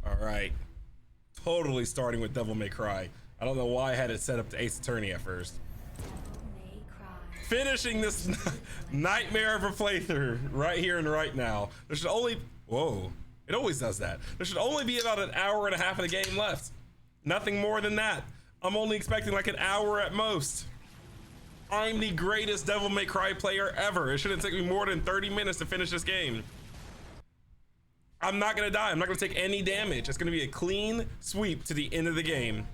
All right. Totally starting with Devil May Cry. I don't know why I had it set up to Ace Attorney at first. Finishing this nightmare of a playthrough right here and right now. There should only, whoa, it always does that. There should only be about an hour and a half of the game left. Nothing more than that. I'm only expecting like an hour at most. I'm the greatest Devil May Cry player ever. It shouldn't take me more than 30 minutes to finish this game. I'm not gonna die. I'm not gonna take any damage. It's gonna be a clean sweep to the end of the game.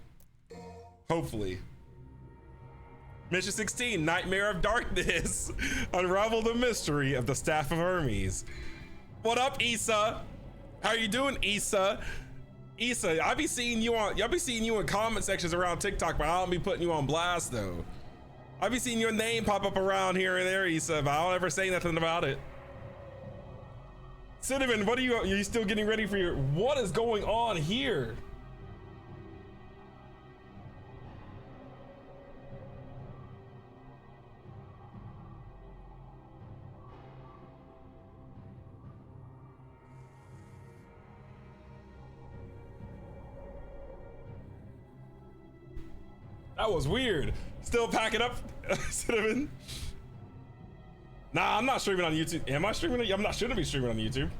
Hopefully. Mission 16, Nightmare of Darkness. Unravel the mystery of the Staff of Hermes. What up, Issa? How you doing, Issa? Issa, I be seeing you in comment sections around TikTok, but I don't be putting you on blast though. I be seeing your name pop up around here and there, Issa, but I don't ever say nothing about it. Cinnamon, what are you still getting ready for your, what is going on here? That was weird. Still packing up, Cinnamon. Nah, I'm not streaming on YouTube. Am I streaming? I'm not, shouldn't be streaming on YouTube.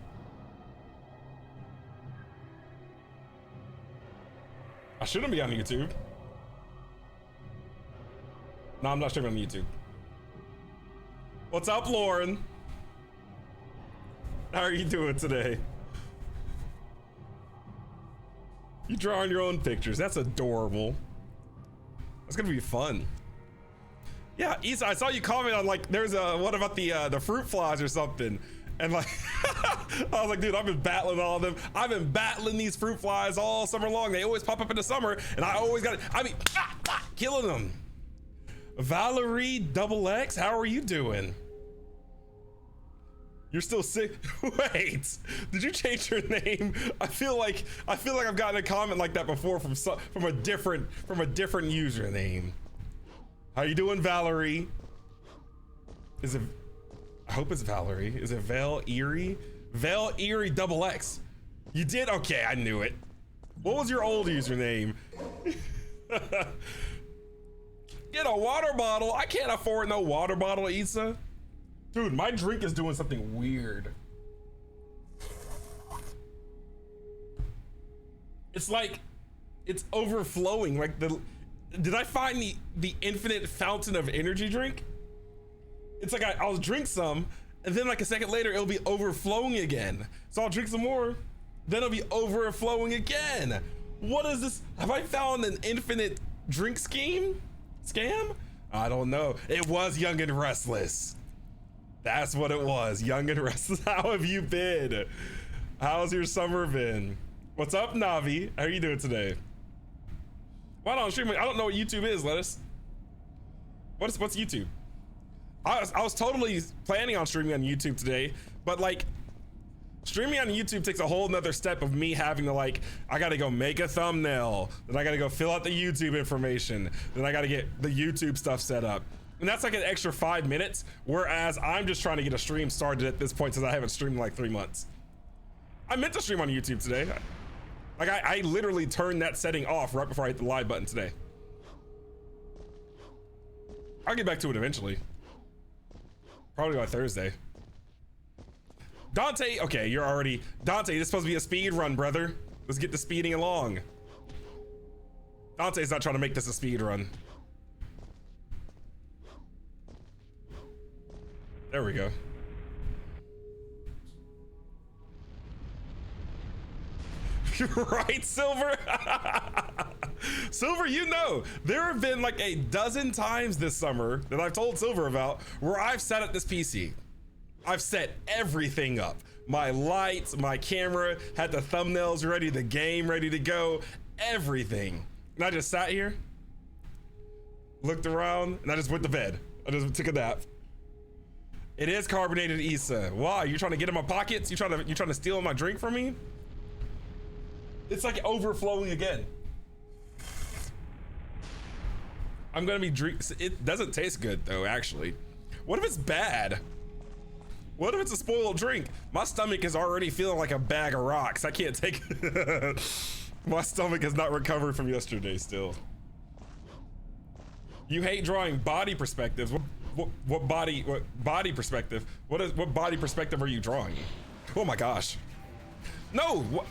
I shouldn't be on YouTube. No, I'm not streaming on YouTube. What's up, Lauren? How are you doing today? You drawing your own pictures. That's adorable. That's gonna be fun. Yeah, Issa, I saw you comment on like, there's a, what about the fruit flies or something? And like, I was like, dude, I've been battling all of them. I've been battling these fruit flies all summer long. They always pop up in the summer and I always got, killing them. Valerie XX, how are you doing? You're still sick. Wait, did you change your name? I feel like I've gotten a comment like that before from a different username. How you doing, Valerie? Is it, I hope it's Valerie. Is it Val Erie? Val Erie XX. You did? Okay, I knew it. What was your old username? Get a water bottle. I can't afford no water bottle, Issa. Dude, my drink is doing something weird. It's like, it's overflowing. Like did I find the infinite fountain of energy drink? It's like I'll drink some and then like a second later, it'll be overflowing again. So I'll drink some more, then it'll be overflowing again. What is this? Have I found an infinite drink scam? I don't know. It was Young and Restless. That's what it was, Young and Restless. How have you been? How's your summer been? What's up, Navi? How are you doing today? Why don't I stream? I don't know what YouTube is, Lettuce. What's YouTube? I was totally planning on streaming on YouTube today, but like streaming on YouTube takes a whole nother step of me having to like, I gotta go make a thumbnail, then I gotta go fill out the YouTube information, then I gotta get the YouTube stuff set up. And that's like an extra 5 minutes, whereas I'm just trying to get a stream started at this point since I haven't streamed in like 3 months. I meant to stream on YouTube today. Like I literally turned that setting off right before I hit the live button today. I'll get back to it eventually. Probably by Thursday. Dante, okay, you're already, Dante, this is supposed to be a speed run, brother. Let's get the speeding along. Dante's not trying to make this a speed run. There we go. Right, Silver? Silver, you know, there have been like a dozen times this summer that I've told Silver about where I've set up this PC. I've set everything up. My lights, my camera, had the thumbnails ready, the game ready to go, everything. And I just sat here, looked around, and I just went to bed. I just took a nap. It is carbonated, Issa. Why? You trying to get in my pockets? You trying to steal my drink from me? It's like overflowing again. I'm gonna be drink. It doesn't taste good though, actually. What if it's bad? What if it's a spoiled drink? My stomach is already feeling like a bag of rocks. I can't take it. My stomach has not recovered from yesterday still. You hate drawing body perspectives. What body perspective? What body perspective are you drawing? Oh my gosh. No, what?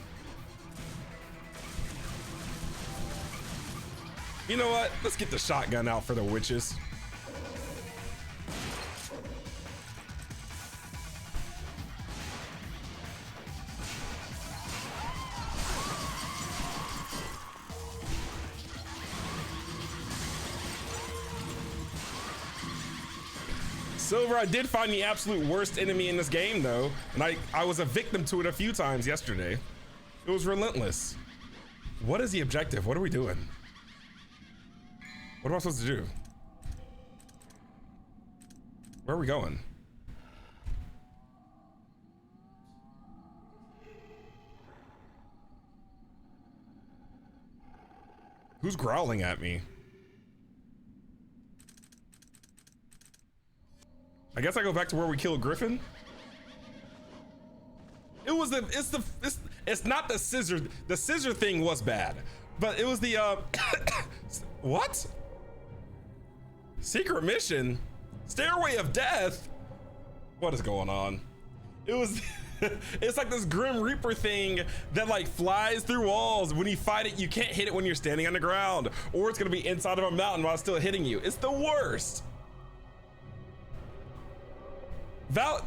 You know what? Let's get the shotgun out for the witches. Silver, I did find the absolute worst enemy in this game though, and I was a victim to it a few times yesterday. It was relentless. What is the objective? What are we doing? What am I supposed to do? Where are we going? Who's growling at me? I guess I go back to where we killed Griffin. It's not the scissor. The scissor thing was bad, but it was the what? Secret mission? Stairway of Death? What is going on? It was it's like this Grim Reaper thing that like flies through walls. When you fight it, you can't hit it when you're standing on the ground, or it's gonna be inside of a mountain while it's still hitting you. It's the worst.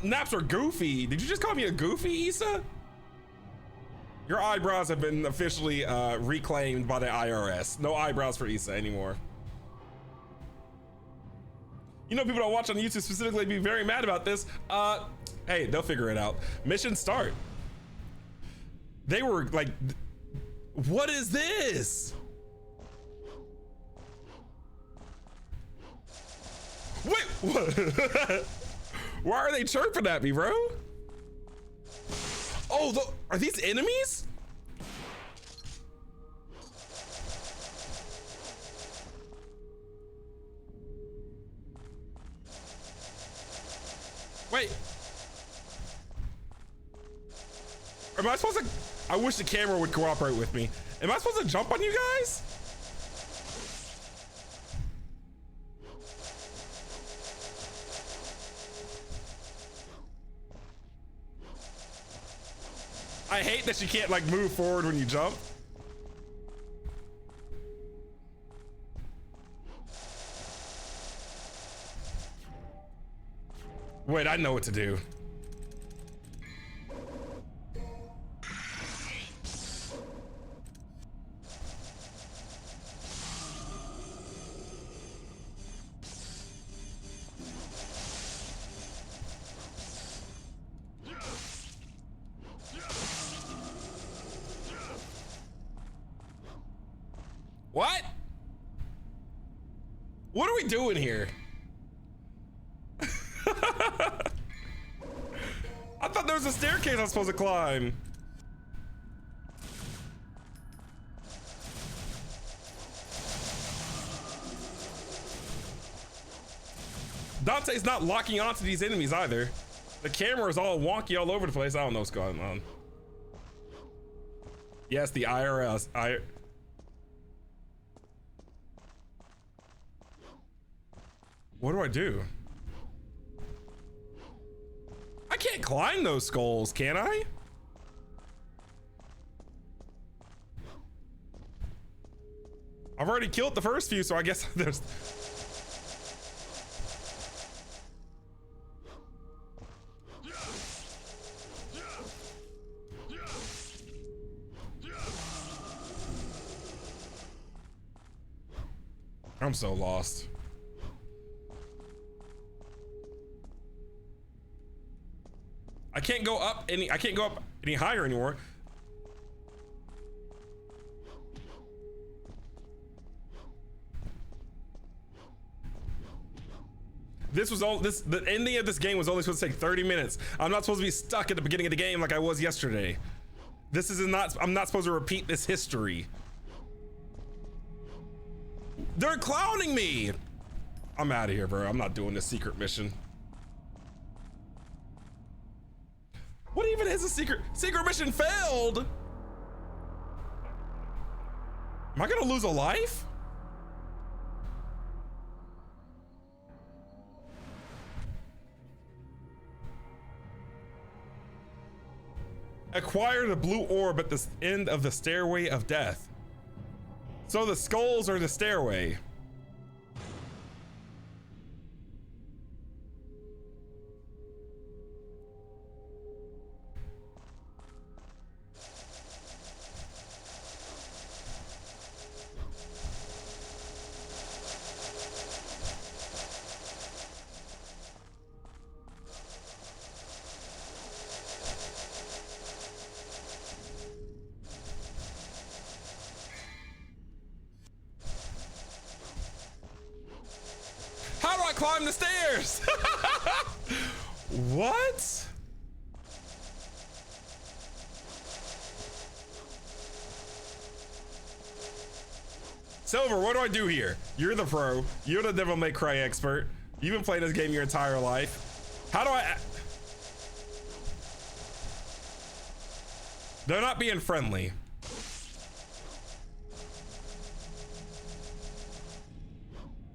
Naps are goofy. Did you just call me a goofy, Issa? Your eyebrows have been officially reclaimed by the IRS. No eyebrows for Issa anymore. You know, people that watch on YouTube specifically be very mad about this. Hey, they'll figure it out. Mission start. They were like, what is this? Wait, what? Why are they chirping at me, bro? Oh, are these enemies? Wait. Am I supposed to? I wish the camera would cooperate with me. Am I supposed to jump on you guys? I hate that you can't like move forward when you jump. Wait, I know what to do. What? What are we doing here? I thought there was a staircase I was supposed to climb. Dante's not locking onto these enemies either. The camera is all wonky all over the place. I don't know what's going on. Yes, the IRS. What do I do? I can't climb those skulls, can I? I've already killed the first few, so I guess there's... I'm so lost. I can't go up any higher anymore. The ending of this game was only supposed to take 30 minutes. I'm not supposed to be stuck at the beginning of the game like I was yesterday. I'm not supposed to repeat this history. They're clowning me. I'm out of here, bro. I'm not doing this secret mission. What even is a secret mission failed? Am I gonna lose a life? Acquire the blue orb at the end of the stairway of death. So the skulls are the stairway. How do I climb the stairs? What? Silver, what do I do here? You're the pro. You're the Devil May Cry expert. You've been playing this game your entire life. How do I... They're not being friendly.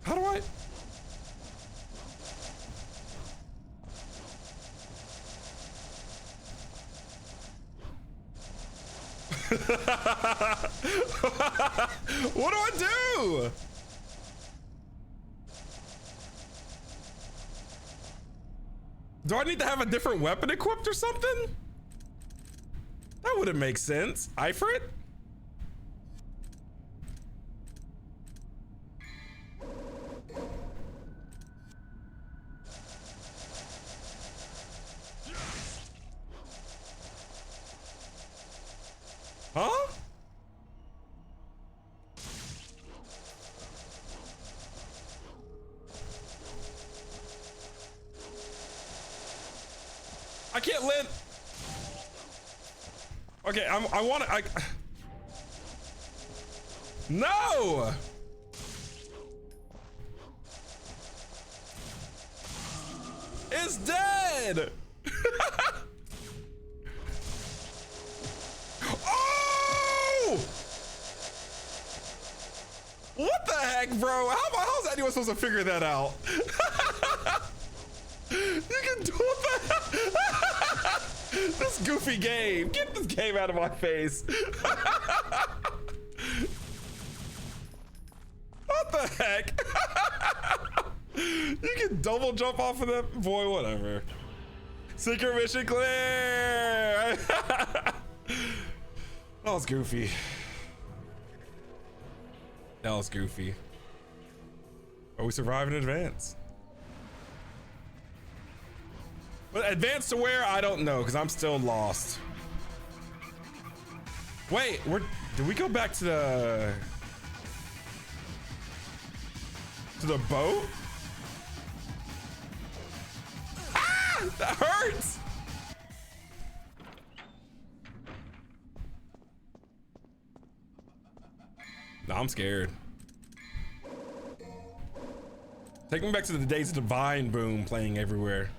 How do I... What do I do? Do I need to have a different weapon equipped or something? That wouldn't make sense. Ifrit? Huh? I can't land. Okay, I want to. No. It's dead. Oh! What the heck, bro? How's anyone supposed to figure that out? You can do that. This goofy game. Get this game out of my face. What the heck? You can double jump off of that? Boy, whatever. Secret mission clear. That was goofy. That was goofy. Are we surviving in advance? But advance to where? I don't know, because I'm still lost. Wait, did we go back to the boat? Ah! That hurts! No, I'm scared. Take me back to the days of Divine Boom playing everywhere.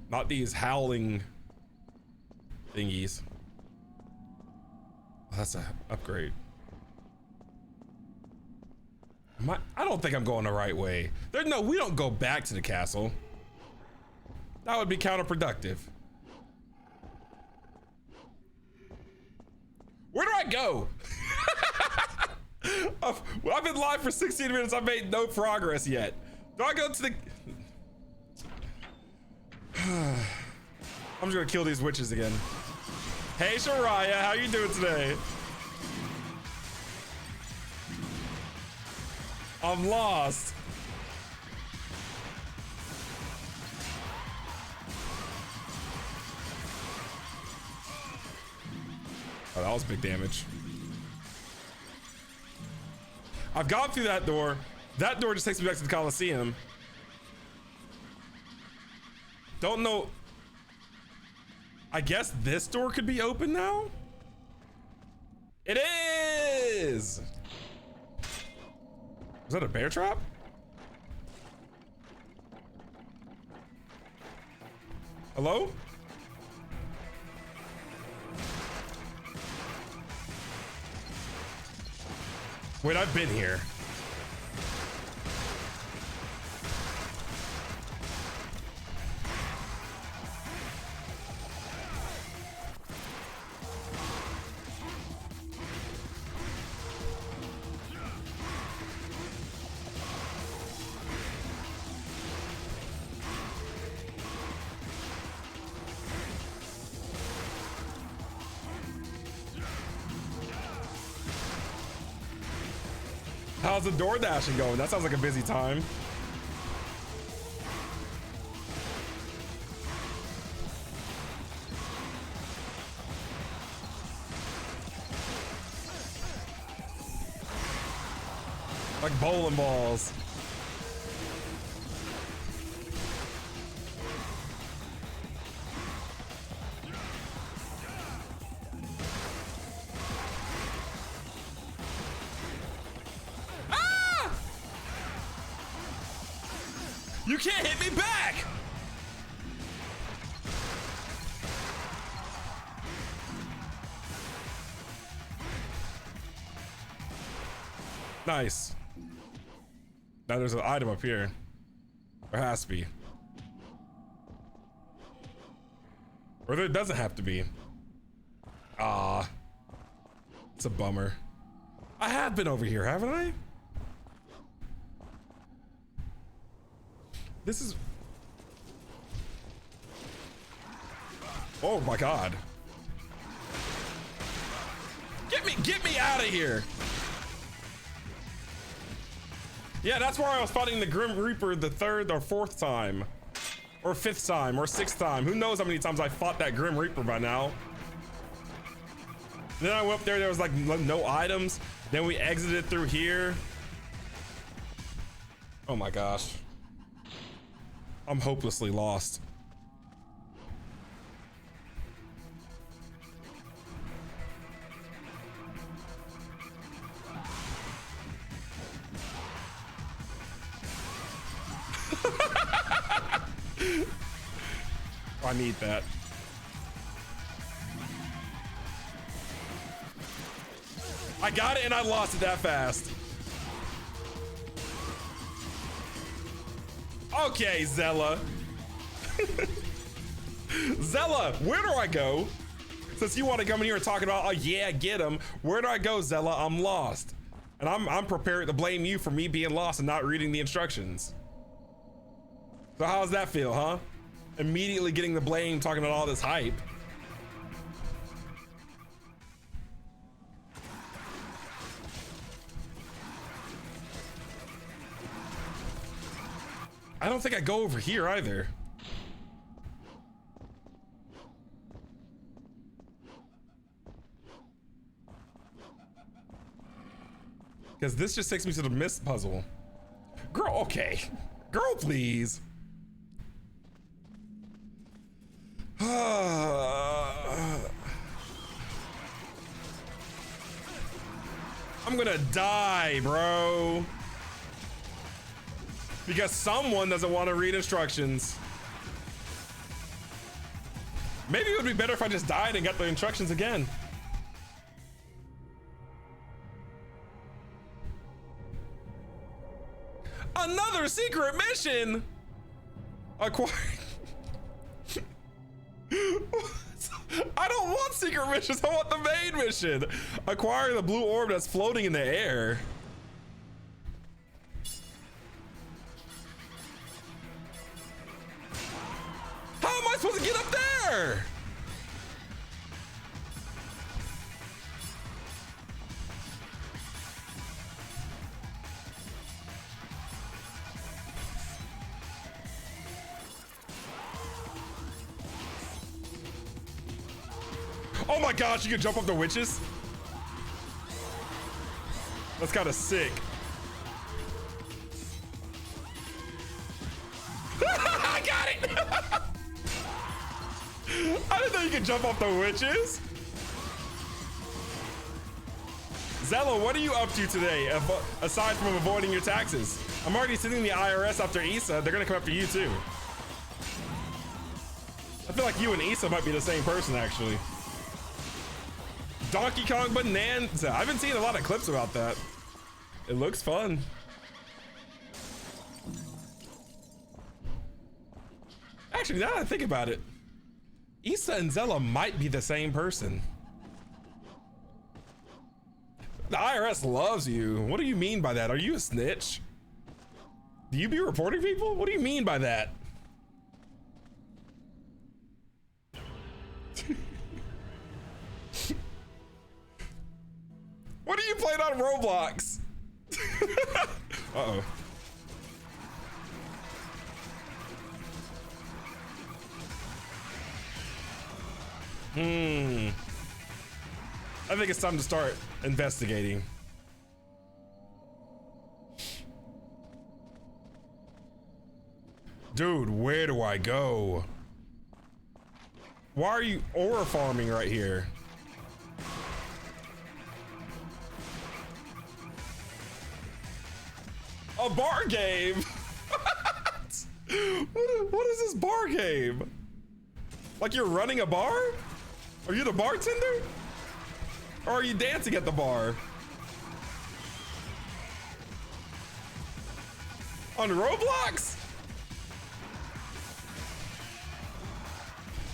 Not these howling thingies. Oh, that's an upgrade. I don't think I'm going the right way. We don't go back to the castle. That would be counterproductive. Where do I go? I've been live for 16 minutes. I've made no progress yet. Do I go to the... I'm just gonna kill these witches again. Hey, Shariah, how you doing today? I'm lost. Oh, that was big damage. I've gone through that door. That door just takes me back to the Coliseum. Don't know. I guess this door could be open now? It is! Was that a bear trap? Hello? Wait, I've been here. How's the door dashing going? That sounds like a busy time. Like bowling balls. You can't hit me back! Nice. Now there's an item up here. There has to be. Or there doesn't have to be. Ah. It's a bummer. I have been over here, haven't I? This is... Oh my God. Get me out of here. Yeah, that's where I was fighting the Grim Reaper the 3rd or 4th time. Or 5th time or 6th time. Who knows how many times I fought that Grim Reaper by now. Then I went up there was like no items. Then we exited through here. Oh my gosh. I'm hopelessly lost. I need that. I got it and I lost it that fast. Okay, Zella. Zella, where do I go? Since you want to come in here and talk about, oh yeah, get him. Where do I go, Zella? I'm lost. And I'm prepared to blame you for me being lost and not reading the instructions. So how does that feel, huh? Immediately getting the blame, talking about all this hype. I don't think I go over here either. Because this just takes me to the mist puzzle. Girl, okay. Girl, please. I'm gonna die, bro. Because someone doesn't want to read instructions. Maybe it would be better if I just died and got the instructions again. Another secret mission! Acquired. I don't want secret missions, I want the main mission. Acquire the blue orb that's floating in the air. How am I supposed to get up there? Oh my gosh, you can jump up the witches? That's kind of sick. I got it! I didn't know you could jump off the witches. Zella, what are you up to today, aside from avoiding your taxes? I'm already sending the IRS after Issa. They're gonna come after you too. I feel like you and Issa might be the same person, actually. Donkey Kong Bonanza. I've been seeing a lot of clips about that. It looks fun. Actually, now that I think about it, Issa and Zella might be the same person. The IRS loves you. What do you mean by that? Are you a snitch? Do you be reporting people? What do you mean by that? What are you playing on Roblox? Uh-oh. I think it's time to start investigating. Dude, where do I go? Why are you ore farming right here? A bar game? What is this bar game? Like you're running a bar? Are you the bartender? Or are you dancing at the bar? On Roblox?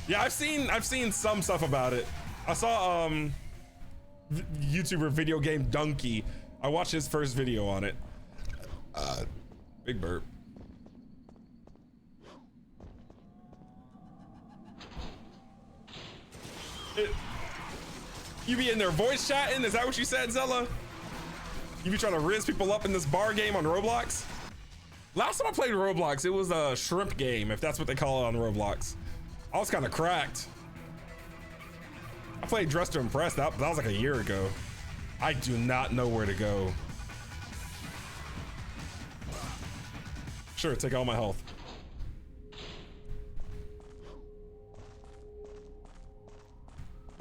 Yeah, I've seen some stuff about it. I saw YouTuber Video Game Donkey. I watched his first video on it. Big burp. You be in there voice chatting? Is that what you said, Zella? You be trying to rizz people up in this bar game on Roblox? Last time I played Roblox, it was a shrimp game, if that's what they call it on Roblox. I was kind of cracked. I played Dress to Impress. That was like a year ago. I do not know where to go. Sure, take all my health.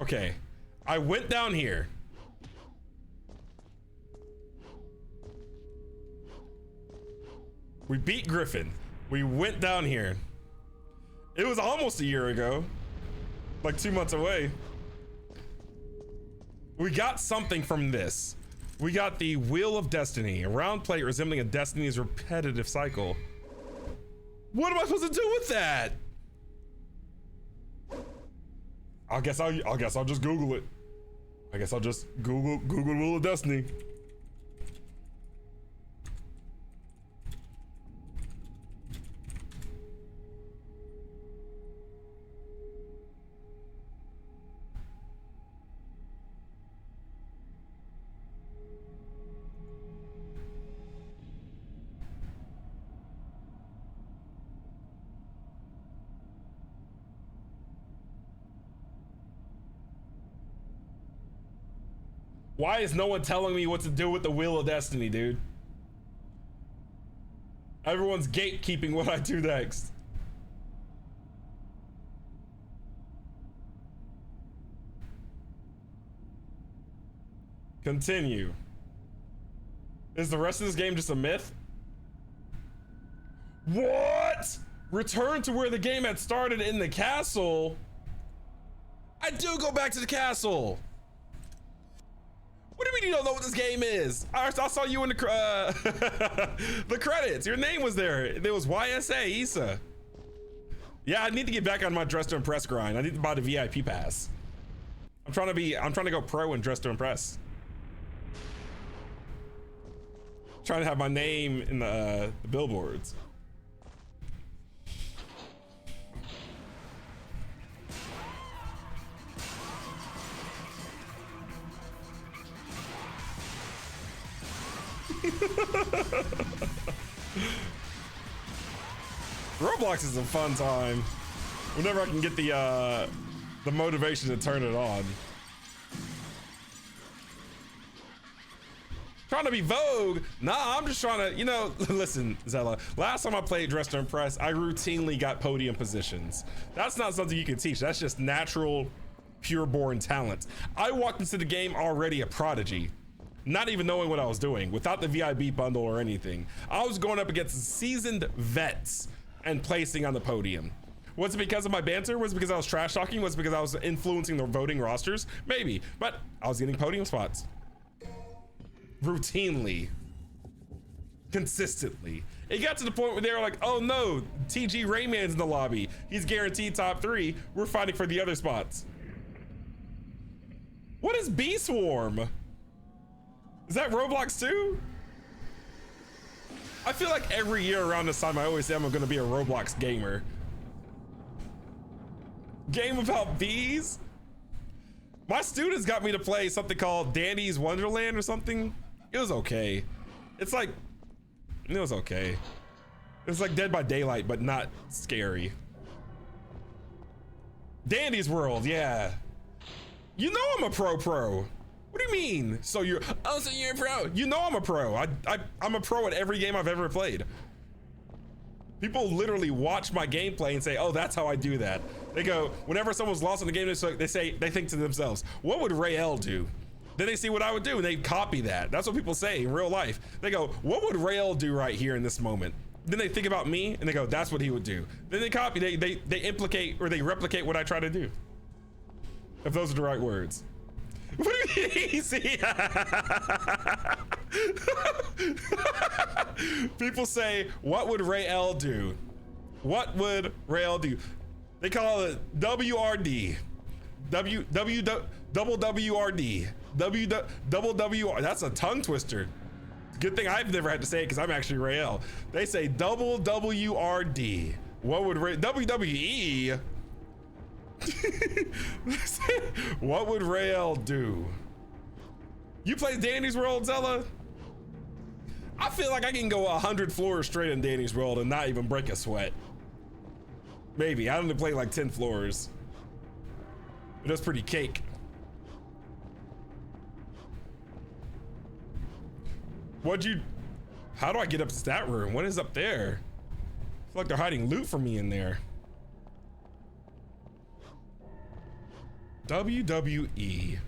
Okay, I went down here. We beat Griffin. We went down here. It was almost a year ago, like 2 months away. We got something from this. We got the Wheel of Destiny, a round plate resembling a Destiny's repetitive cycle. What am I supposed to do with that? I guess I'll just Google it. I guess I'll just Google Wheel of Destiny. Why is no one telling me what to do with the Wheel of Destiny, dude? Everyone's gatekeeping what I do next. Continue. Is the rest of this game just a myth? What? Return to where the game had started in the castle. I do go back to the castle. What do you mean you don't know what this game is? I saw you in the the credits. Your name was there. There was YSA Issa. Yeah, I need to get back on my Dress to Impress grind. I need to buy the VIP pass. I'm trying to go pro and Dress to Impress. Trying to have my name in the billboards. Roblox is a fun time whenever I can get the motivation to turn it on. Trying to be Vogue? Nah, I'm just trying to, you know, listen, Zella, last time I played Dress to Impress, I routinely got podium positions. That's not something you can teach. That's just natural, pure-born talent. I walked into the game already a prodigy, not even knowing what I was doing, without the VIB bundle or anything. I was going up against seasoned vets and placing on the podium. Was it because of my banter? Was it because I was trash talking? Was it because I was influencing the voting rosters? Maybe, but I was getting podium spots. Routinely. consistently. It got to the point where they were like, oh no, TG Rayman's in the lobby. He's guaranteed top 3. We're fighting for the other spots. What is Bee Swarm? Is that Roblox too? I feel like every year around this time, I always say I'm gonna be a Roblox gamer. Game about bees? My students got me to play something called Danny's Wonderland or something. It was okay. It's like, it was okay. It was like Dead by Daylight, but not scary. Dandy's World, yeah. You know I'm a pro. What do you mean? So you're a pro. You know I'm a pro. I'm a pro at every game I've ever played. People literally watch my gameplay and say, oh, that's how I do that. They go, whenever someone's lost in the game, they think to themselves, what would Rael do? Then they see what I would do and they copy that. That's what people say in real life. They go, what would Rael do right here in this moment? Then they think about me and they go, that's what he would do. Then they copy, they implicate or they replicate what I try to do. If those are the right words. What do you mean easy? People say, what would Rael do? What would Rael do? They call it WRD. Double WRD. Double WR. That's a tongue twister. Good thing I've never had to say it because I'm actually Rael. They say double WRD. What would WWE? What would Rael do? You play Danny's World, Zella? I feel like I can go 100 floors straight in Danny's World and not even break a sweat. Maybe. I only play like 10 floors. But that's pretty cake. How do I get up to that room? What is up there? I feel like they're hiding loot from me in there. WWE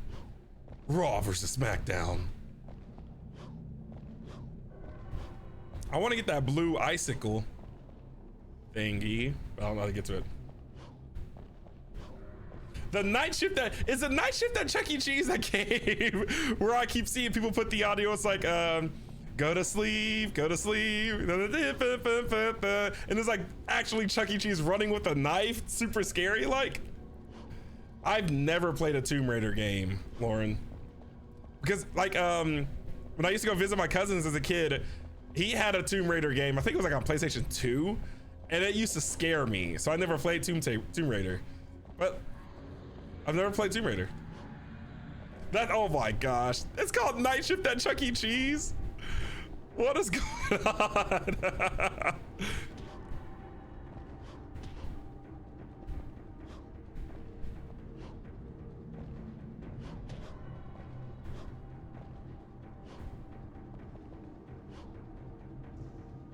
Raw versus SmackDown. I want to get that blue icicle thingy. I don't know how to get to it. The night shift it's a night shift at Chuck E. Cheese, that game where I keep seeing people put the audio. It's like, go to sleep, go to sleep. And it's like actually Chuck E. Cheese running with a knife, super scary. Like, I've never played a Tomb Raider game, Lauren, because like when I used to go visit my cousins as a kid, he had a Tomb Raider game. I think it was like on PlayStation 2, and it used to scare me. So I never played Tomb Raider, but I've never played Tomb Raider. Oh my gosh, it's called Night Shift at Chuck E. Cheese. What is going on?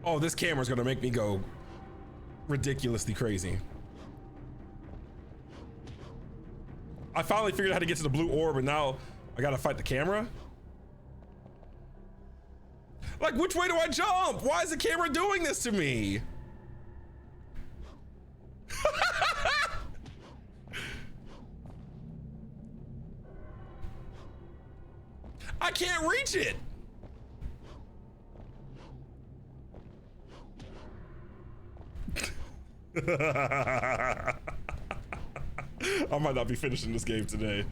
Oh, this camera's gonna make me go ridiculously crazy. I finally figured out how to get to the blue orb, and now I gotta fight the camera. Like, which way do I jump? Why is the camera doing this to me? I can't reach it. I might not be finishing this game today.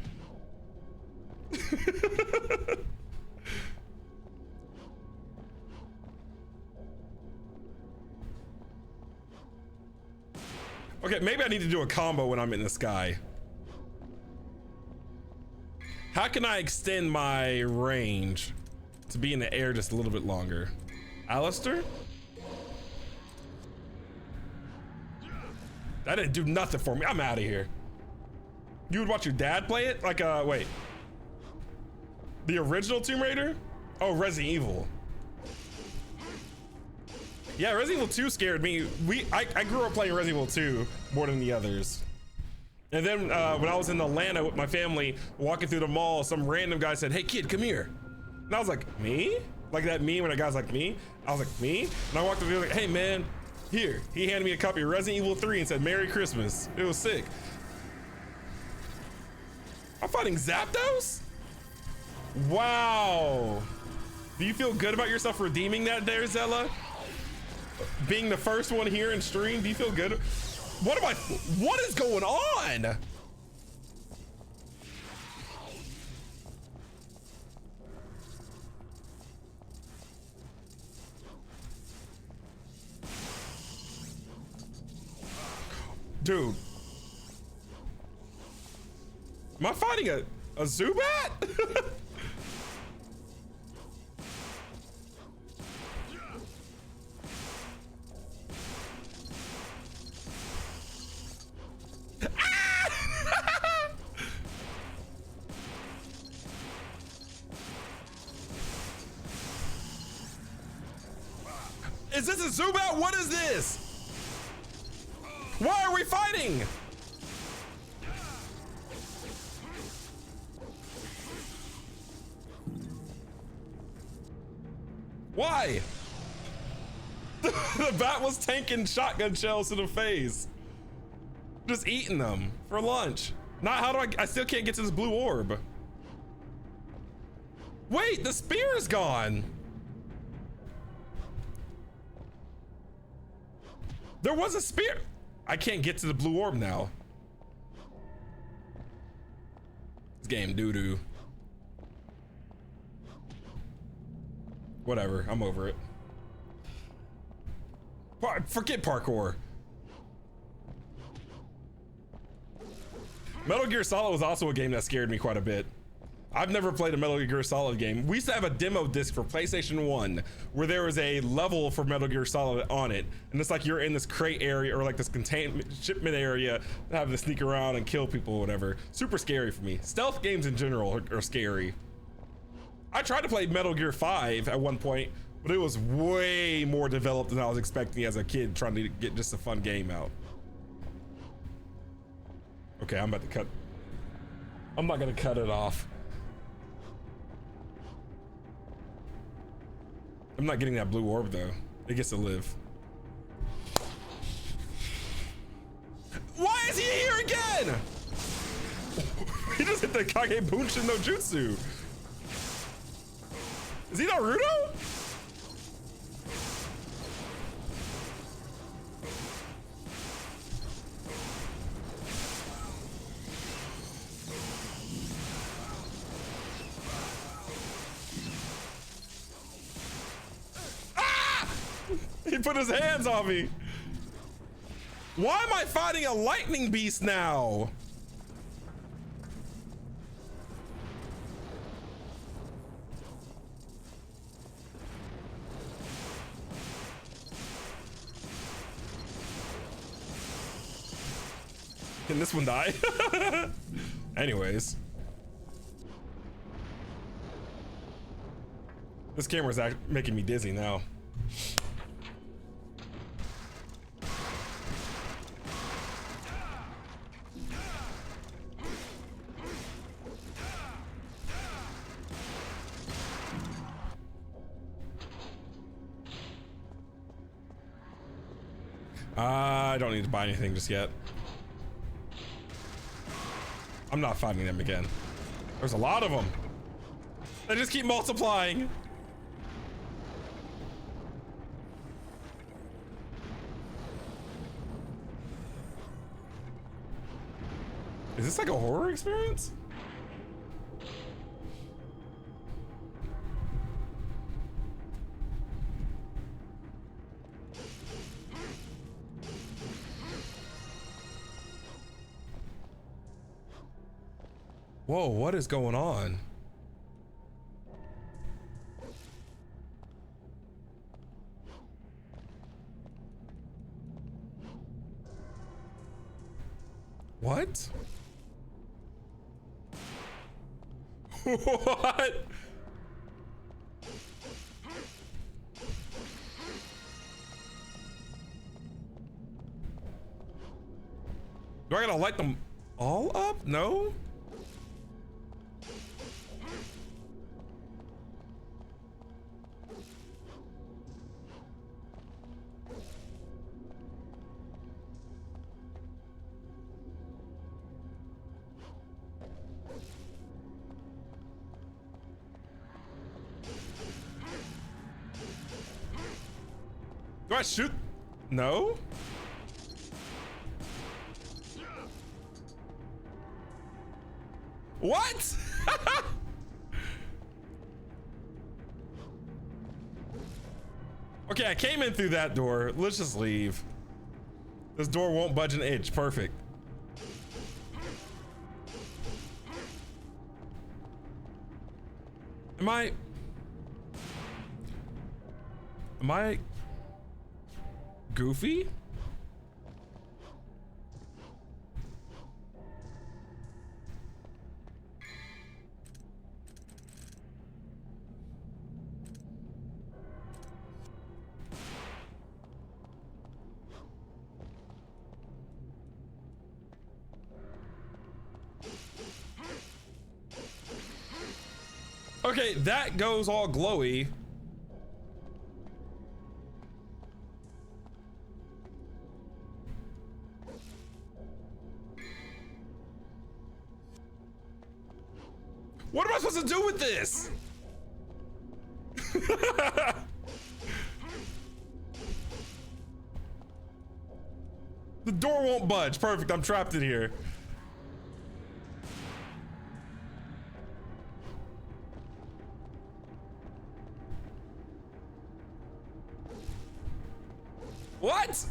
Okay, maybe I need to do a combo when I'm in the sky. How can I extend my range to be in the air just a little bit longer? Alistair? That didn't do nothing for me. I'm out of here. You would watch your dad play it? Like, wait. The original Tomb Raider? Oh, Resident Evil. Yeah, Resident Evil 2 scared me. I grew up playing Resident Evil 2 more than the others. And then when I was in Atlanta with my family, walking through the mall, some random guy said, hey kid, come here. And I was like, me? Like that meme when a guy's like, me? I was like, me? And I walked through like, hey man, here. He handed me a copy of Resident Evil 3 and said, Merry Christmas. It was sick. I'm fighting Zapdos? Wow. Do you feel good about yourself redeeming that there, Zella? Being the first one here in stream, do you feel good? What is going on? Dude. Am I fighting a Zubat? Is this a Zubat? What is this? Why are we fighting? Why? The bat was tanking shotgun shells to the face. Just eating them for lunch. Not how do I still can't get to this blue orb. Wait, the spear is gone. There was a spear. I can't get to the blue orb now. This game doo-doo. Whatever, I'm over it. Forget parkour. Metal Gear Solid was also a game that scared me quite a bit. I've never played a Metal Gear Solid game. We used to have a demo disc for PlayStation 1 where there was a level for Metal Gear Solid on it. And it's like you're in this crate area or like this containment shipment area having to sneak around and kill people or whatever. Super scary for me. Stealth games in general are scary. I tried to play Metal Gear 5 at one point, but it was way more developed than I was expecting as a kid trying to get just a fun game out. Okay, I'm about to cut. I'm not gonna cut it off. I'm not getting that blue orb though. It gets to live. Why is he here again? He just hit the Kage Bunshin no Jutsu. Is he Naruto? He put his hands on me. Why am I fighting a lightning beast now? Can this one die? Anyways. This camera's making me dizzy now. I don't need to buy anything just yet. I'm not fighting them again. There's a lot of them. They just keep multiplying. Is this like a horror experience? Whoa, what is going on? What? What? Do I gotta light them all up? No? Do I shoot? No? What? Okay, I came in through that door. Let's just leave. This door won't budge an inch. Perfect. Am I goofy? Okay, that goes all glowy. What am I supposed to do with this? The door won't budge. Perfect, I'm trapped in here. What?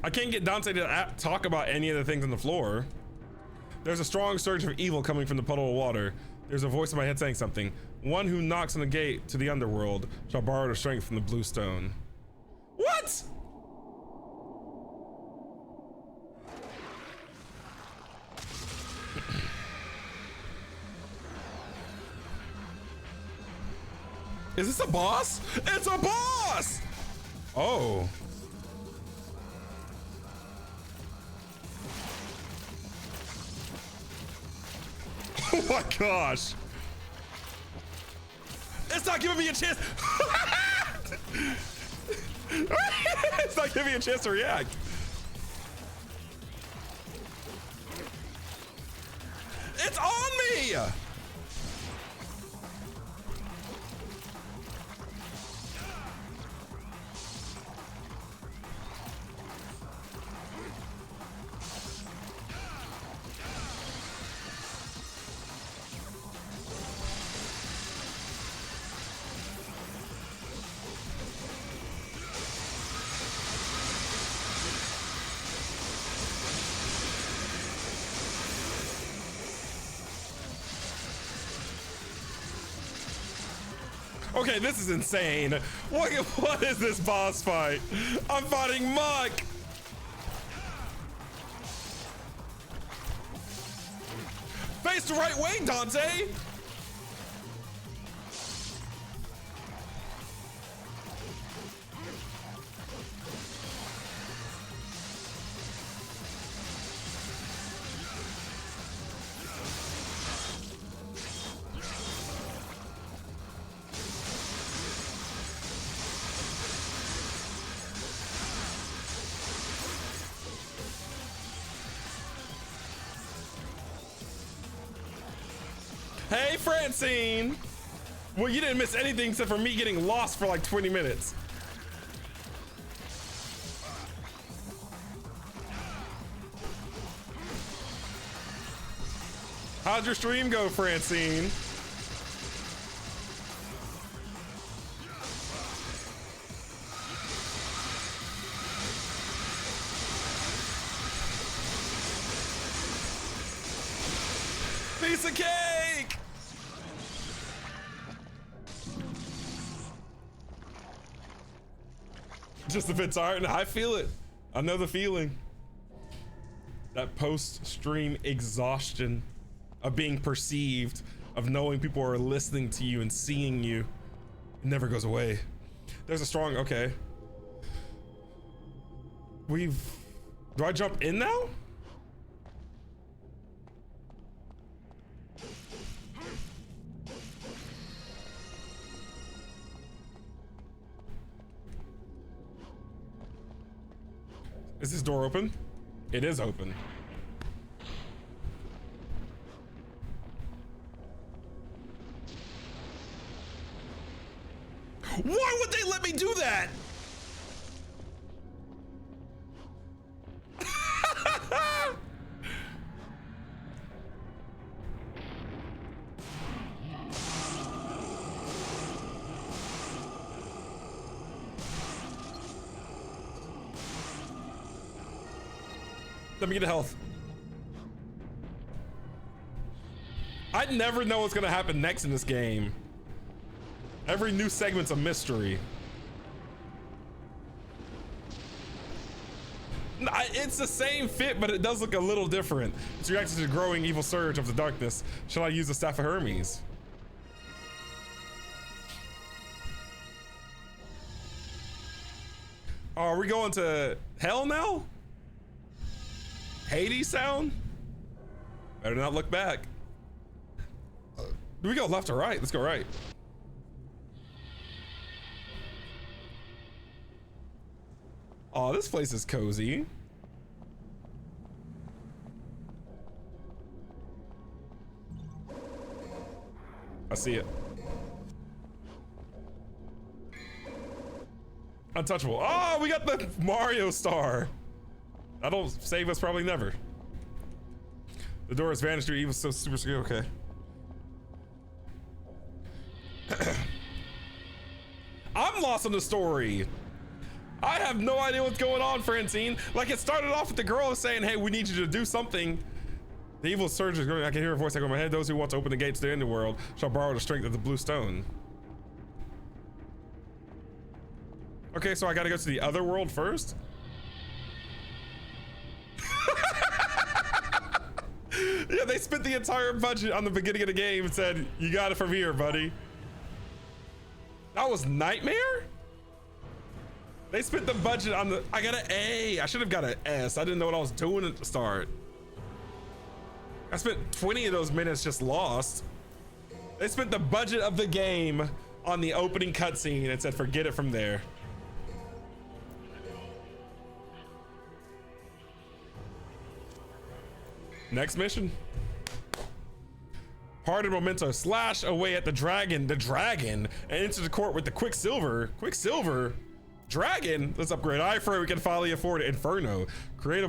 I can't get Dante to talk about any of the things on the floor. There's a strong surge of evil coming from the puddle of water. There's a voice in my head saying something. One who knocks on the gate to the underworld shall borrow the strength from the blue stone. What? Is this a boss? It's a boss! Oh. Oh my gosh. It's not giving me a chance. It's not giving me a chance to react. It's on me! Okay, this is insane. What is this boss fight? I'm fighting Muck. Face the right way, Dante. Hey, Francine. Well, you didn't miss anything except for me getting lost for like 20 minutes. How'd your stream go, Francine? Piece of cake! Just a bit tired. I feel it. I know the feeling. That post-stream exhaustion of being perceived, of knowing people are listening to you and seeing you, it never goes away. There's a strong, okay. Do I jump in now? Is this door open? It is open. Why would they let me do that? Let me get a health. I never know what's gonna happen next in this game. Every new segment's a mystery. It's the same fit, but it does look a little different. It's reacting to the growing evil surge of the darkness. Shall I use the Staff of Hermes? Oh, are we going to hell now? Hades sound? Better not look back. Do we go left or right? Let's go right. Oh, this place is cozy. I see it. Untouchable. Oh, we got the Mario star. That'll save us probably never. The door has vanished. Your evil so super secure. Okay. I'm lost on the story. I have no idea what's going on, Francine. Like, it started off with the girl saying, hey, we need you to do something. The evil surge is going. I can hear a voice echo in my head. Those who want to open the gates to the underworld shall borrow the strength of the blue stone. Okay, so I gotta go to the other world first? Yeah, they spent the entire budget on the beginning of the game and said, you got it from here, buddy. That was Nightmare? They spent the budget on the, I got an A. I should have got an S. I didn't know what I was doing at the start. I spent 20 of those minutes just lost. They spent the budget of the game on the opening cutscene and said, forget it from there. Next mission. Parted Memento, slash away at the dragon, and enter the court with the Quicksilver. Quicksilver? Dragon? Let's upgrade. I for we can finally afford Inferno. Create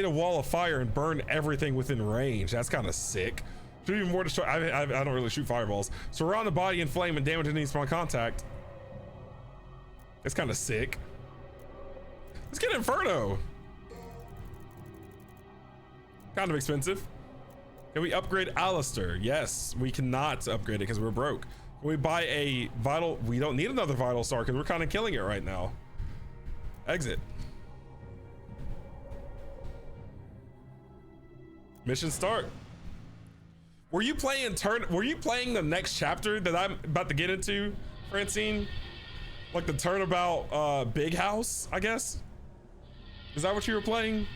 a wall of fire and burn everything within range. That's kind of sick. Shoot even more destroy. I don't really shoot fireballs. Surround the body in flame and damage any upon contact. It's kind of sick. Let's get Inferno. Kind of expensive. Can we upgrade Alistair? Yes, we cannot upgrade it because we're broke. Can we buy a vital? We don't need another vital star because we're kind of killing it right now. Exit. Mission start. Were you playing the next chapter that I'm about to get into, Francine? Like the turnabout big house, I guess? Is that what you were playing?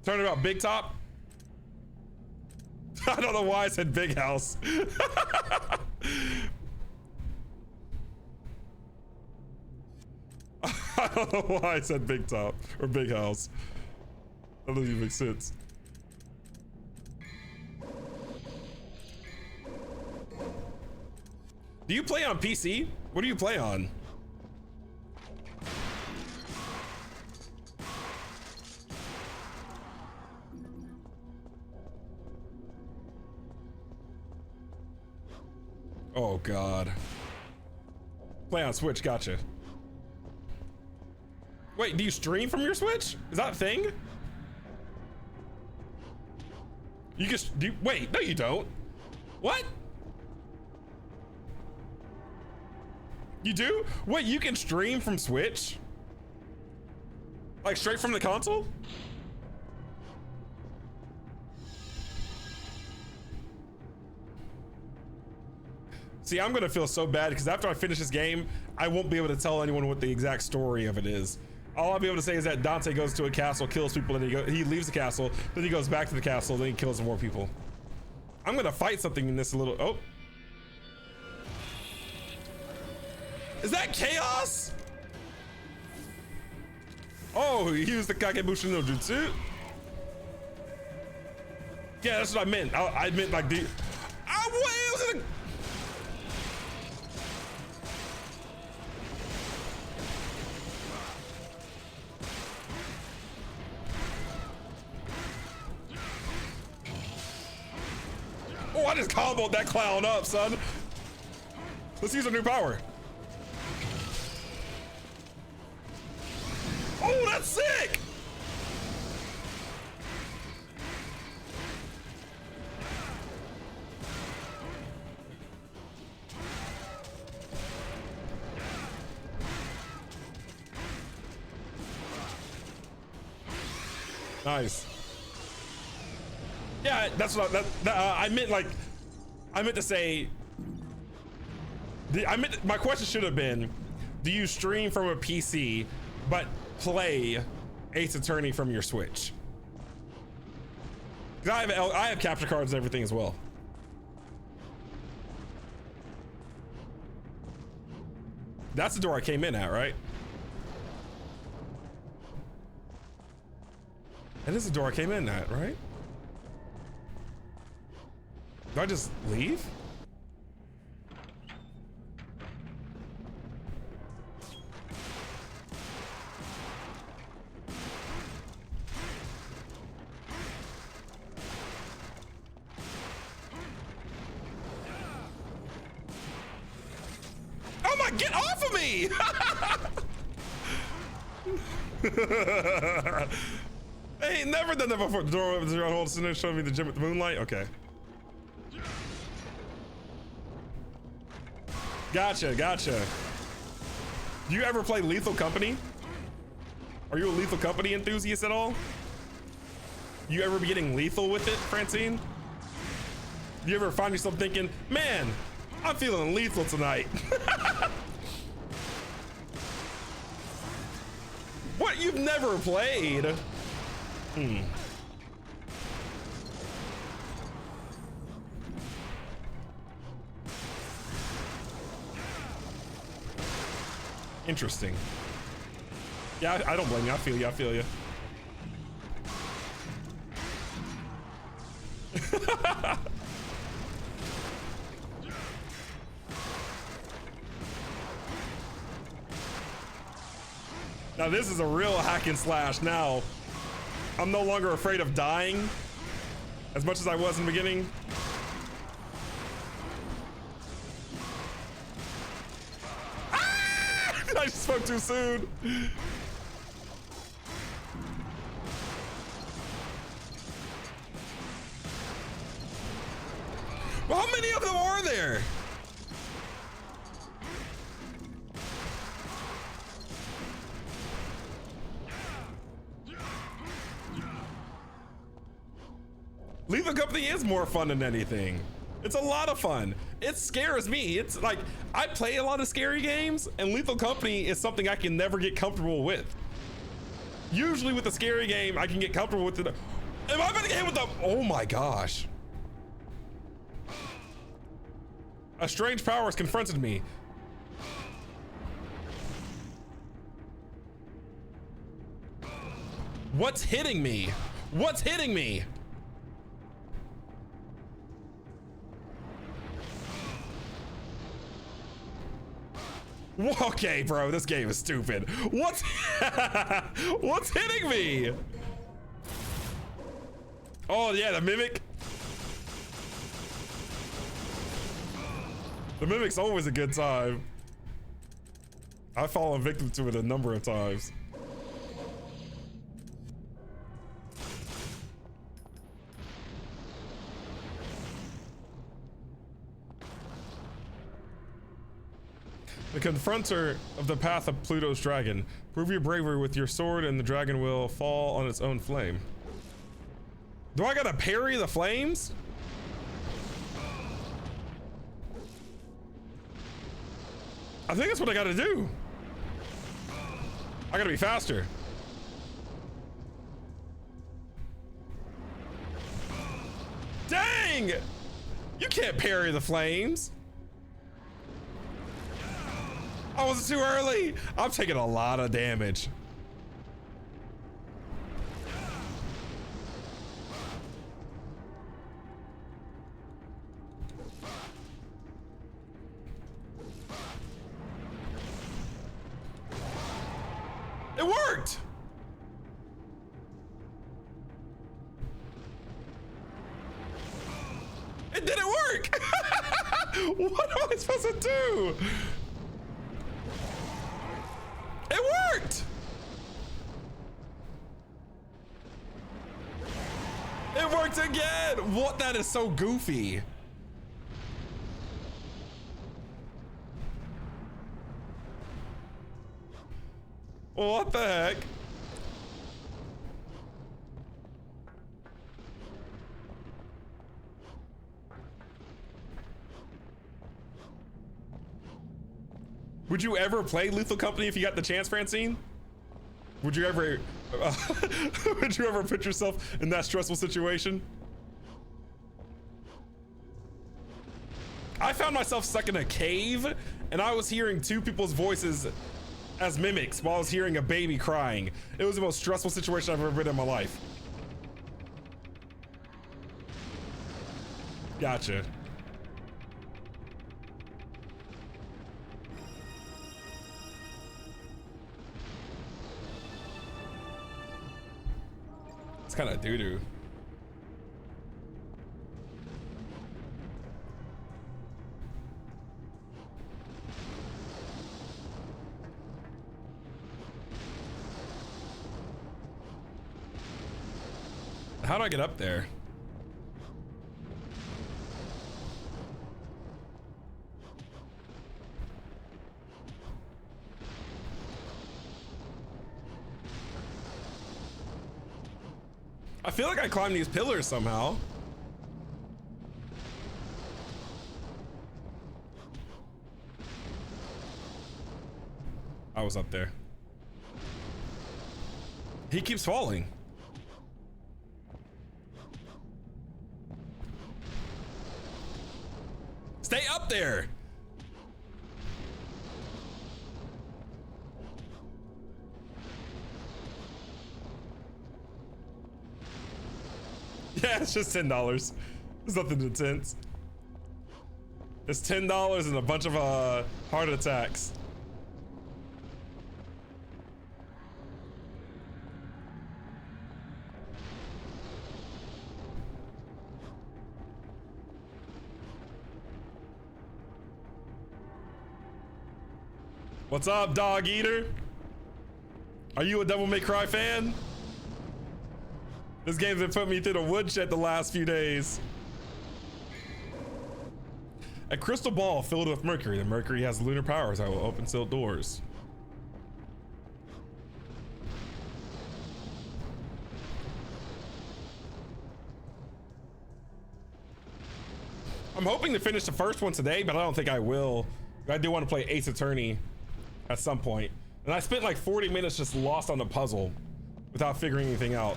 Turnabout big top? I don't know why I said big house. I don't know why I said big top or big house. That doesn't even make sense. Do you play on PC? What do you play on? Oh God. Play on Switch, gotcha. Wait, do you stream from your Switch? Is that a thing? You just do, wait, no you don't. What? You do? Wait, you can stream from Switch? Like straight from the console? See, I'm gonna feel so bad because after I finish this game, I won't be able to tell anyone what the exact story of it is. All I'll be able to say is that Dante goes to a castle, kills people, then he leaves the castle, then he goes back to the castle, then he kills more people. I'm gonna fight something in this little, oh. Is that chaos? Oh, he used the Kagebushin no Jutsu? Yeah, that's what I meant. I meant like the, just comboed that clown up, son. Let's use a new power. Oh, that's sick. Nice. Yeah, that's what I meant. Like, I meant to say. My question should have been: do you stream from a PC, but play Ace Attorney from your Switch? Because I have capture cards and everything as well. That's the door I came in at, right? That is the door I came in at, right? Do I just leave? Oh my, get off of me! I ain't never done that before. The door opens, the hold center, show me the gym with the moonlight. Okay. Gotcha, gotcha. Do you ever play Lethal Company? Are you a Lethal Company enthusiast at all? You ever be getting lethal with it, Francine? Do you ever find yourself thinking, man, I'm feeling lethal tonight? What, you've never played? Interesting. Yeah, I don't blame you. I feel you. I feel you. Now this is a real hack and slash. Now I'm no longer afraid of dying as much as I was in the beginning. Ah! I just spoke too soon. Well, how many of them are there? Lethal Company is more fun than anything. It's a lot of fun. It scares me. It's like, I play a lot of scary games, and Lethal Company is something I can never get comfortable with. Usually with a scary game, I can get comfortable with it. Am I about to get hit with the, oh my gosh. A strange power has confronted me. What's hitting me? What's hitting me? Okay, bro, this game is stupid. What's what's hitting me? Oh yeah, the mimic. The mimic's always a good time. I've fallen victim to it a number of times. The confronter of the path of Pluto's dragon. Prove your bravery with your sword and the dragon will fall on its own flame. Do I gotta parry the flames? I think that's what I gotta do. I gotta be faster. Dang! You can't parry the flames. Oh, was it too early? I'm taking a lot of damage. It worked! It didn't work! I supposed to do? It worked. It worked again. What? That is so goofy. What the heck? Would you ever play Lethal Company if you got the chance, Francine? Would you ever would you ever put yourself in that stressful situation? I found myself stuck in a cave and I was hearing two people's voices as mimics while I was hearing a baby crying. It was the most stressful situation I've ever been in my life. Gotcha. It's kind of doo-doo. How do I get up there? I feel like I climbed these pillars somehow. I was up there. He keeps falling. Stay up there. Yeah, it's just $10. There's nothing intense. It's $10 and a bunch of heart attacks. What's up, dog eater? Are you a Devil May Cry fan? This game's been putting me through the woodshed the last few days. A crystal ball filled with mercury. The mercury has lunar powers that will open sealed doors. I'm hoping to finish the first one today, but I don't think I will. I do want to play Ace Attorney at some point. And I spent like 40 minutes just lost on the puzzle without figuring anything out.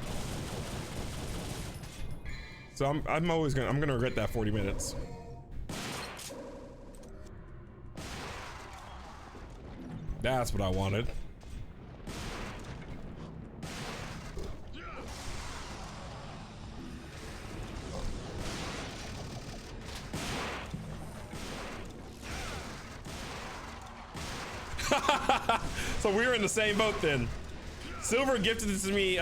So I'm gonna regret that 40 minutes. That's what I wanted. So we were in the same boat then. Silver gifted this to me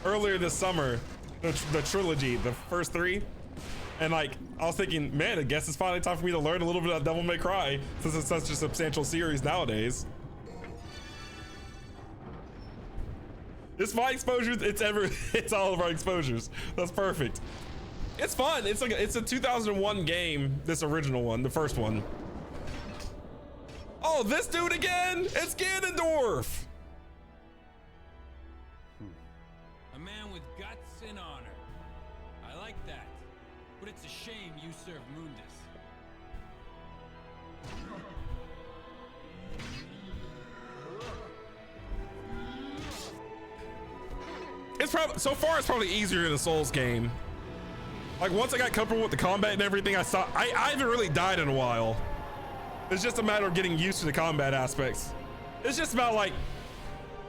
earlier this summer, the trilogy, the first three, and like I was thinking, man, I guess it's finally time for me to learn a little bit of Devil May Cry since it's such a substantial series nowadays. It's my exposures. It's all of our exposures. That's perfect. It's fun. It's like it's a 2001 game. This original one, the first one. Oh, this dude again? It's Ganondorf. A man with guts and honor. I like that. But it's a shame you serve Mundus. It's probably so far it's probably easier in a Souls game. Like once I got comfortable with the combat and everything, I haven't really died in a while. It's just a matter of getting used to the combat aspects. It's just about like,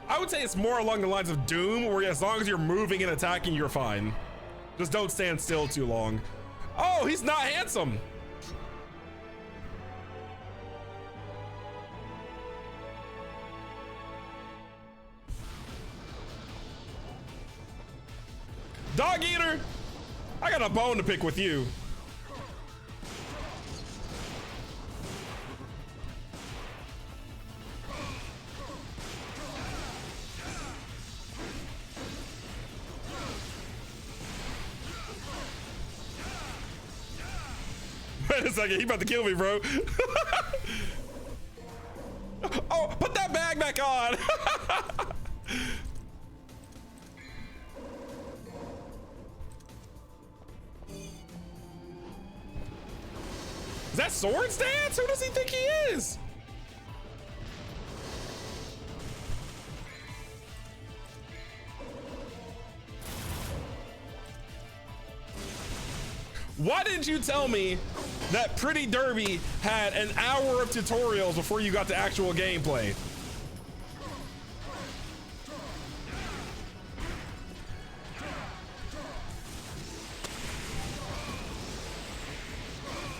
I would say it's more along the lines of Doom, where as long as you're moving and attacking, you're fine. Just don't stand still too long. Oh, he's not handsome. Dog eater, I got a bone to pick with you. Wait a second, he about to kill me, bro. Oh, put that bag back on. Is that Swords Dance? Who does he think he is? Why didn't you tell me that Pretty Derby had an hour of tutorials before you got to actual gameplay?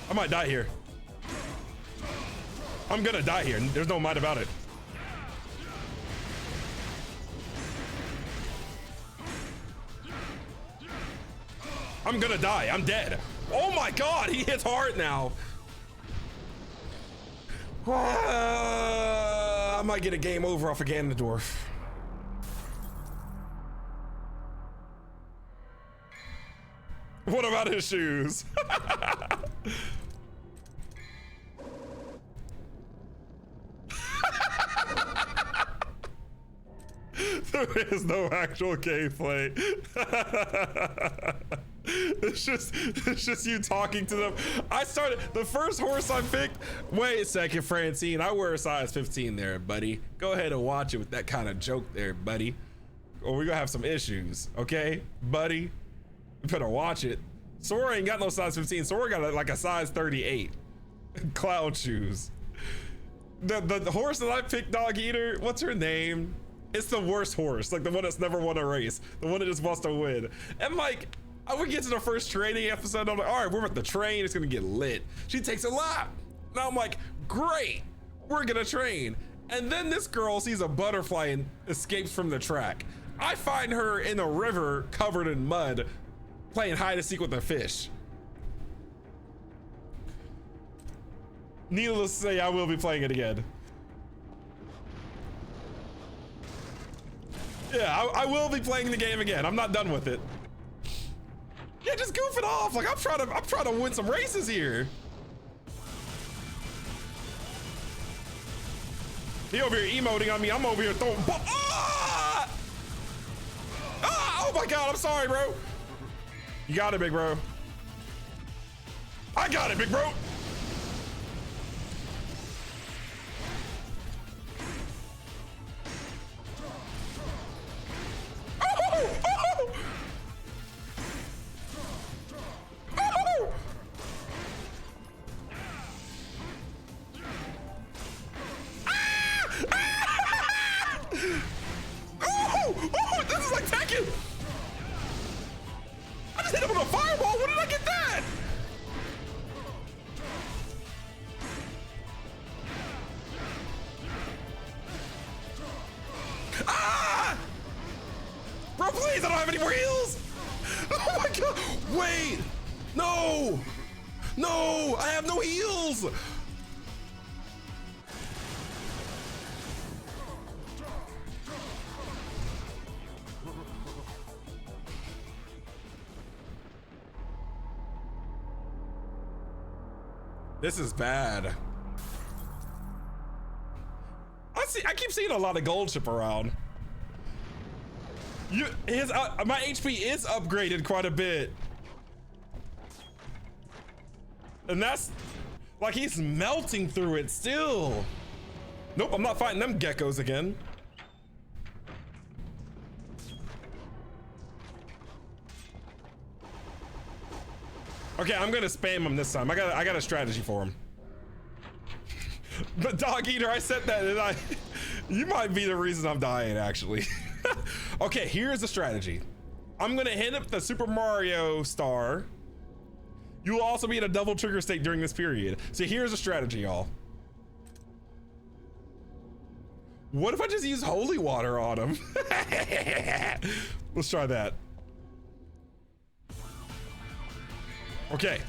I might die here. I'm gonna die here. There's no might about it. I'm gonna die. I'm dead. Oh my God, he hits hard now. I might get a game over off of Ganondorf. What about his shoes? There is no actual gameplay. It's just you talking to them. The first horse I picked. Wait a second, Francine. I wear a size 15 there, buddy. Go ahead and watch it with that kind of joke there, buddy. Or we're gonna have some issues, okay, buddy? You better watch it. Sora ain't got no size 15. Sora got like a size 38. Cloud shoes. The horse that I picked, Dog Eater, what's her name? It's the worst horse, like the one that's never won a race, the one that just wants to win. And like, I would get to the first training episode, I'm like, all right, we're at the train, it's gonna get lit. She takes a lap. Now I'm like, great, we're gonna train. And then this girl sees a butterfly and escapes from the track. I find her in a river covered in mud, playing hide and seek with a fish. Needless to say, I will be playing it again. Yeah, I will be playing the game again. I'm not done with it. Yeah, just goof it off. Like I'm trying to win some races here. He over here emoting on me. I'm over here throwing. Ah! Ah! Oh my God! I'm sorry, bro. You got it, big bro. I got it, big bro. This is like Tekken. I just hit him with a fireball. Where did I get that? Ah! Bro, please, I don't have any more heals. Oh my God. Wait. No. No, I have no heals. This is bad. I keep seeing a lot of gold chip around. My HP is upgraded quite a bit. And that's like he's melting through it still. Nope, I'm not fighting them geckos again. Okay, I'm gonna spam him this time. I got a strategy for him. But Dog Eater, I said that and you might be the reason I'm dying actually. Okay, here's the strategy. I'm gonna hit up the Super Mario star. You will also be in a double trigger state during this period. So here's a strategy, y'all. What if I just use holy water on him? Let's try that. Okay.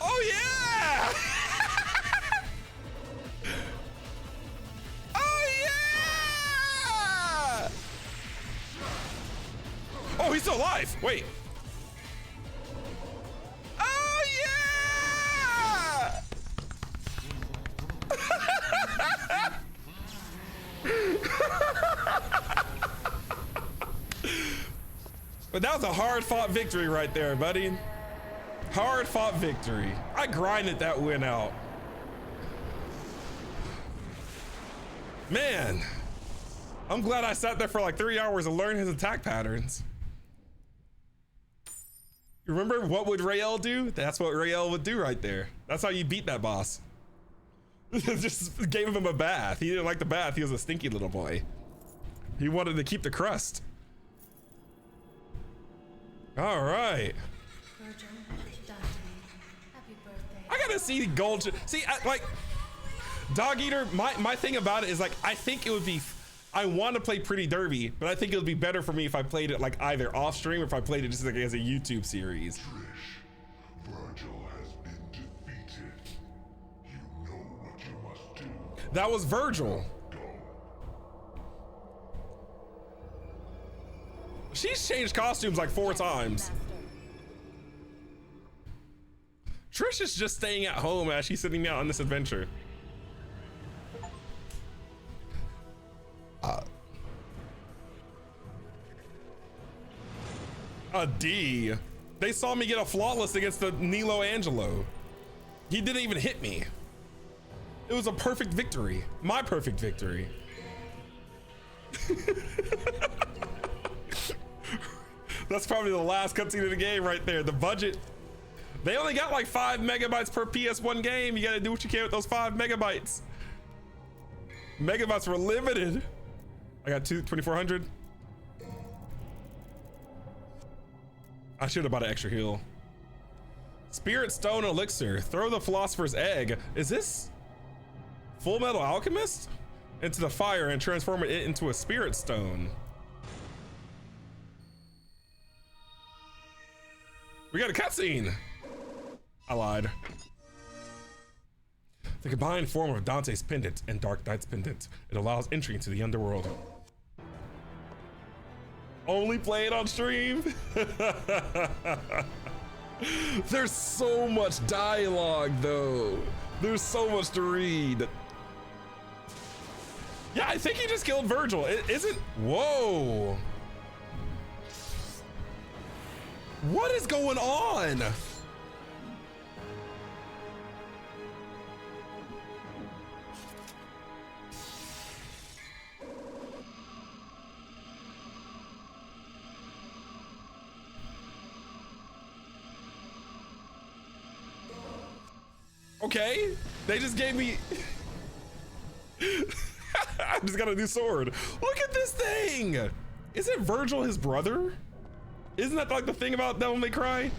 Oh yeah! Oh yeah! Oh, he's still alive. Wait. Oh yeah! But that was a hard-fought victory right there, buddy. Hard-fought victory. I grinded that win out. Man, I'm glad I sat there for like 3 hours to learn his attack patterns. You remember what would Rael do? That's what Rael would do right there. That's how you beat that boss. Just gave him a bath. He didn't like the bath. He was a stinky little boy. He wanted to keep the crust. All right. I gotta see gold. See, like Dog Eater. My thing about it is like I think it would be. I want to play Pretty Derby, but I think it would be better for me if I played it like either off stream or if I played it just like as a YouTube series. Trish, Virgil has been defeated. You know what you must do. That was Virgil. She's changed costumes like 4 times. Trish is just staying at home as she's sitting out on this adventure. A D. They saw me get a flawless against the Nilo Angelo. He didn't even hit me. It was a perfect victory. My perfect victory. That's probably the last cutscene of the game right there. The budget. They only got like 5 megabytes per PS1 game. You gotta do what you can with those 5 megabytes. Megabytes were limited. I got 2400. I should have bought an extra heal. Spirit Stone Elixir. Throw the Philosopher's Egg. Is this Full Metal Alchemist? Into the fire and transform it into a Spirit Stone. We got a cutscene. I lied. The combined form of Dante's pendant and Dark Knight's pendant. It allows entry into the underworld. Only play it on stream. There's so much dialogue though. There's so much to read. Yeah, I think he just killed Virgil. It isn't. Whoa. What is going on? Okay, they just gave me. I just got a new sword. Look at this thing. Isn't Virgil his brother? Isn't that like the thing about Devil May Cry?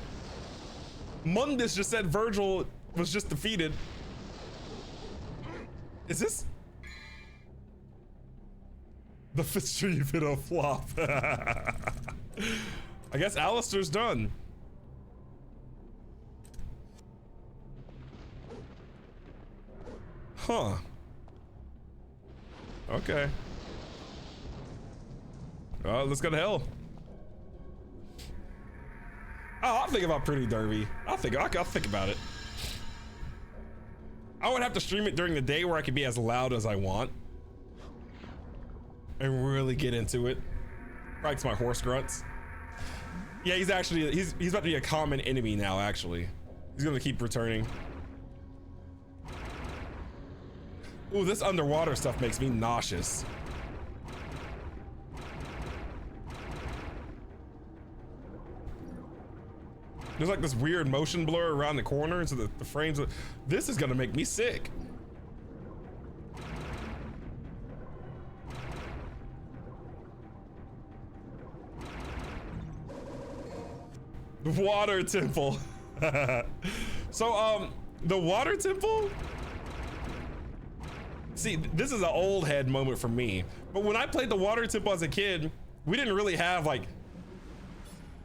Mundus just said Virgil was just defeated. Is this? The fistry bit of flop. I guess Alistair's done. Huh. Okay. Let's go to hell. Oh, I'll think about Pretty Derby. I'll think about it. I would have to stream it during the day where I could be as loud as I want and really get into it. Likes my horse grunts. Yeah, he's about to be a common enemy now. Actually, he's gonna keep returning. Ooh, this underwater stuff makes me nauseous. There's like this weird motion blur around the corner, so the frames. This is gonna make me sick. The water temple. So, the water temple. See, this is an old head moment for me. But when I played the water temple as a kid, we didn't really have like.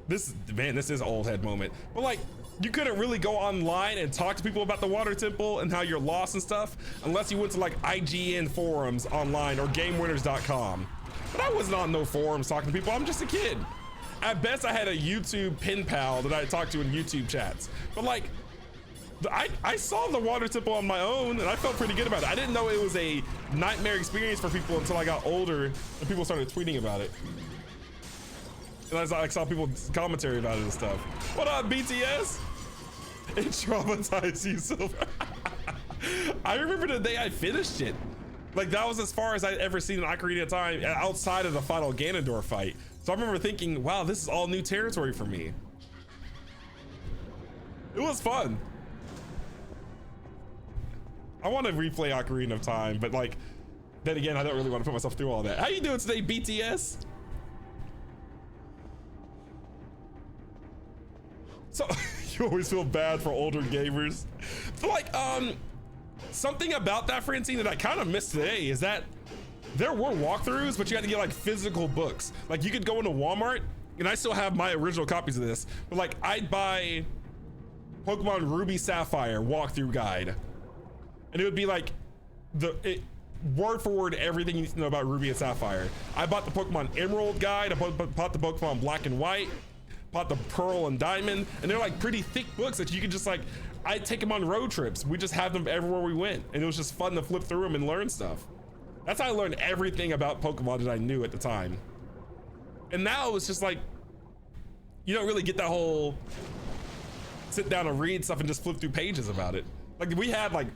This is an old head moment, but like you couldn't really go online and talk to people about the water temple and how you're lost and stuff unless you went to like IGN forums online or GameWinners.com. But I wasn't on no forums talking to people. I'm just a kid. at best I had a YouTube pen pal that I talked to in YouTube chats. But like, I saw the water temple on my own and I felt pretty good about it. I didn't know it was a nightmare experience for people until I got older and people started tweeting about it. And I saw people's commentary about it and stuff. What up, BTS? It traumatized you, Silver. I remember the day I finished it. Like that was as far as I'd ever seen an Ocarina of Time outside of the final Ganondorf fight. So I remember thinking, wow, this is all new territory for me. It was fun. I want to replay Ocarina of Time, but like, then again, I don't really want to put myself through all that. How you doing today, BTS? So you always feel bad for older gamers. But like, something about that, Francine, that I kind of missed today is that there were walkthroughs, but you had to get like physical books. Like you could go into Walmart, and I still have my original copies of this, but like I'd buy Pokemon Ruby Sapphire walkthrough guide. And it would be like word for word everything you need to know about Ruby and Sapphire. I bought the Pokemon Emerald guide, I bought the Pokemon Black and White, bought the Pearl and Diamond, and they're like pretty thick books that you could just like, I'd take them on road trips. We just had them everywhere we went, and it was just fun to flip through them and learn stuff. That's how I learned everything about Pokemon that I knew at the time. And now it's just like, you don't really get that whole sit down and read stuff and just flip through pages about it. Like we had like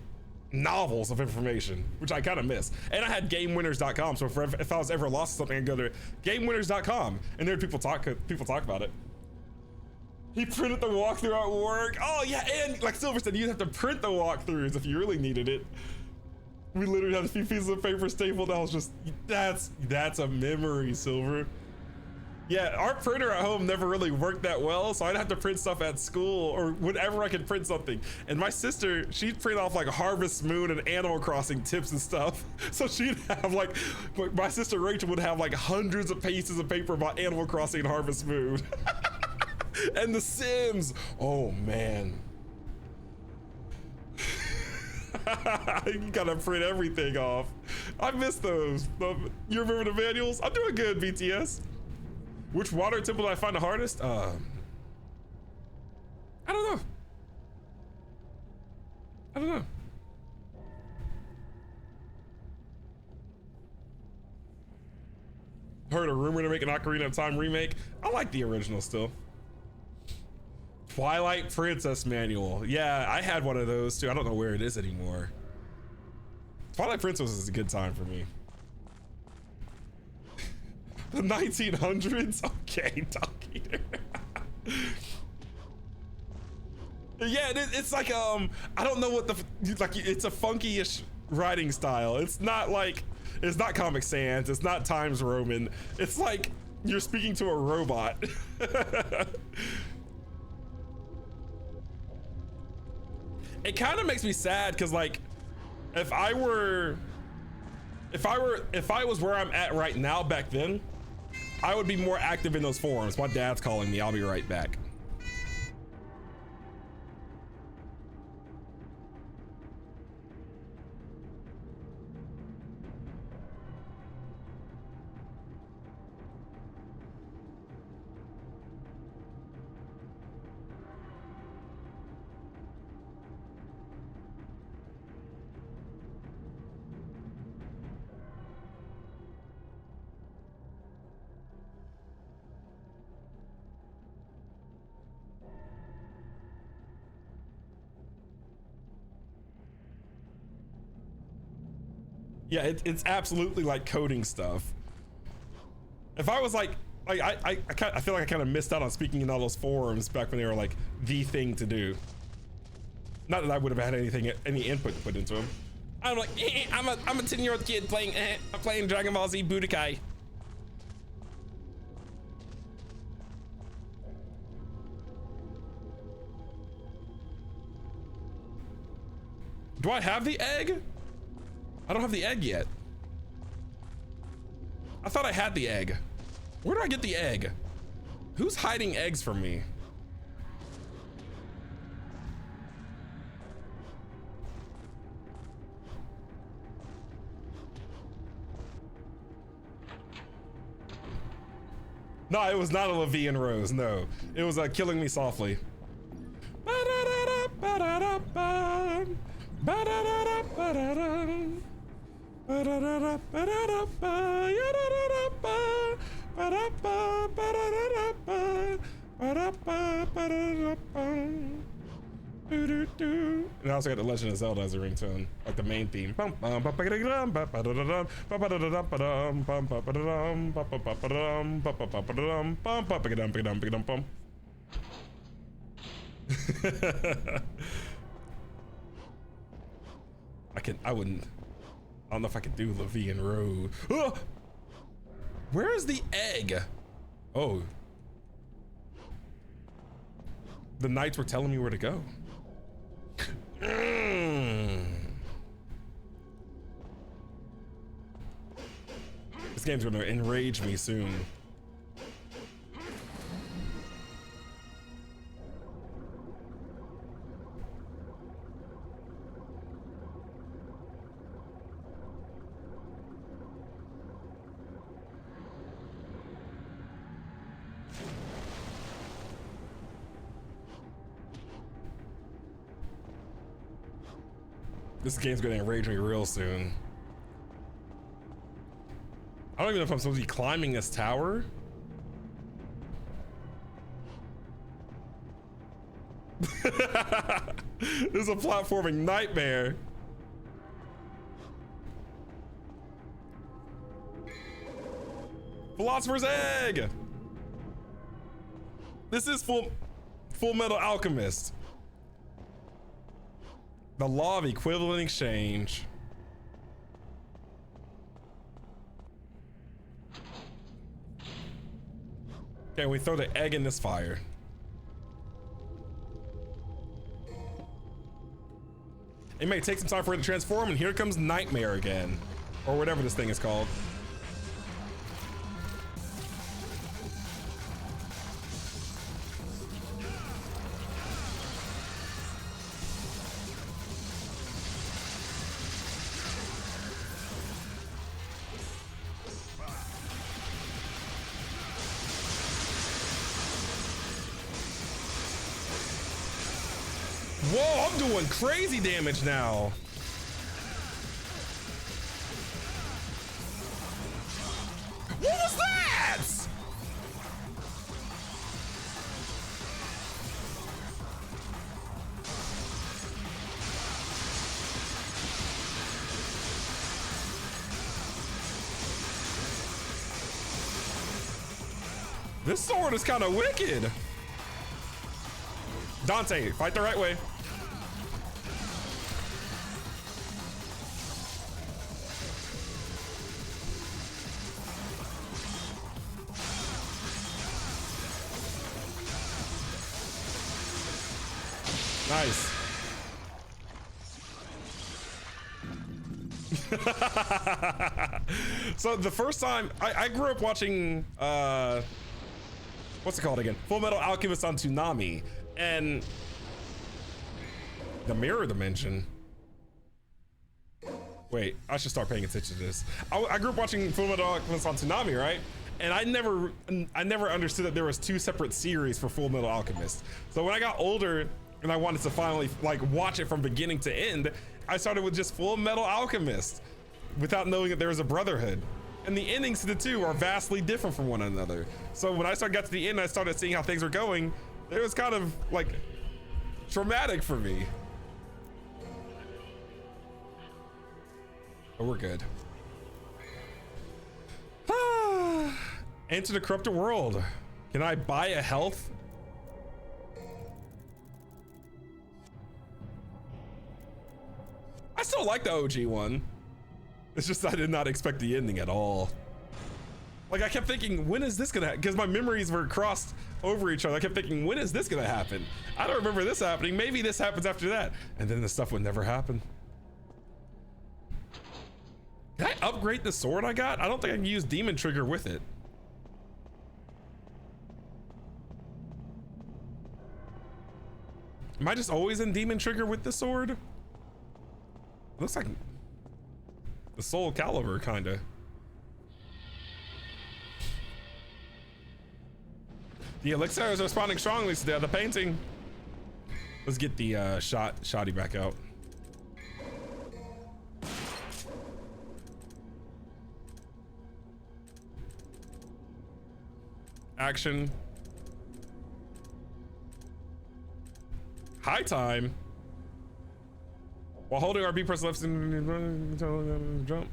novels of information, which I kind of miss. And I had GameWinners.com, so if I was ever lost something, I'd go to GameWinners.com, and there people talk about it. He printed the walkthrough at work. Oh yeah, and like Silver said, you'd have to print the walkthroughs if you really needed it. We literally had a few pieces of paper stapled. I was just, that's a memory, Silver. Yeah, our printer at home never really worked that well, so I'd have to print stuff at school or whenever I could print something. And my sister, she'd print off like Harvest Moon and Animal Crossing tips and stuff. So she'd have like, my sister Rachel would have like hundreds of pieces of paper about Animal Crossing and Harvest Moon. And The Sims. Oh man. You gotta print everything off. I miss those. You remember the manuals? I'm doing good, BTS. Which water temple did I find the hardest? I don't know. I don't know. Heard a rumor to make an Ocarina of Time remake. I like the original still. Twilight Princess manual. Yeah, I had one of those too. I don't know where it is anymore. Twilight Princess is a good time for me. The 1900s? Okay, Doc Eater. Yeah, it's like, I don't know what like, it's a funky-ish writing style. It's not like, it's not Comic Sans, it's not Times Roman. It's like you're speaking to a robot. It kind of makes me sad because like, if I was where I'm at right now back then, I would be more active in those forums. My dad's calling me. I'll be right back. Yeah, it's absolutely like coding stuff. If I was like I feel like I kind of missed out on speaking in all those forums back when they were like the thing to do. Not that I would have had any input to put into them. I'm like, I'm a 10-year-old kid playing Dragon Ball Z Budokai. Do I have the egg? I don't have the egg yet. I thought I had the egg. Where do I get the egg? Who's hiding eggs from me? No, it was not a Levian Rose. No, it was Killing Me Softly. And I also got The Legend of Zelda as a ringtone, like the main theme. I don't know if I could do Levian Road. Oh! Where is the egg? Oh. The knights were telling me where to go. This game's gonna enrage me soon. This game's gonna enrage me real soon. I don't even know if I'm supposed to be climbing this tower. This is a platforming nightmare. Philosopher's Egg. This is Full Metal Alchemist. The law of equivalent exchange. Okay, we throw the egg in this fire. It may take some time for it to transform, and here comes Nightmare again. Or whatever this thing is called. Whoa, I'm doing crazy damage now. What was that? This sword is kind of wicked. Dante, fight the right way. Nice. So the first time I grew up watching what's it called again? Full Metal Alchemist on Toonami, and the mirror dimension. Wait, I should start paying attention to this. I grew up watching Full Metal Alchemist on Toonami, right? And I never understood that there was two separate series for Full Metal Alchemist. So when I got older and I wanted to finally like watch it from beginning to end, I started with just Full Metal Alchemist without knowing that there was a brotherhood. And the endings to the two are vastly different from one another. So when I got to the end, I started seeing how things were going. It was kind of like traumatic for me. But we're good. Enter the corrupted world. Can I buy a health? I still like the OG one. It's just I did not expect the ending at all. Like I kept thinking, when is this gonna happen? Because my memories were crossed over each other. I kept thinking, when is this gonna happen? I don't remember this happening. Maybe this happens after that. And then the stuff would never happen. Can I upgrade the sword I got? I don't think I can use Demon Trigger with it. Am I just always in Demon Trigger with the sword? Looks like the Soul Calibur, kinda. The elixir is responding strongly to the painting. Let's get the shoddy back out. Action. High time. While holding RB, press left and jump.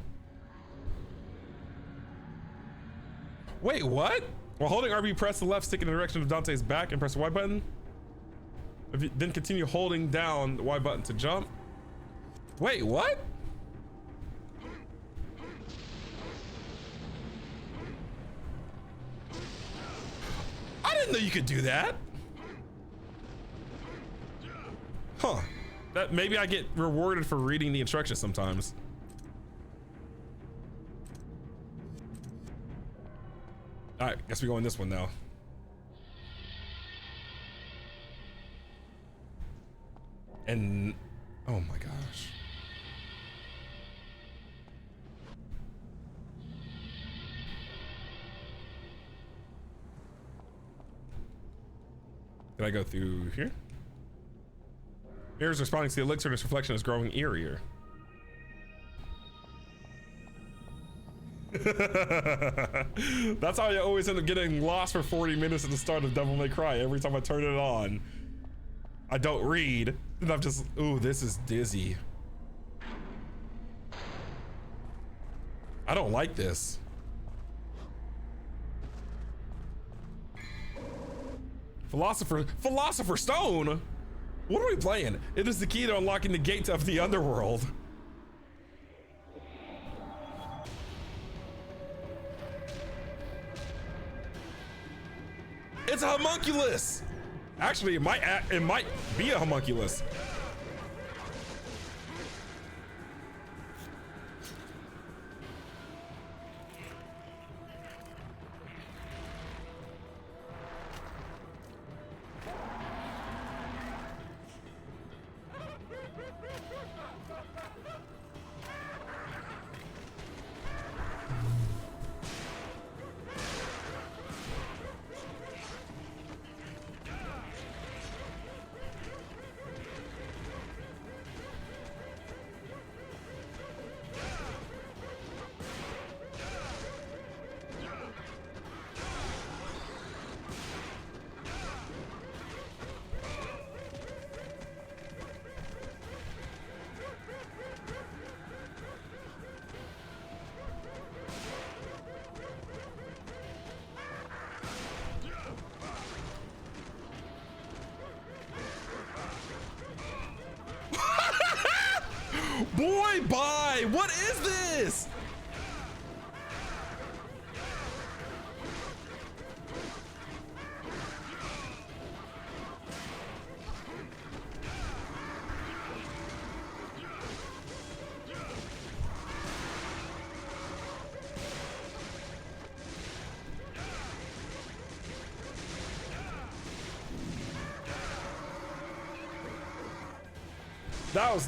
Wait, what? While holding RB, press the left stick in the direction of Dante's back and press the Y button. Then continue holding down the Y button to jump. Wait, what? I didn't know you could do that. Huh. That maybe I get rewarded for reading the instructions sometimes. All right, guess we go on this one now. And oh my gosh. Did I go through here? Mirrors responding to the elixir and its reflection is growing eerier. That's how I always end up getting lost for 40 minutes at the start of Devil May Cry. Every time I turn it on, I don't read, and I'm just, ooh, this is dizzy. I don't like this. Philosopher Stone? What are we playing? It is the key to unlocking the gates of the underworld. It's a homunculus. Actually, it might be a homunculus. Boy, bye! What is this?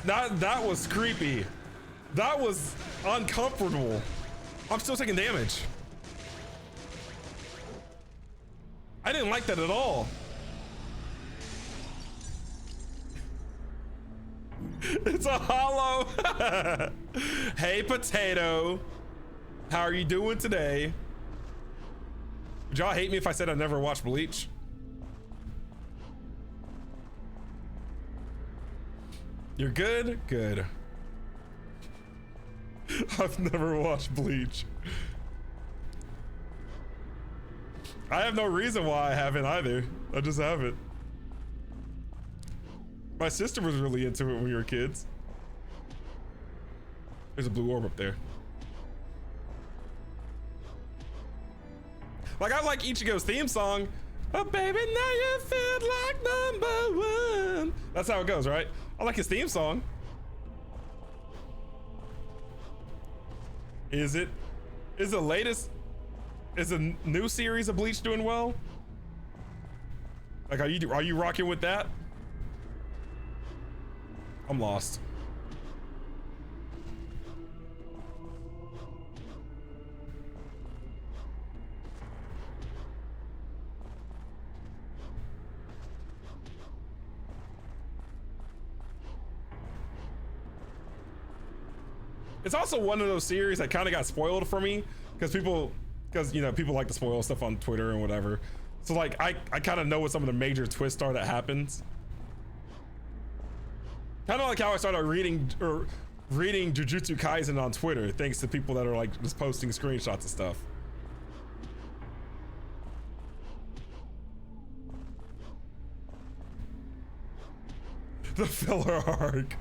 That was creepy. That was uncomfortable. I'm still taking damage. I didn't like that at all. It's a hollow. Hey, potato. How are you doing today? Would y'all hate me if I said I never watched Bleach? You're good? Good. I've never watched Bleach. I have no reason why I haven't either. I just haven't. My sister was really into it when we were kids. There's a blue orb up there. Like, I like Ichigo's theme song. Oh, baby, now you feel like #1. That's how it goes, right? I like his theme song. Is the new series of Bleach doing well? Like, are you rocking with that? I'm lost. It's also one of those series that kind of got spoiled for me because you know, people like to spoil stuff on Twitter and whatever. So like I kind of know what some of the major twists are that happens. Kind of like how I started reading Jujutsu Kaisen on Twitter, thanks to people that are like just posting screenshots of stuff. The filler arc.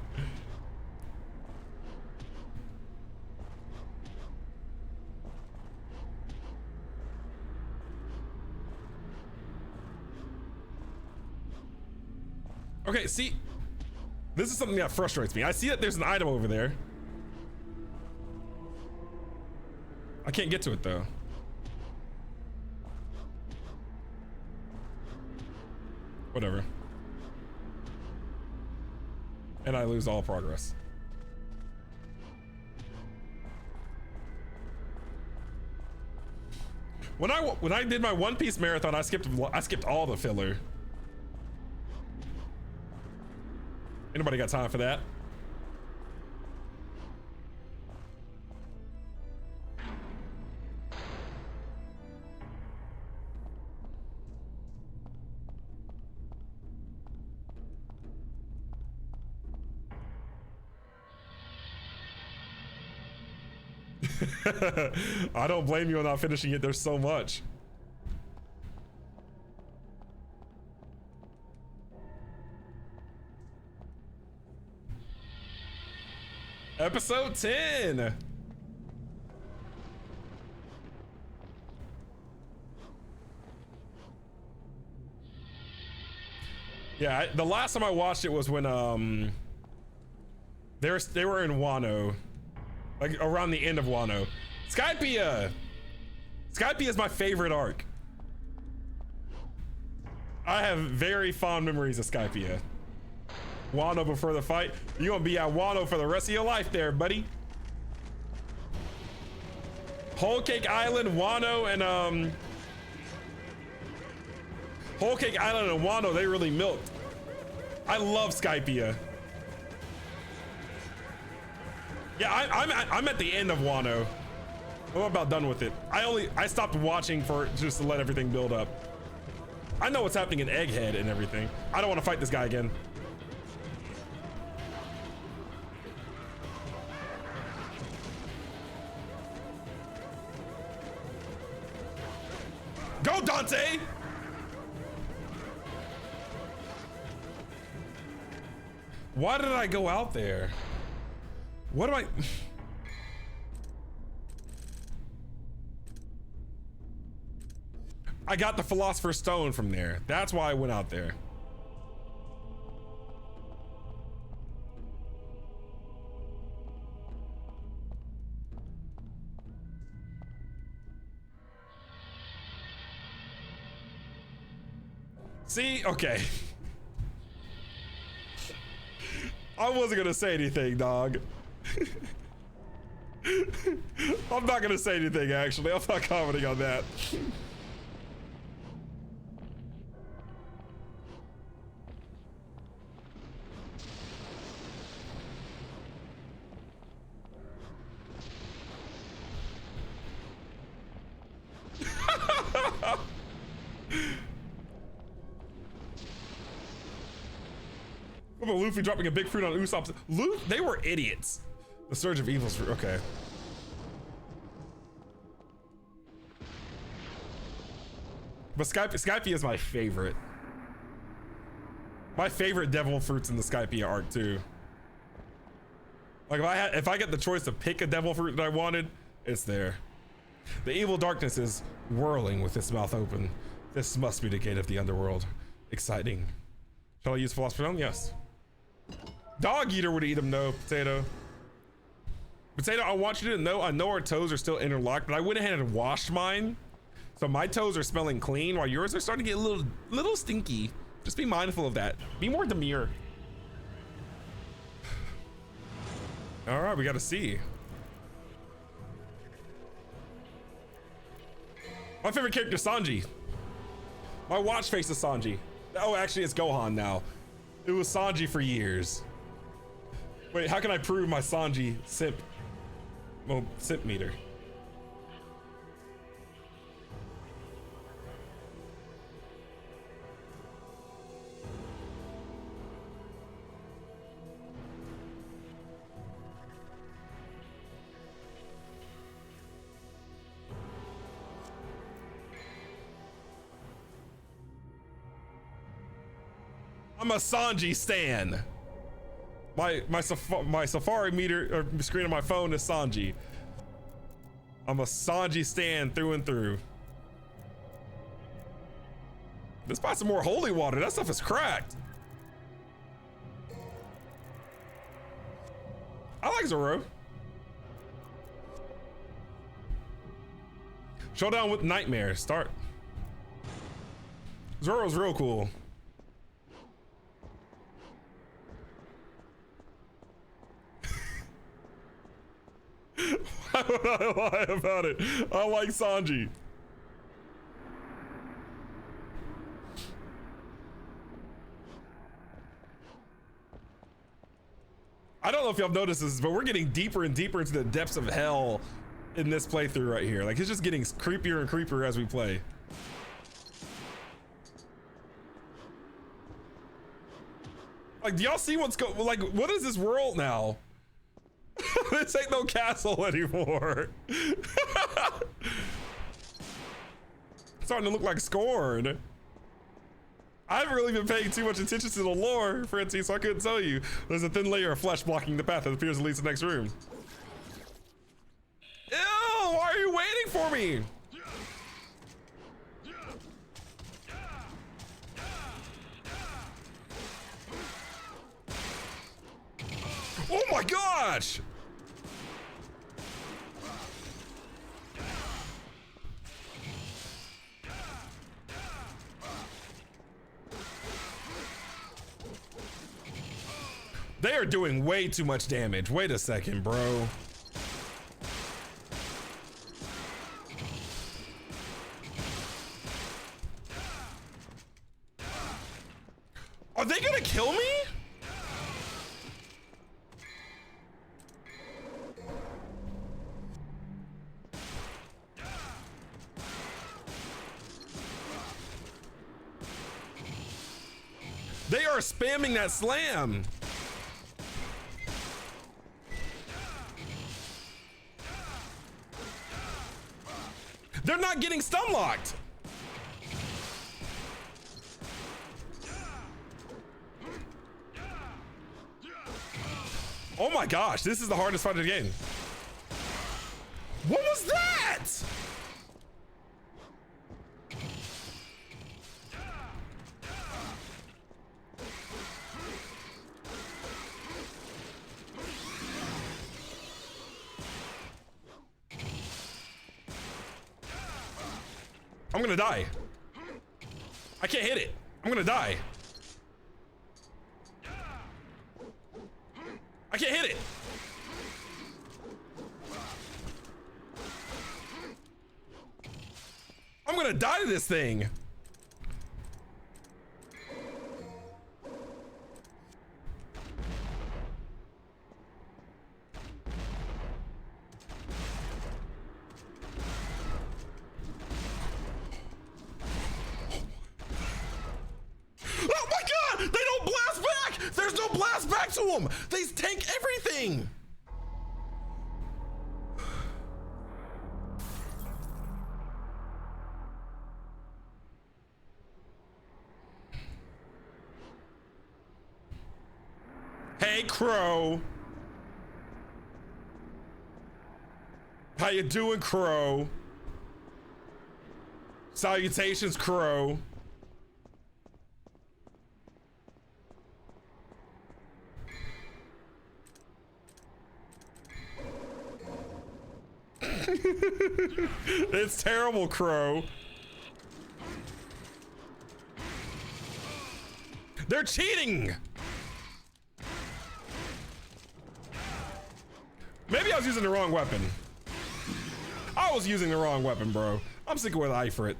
Okay, see, this is something that frustrates me. I see that there's an item over there. I can't get to it though. Whatever. And I lose all progress. When I did my One Piece marathon, I skipped all the filler. Anybody got time for that? I don't blame you on not finishing it. There's so much. Episode 10. Yeah, the last time I watched it was when they were in Wano, like around the end of Wano. Skypiea is my favorite arc. I have very fond memories of Skypiea. Wano before the fight. You're gonna be at Wano for the rest of your life there, buddy. Whole Cake Island, Wano, and Whole Cake Island and Wano, they really milked. I love Skypiea. Yeah, I'm at the end of Wano. I'm about done with it. I stopped watching for just to let everything build up. I know what's happening in Egghead and everything. I don't want to fight this guy again. Go, Dante! Why did I go out there? What am I? I got the Philosopher's Stone from there. That's why I went out there. See? Okay. I wasn't gonna say anything, dog. I'm not gonna say anything, actually. I'm not commenting on that. What about Luffy dropping a big fruit on Usopp's? They were idiots. The Surge of Evil's fruit. Okay. But Skypiea is my favorite. My favorite devil fruits in the Skypiea arc too. Like if I get the choice to pick a devil fruit that I wanted, it's there. The evil darkness is whirling with its mouth open. This must be the gate of the underworld. Exciting. Shall I use Philosopher's Stone? Yes. Dog Eater would eat him, no, Potato. Potato, I want you to know, I know our toes are still interlocked, but I went ahead and washed mine. So my toes are smelling clean while yours are starting to get a little stinky. Just be mindful of that. Be more demure. All right, we got to see. My favorite character is Sanji. My watch face is Sanji. Oh, actually it's Gohan now. It was Sanji for years. Wait, how can I prove my Sanji simp simp meter. I'm a Sanji stan. My Safari meter or screen on my phone is Sanji. I'm a Sanji stan through and through. Let's buy some more holy water. That stuff is cracked. I like Zoro. Showdown with Nightmare. Start. Zoro's real cool. Why would I lie about it? I like Sanji. I don't know if y'all noticed this, but we're getting deeper and deeper into the depths of hell in this playthrough right here. Like, it's just getting creepier and creepier as we play. Like, do y'all see what's going? Like, what is this world now? This ain't no castle anymore. Starting to look like Scorn. I haven't really been paying too much attention to the lore, Francine, so I couldn't tell you. There's a thin layer of flesh blocking the path that appears to lead to the next room. Ew, why are you waiting for me? Oh my gosh! They are doing way too much damage. Wait a second, bro. Are they gonna kill me? They are spamming that slam. They're not getting stun locked. Oh my gosh, this is the hardest fight of the game. What was that? I'm gonna die. I can't hit it. I'm gonna die. I can't hit it. I'm gonna die to this thing. To them. They tank everything. Hey, Crow. How you doing, Crow? Salutations, Crow. It's terrible, Crow. They're cheating. Maybe I was using the wrong weapon. I was using the wrong weapon, bro. I'm sticking with Ifrit.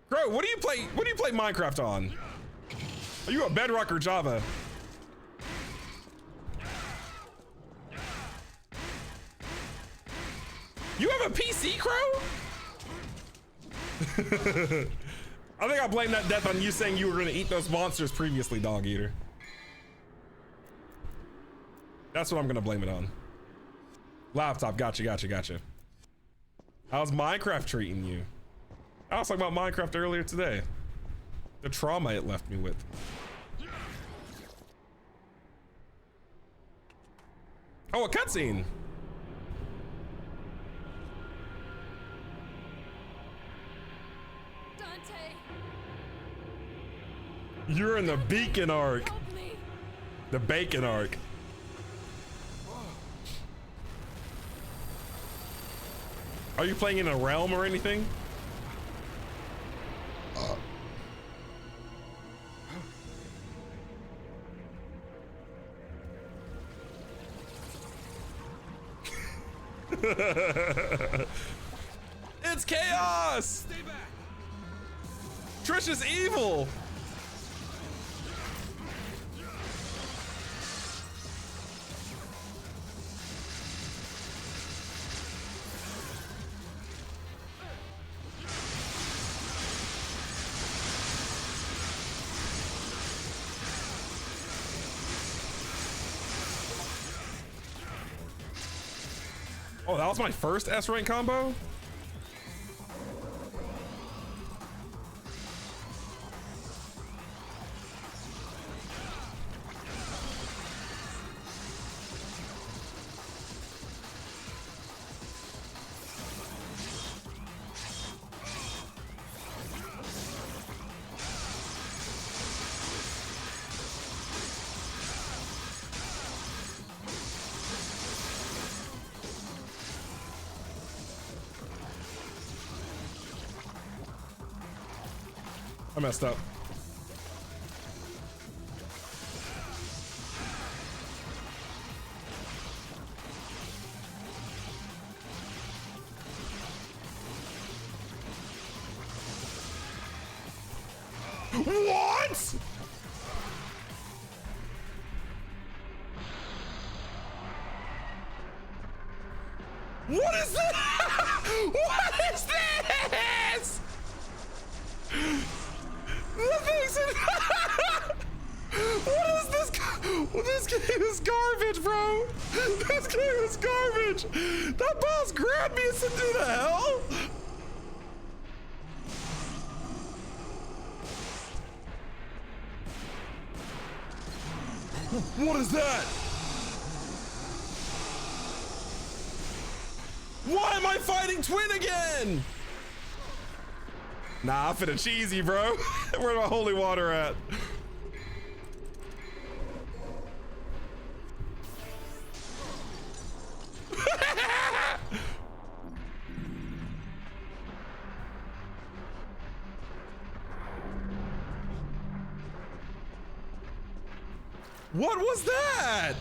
Crow, what do you play? What do you play Minecraft on? Are you a Bedrock or Java? You have a PC, Crow? I think I blame that death on you saying you were gonna eat those monsters previously, Dog Eater. That's what I'm gonna blame it on. Laptop, gotcha. How's Minecraft treating you? I was talking about Minecraft earlier today. The trauma it left me with. Oh, a cutscene. Dante, You're in the Beacon arc. help me. The Bacon arc. Are you playing in a realm or anything? It's chaos! Stay back. Trish is evil! Oh, that was my first S rank combo? I messed up. What? What is this? What is this? What is this? This game is garbage, bro. This game is garbage. That boss grabbed me and said, "Do the hell?" What is that? Why am I fighting Twin again? Nah, I'm finna cheesy, bro. Where's my holy water at? What was that?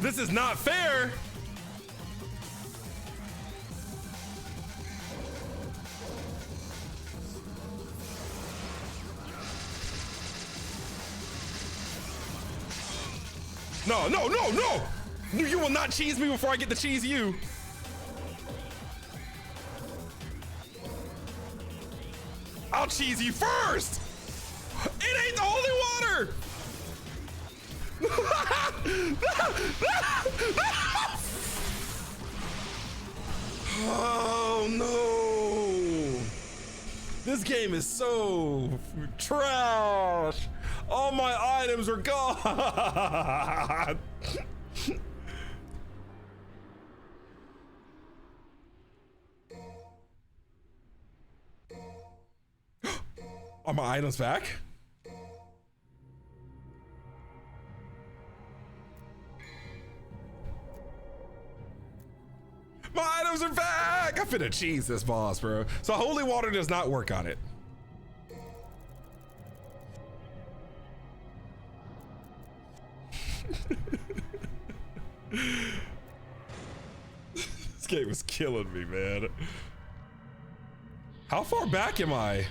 This is not fair. No, no, no, no! You will not cheese me before I get to cheese you. I'll cheese you first! It ain't the holy water! Oh no! This game is so trash! All my items are gone! Are my items back? My items are back! I'm finna cheese this boss, bro. So holy water does not work on it. This game is killing me, man. How far back am I?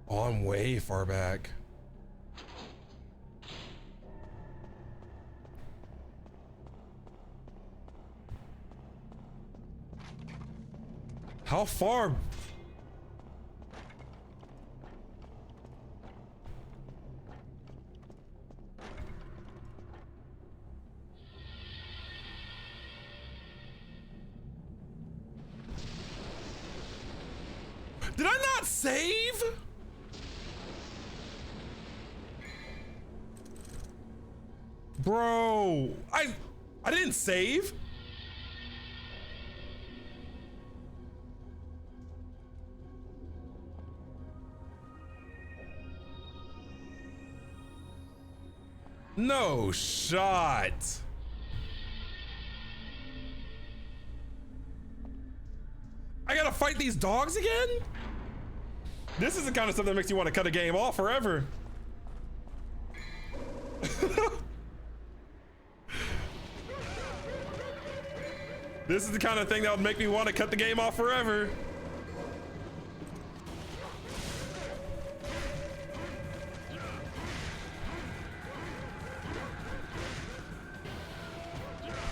Oh, I'm way far back. How far? Did I not save? Bro, I didn't save. No shot. I gotta fight these dogs again? This is the kind of stuff that makes you want to cut a game off forever. This is the kind of thing that would make me want to cut the game off forever.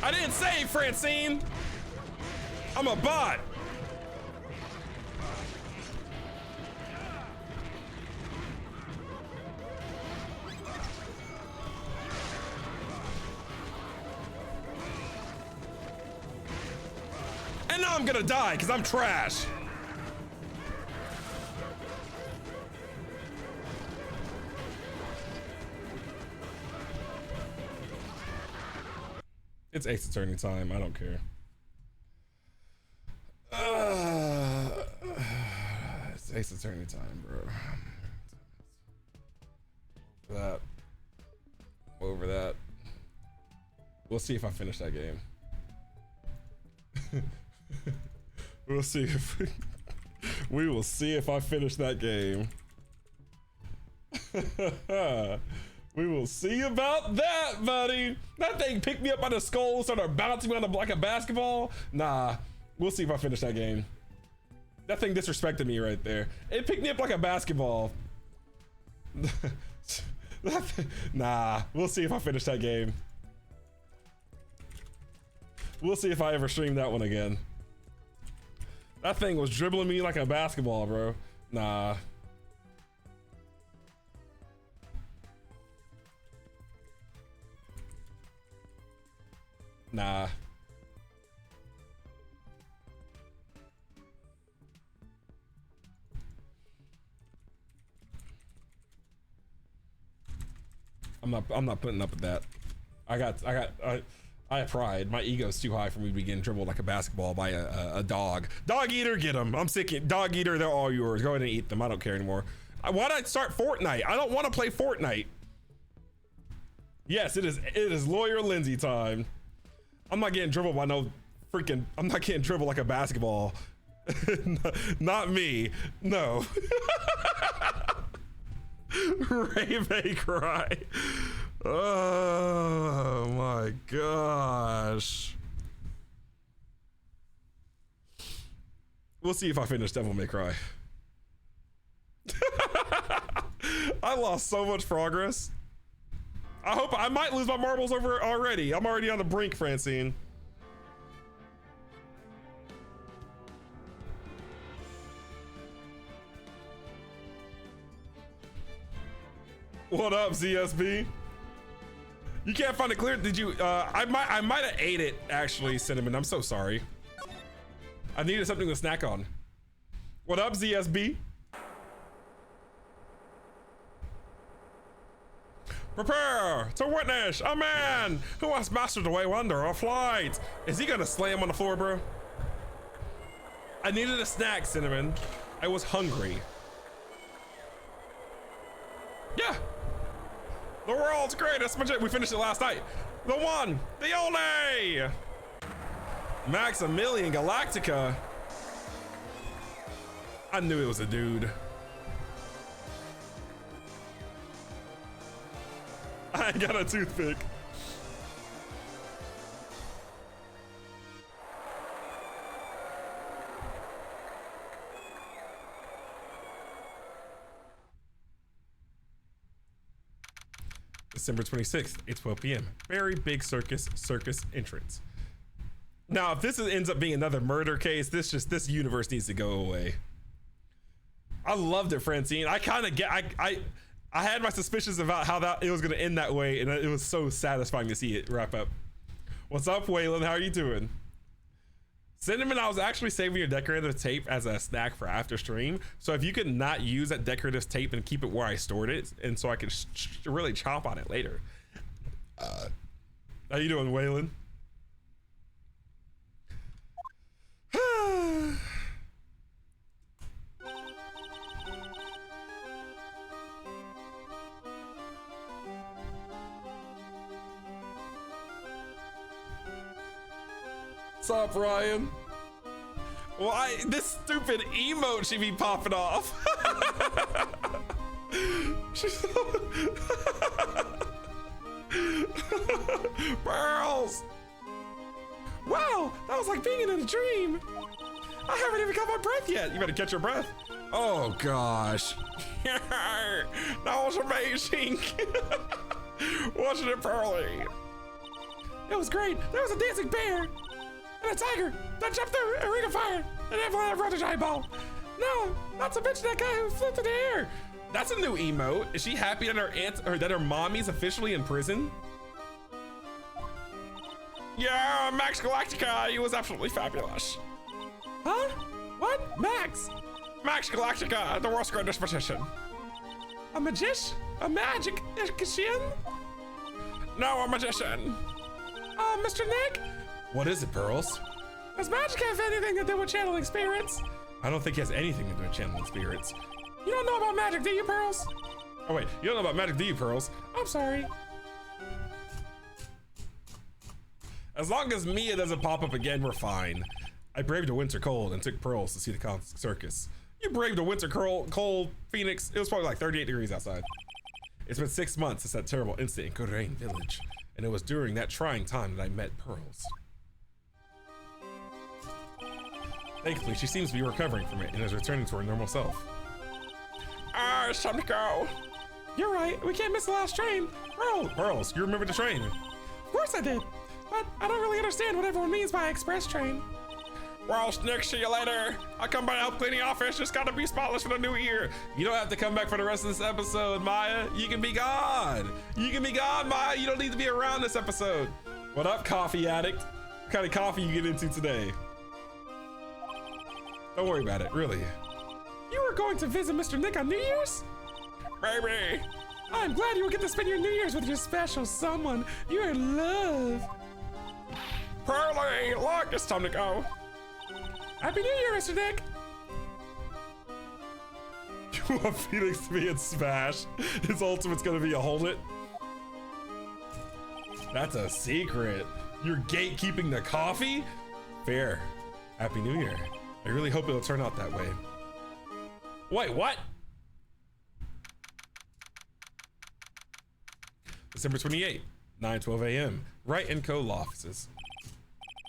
I didn't save, Francine. I'm a bot. And now I'm gonna die because I'm trash. It's Ace Attorney time. I don't care. It's Ace Attorney time, bro. Over that. We'll see if I finish that game. We'll see if we will see if I finish that game. We will see about that, buddy. That thing picked me up by the skull, started bouncing me on the like a basketball. Nah, we'll see if I finish that game. That thing disrespected me right there. It picked me up like a basketball. Nah, we'll see if I finish that game. We'll see if I ever stream that one again. That thing was dribbling me like a basketball, bro. Nah. Nah. I'm not putting up with that. I have pride. My ego's too high for me to be getting dribbled like a basketball by a dog. Dog eater, get them. I'm sick of dog eater. They're all yours. Go ahead and eat them. I don't care anymore. Why'd I start Fortnite? I don't want to play Fortnite. Yes, it is lawyer Lindsay time. I'm not getting dribbled by no freaking, I'm not getting dribbled like a basketball. Not me. No. Ray may cry. Oh my gosh. We'll see if I finish Devil May Cry. I lost so much progress. I hope I might lose my marbles over already. I'm already on the brink, Francine. What up, ZSB? You can't find it clear. Did you? I might have ate it actually, Cinnamon. I'm so sorry. I needed something to snack on. What up, ZSB? Prepare to witness a man who has mastered the way under a flight. Is he gonna slam on the floor, bro? I needed a snack, Cinnamon. I was hungry. Yeah. The world's greatest magician. We finished it last night. The one, the only. Maximilian Galactica. I knew it was a dude. I got a toothpick. December 26th, 8:12 p.m. Very big circus entrance. Now, if this ends up being another murder case, this universe needs to go away. I loved it, Francine. I kind of I had my suspicions about how it was going to end that way, and it was so satisfying to see it wrap up. What's up, Waylon? How are you doing? Cinnamon, I was actually saving your decorative tape as a snack for after stream. So if you could not use that decorative tape and keep it where I stored it, and so I could really chomp on it later. How you doing, Waylon? What's up, Ryan? Why this stupid emote she be popping off? Pearls! Wow, that was like being in a dream. I haven't even got my breath yet. You better catch your breath. Oh gosh. That was amazing. Wasn't it, Pearly? It was great. There was a dancing bear and a tiger that jumped through a ring of fire and everyone brought a giant ball. No, not to mention that guy who flew through the air. That's a new emote. Is she happy that her aunt or that her mommy's officially in prison? Yeah, Max Galactica, he was absolutely fabulous. Huh? What? Max? Max Galactica, the world's greatest magician. A magician? A magician? No, a magician. Mr. Nick? What is it, Pearls? Does magic have anything to do with channeling spirits? I don't think he has anything to do with channeling spirits. You don't know about magic, do you, Pearls? Oh wait, you don't know about magic, do you, Pearls? I'm sorry. As long as Mia doesn't pop up again, we're fine. I braved the winter cold and took Pearls to see the circus. You braved the winter cold, Phoenix. It was probably like 38 degrees outside. It's been 6 months since that terrible incident in Gorain Village, and it was during that trying time that I met Pearls. Thankfully, she seems to be recovering from it and is returning to her normal self. It's time to go. You're right, we can't miss the last train. Pearls, you remember the train? Of course I did, but I don't really understand what everyone means by express train. Well, Nick, see you later. I'll come by to help clean the office. Just gotta be spotless for the new year. You don't have to come back for the rest of this episode, Maya. You can be gone. You can be gone, Maya. You don't need to be around this episode. What up, coffee addict? What kind of coffee you get into today? Don't worry about it, really. You were going to visit Mr. Nick on New Year's? Baby. I'm glad you will get to spend your New Year's with your special someone. You're in love. Pearly, look, it's time to go. Happy New Year, Mr. Nick! You want Phoenix to be in Smash? His ultimate's gonna be a hold it? That's a secret. You're gatekeeping the coffee? Fair. Happy New Year. I really hope it'll turn out that way. Wait, what? December 28th, 9:12 a.m. Right in Co offices.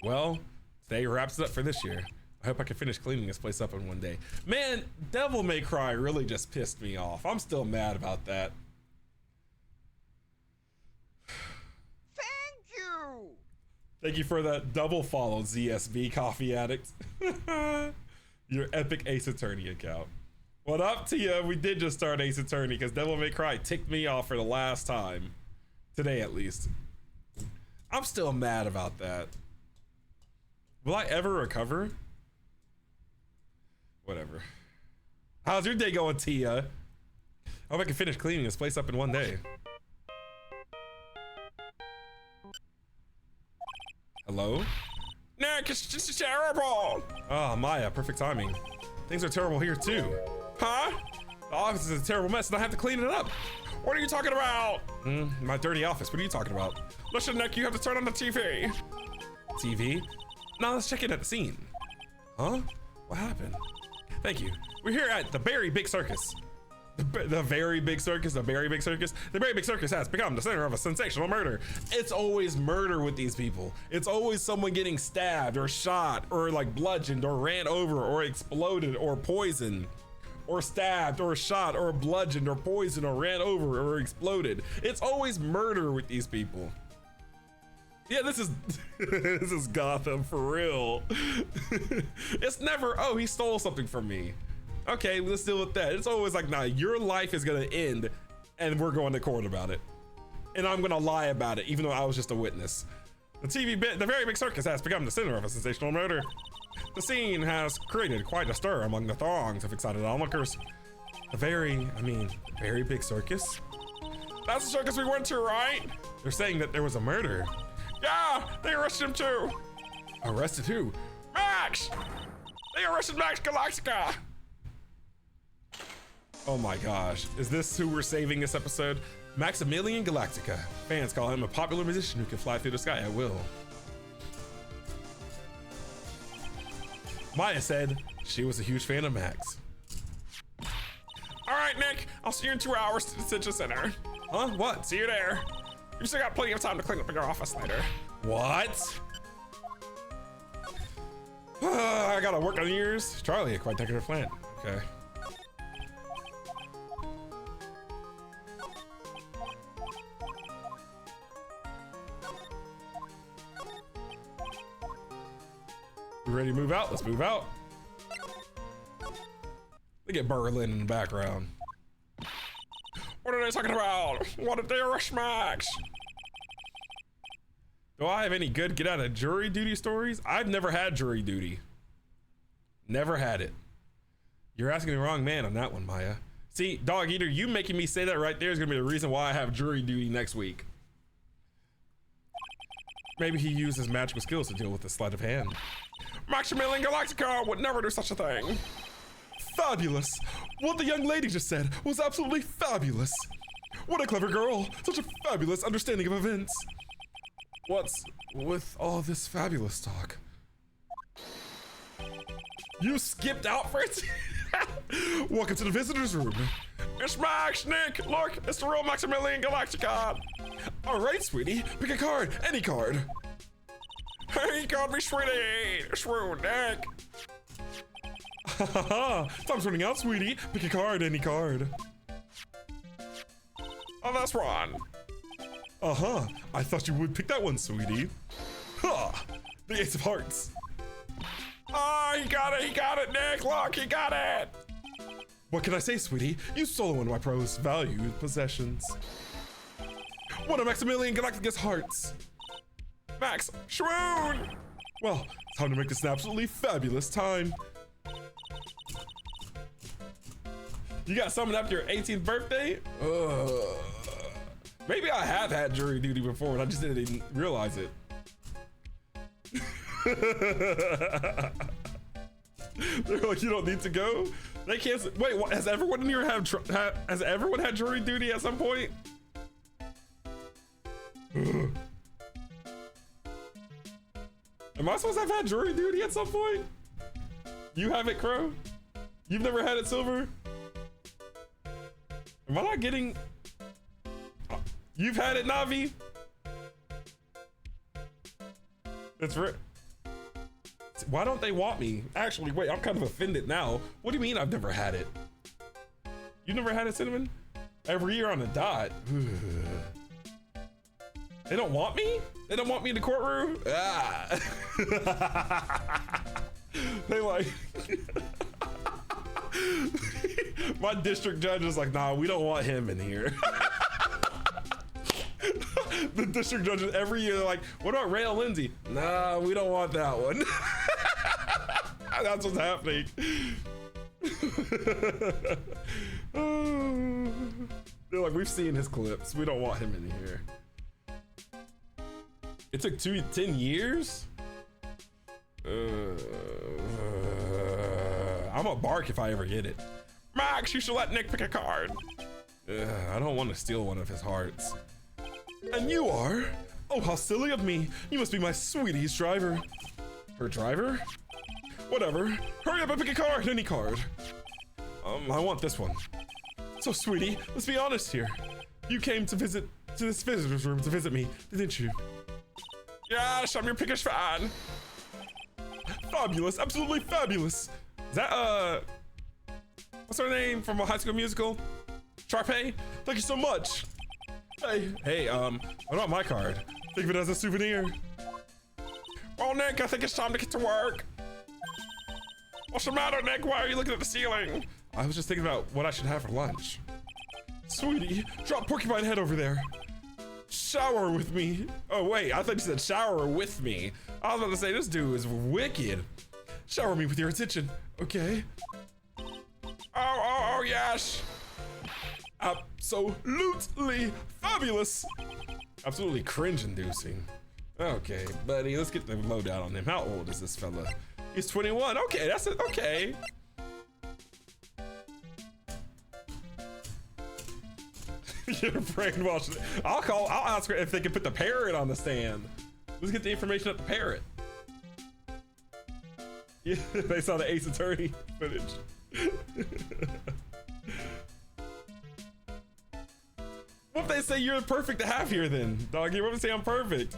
Well, today wraps it up for this year. I hope I can finish cleaning this place up in one day. Man, Devil May Cry really just pissed me off. I'm still mad about that. Thank you for that double follow, ZSB Coffee Addict. Your epic Ace Attorney account. What up to you? We did just start Ace Attorney because Devil May Cry ticked me off for the last time. Today, at least. I'm still mad about that. Will I ever recover? Whatever. How's your day going, Tia? I hope I can finish cleaning this place up in one day. Hello? Nick, it's just terrible! Oh, Maya, perfect timing. Things are terrible here, too. Huh? The office is a terrible mess and I have to clean it up. What are you talking about? My dirty office, what are you talking about? Listen, Nick, you have to turn on the TV. TV? Now let's check in at the scene. Huh? What happened? Thank you. We're here at the Very Big Circus. The Very Big Circus, the Very Big Circus. The Very Big Circus has become the center of a sensational murder. It's always murder with these people. It's always someone getting stabbed or shot or like bludgeoned or ran over or exploded or poisoned or stabbed or shot or bludgeoned or poisoned or ran over or exploded. It's always murder with these people. Yeah, this is this is Gotham for real. It's never, oh, he stole something from me. Okay, let's deal with that. It's always like, nah, your life is gonna end and we're going to court about it. And I'm gonna lie about it, even though I was just a witness. The Very Big Circus has become the center of a sensational murder. The scene has created quite a stir among the throngs of excited onlookers. Very big circus? That's the circus we went to, right? They're saying that there was a murder. Yeah, they arrested him too. Arrested who? Max! They arrested Max Galactica! Oh my gosh, is this who we're saving this episode? Maximilian Galactica. Fans call him a popular musician who can fly through the sky at will. Maya said she was a huge fan of Max. All right, Nick, I'll see you in 2 hours to the detention center. Huh, what? See you there. You still got plenty of time to clean up in your office later. What? I gotta work on yours. Charlie, a quite decorative plant. Okay. We ready to move out? Let's move out. Look at Berlin in the background. What are they talking about? What did they arrest Max? Do I have any good get out of jury duty stories? I've never had jury duty. Never had it. You're asking the wrong man on that one, Maya. See, Dog Eater, you making me say that right there is gonna be the reason why I have jury duty next week. Maybe he used his magical skills to deal with the sleight of hand. Maximilian Galactica would never do such a thing. Fabulous. What the young lady just said was absolutely fabulous. What a clever girl. Such a fabulous understanding of events. What's with all this fabulous talk? You skipped out for it? Welcome to the visitor's room. It's Max, Nick, look, it's the real Maximilian Galactica. All right, sweetie, pick a card, any card. He called me sweetie, swoon, Nick. Time's running out, sweetie. Pick a card, any card. Oh, that's one. Uh-huh, I thought you would pick that one, sweetie. Ha, the Ace of Hearts. Oh, he got it, Nick, look, he got it. What can I say, sweetie? You stole one of my most valued possessions. One of Maximilian Galactica's hearts. Max, swoon! Well, time to make this an absolutely fabulous time. You got summoned after your 18th birthday? Maybe I have had jury duty before and I just didn't realize it. They're like, you don't need to go? They can't. Wait, what, has everyone in here has everyone had jury duty at some point? Am I supposed to have had jury duty at some point? You have it, Crow? You've never had it, Silver? Am I not getting... You've had it, Navi? That's right. Why don't they want me? Actually, wait, I'm kind of offended now. What do you mean I've never had it? You never had it, Cinnamon? Every year on the dot. They don't want me? They don't want me in the courtroom? Ah. They like, my district judge is like, nah, we don't want him in here. The district judges every year, they're like, what about Ray Lindsay? Nah, we don't want that one. That's what's happening. They're like, we've seen his clips. We don't want him in here. It took 10 years? I'm a bark if I ever get it. Max, you should let Nick pick a card. I don't want to steal one of his hearts. And you are? Oh, how silly of me. You must be my sweetie's driver. Her driver? Whatever. Hurry up and pick a card, any card. I want this one. So, sweetie, let's be honest here. You came to this visitor's room to visit me, didn't you? Yes, I'm your biggest fan. Fabulous, absolutely fabulous. Is that, what's her name from a High School Musical? Sharpay? Thank you so much. Hey, what about my card? Think of it as a souvenir. Well, Nick, I think it's time to get to work. What's the matter, Nick? Why are you looking at the ceiling? I was just thinking about what I should have for lunch. Sweetie, drop Porcupine Head over there. Shower with me. Oh, wait, I thought you said shower with me. I was about to say, this dude is wicked. Shower me with your attention, okay? Oh, yes. Absolutely fabulous. Absolutely cringe-inducing. Okay, buddy, let's get the lowdown on him. How old is this fella? He's 21. Okay, that's it. Okay. You're brainwashed. I'll ask her if they can put the parrot on the stand. Let's get the information at the parrot. Yeah, they saw the Ace Attorney footage. What if they say you're perfect to have here then, doggy? What if they say I'm perfect?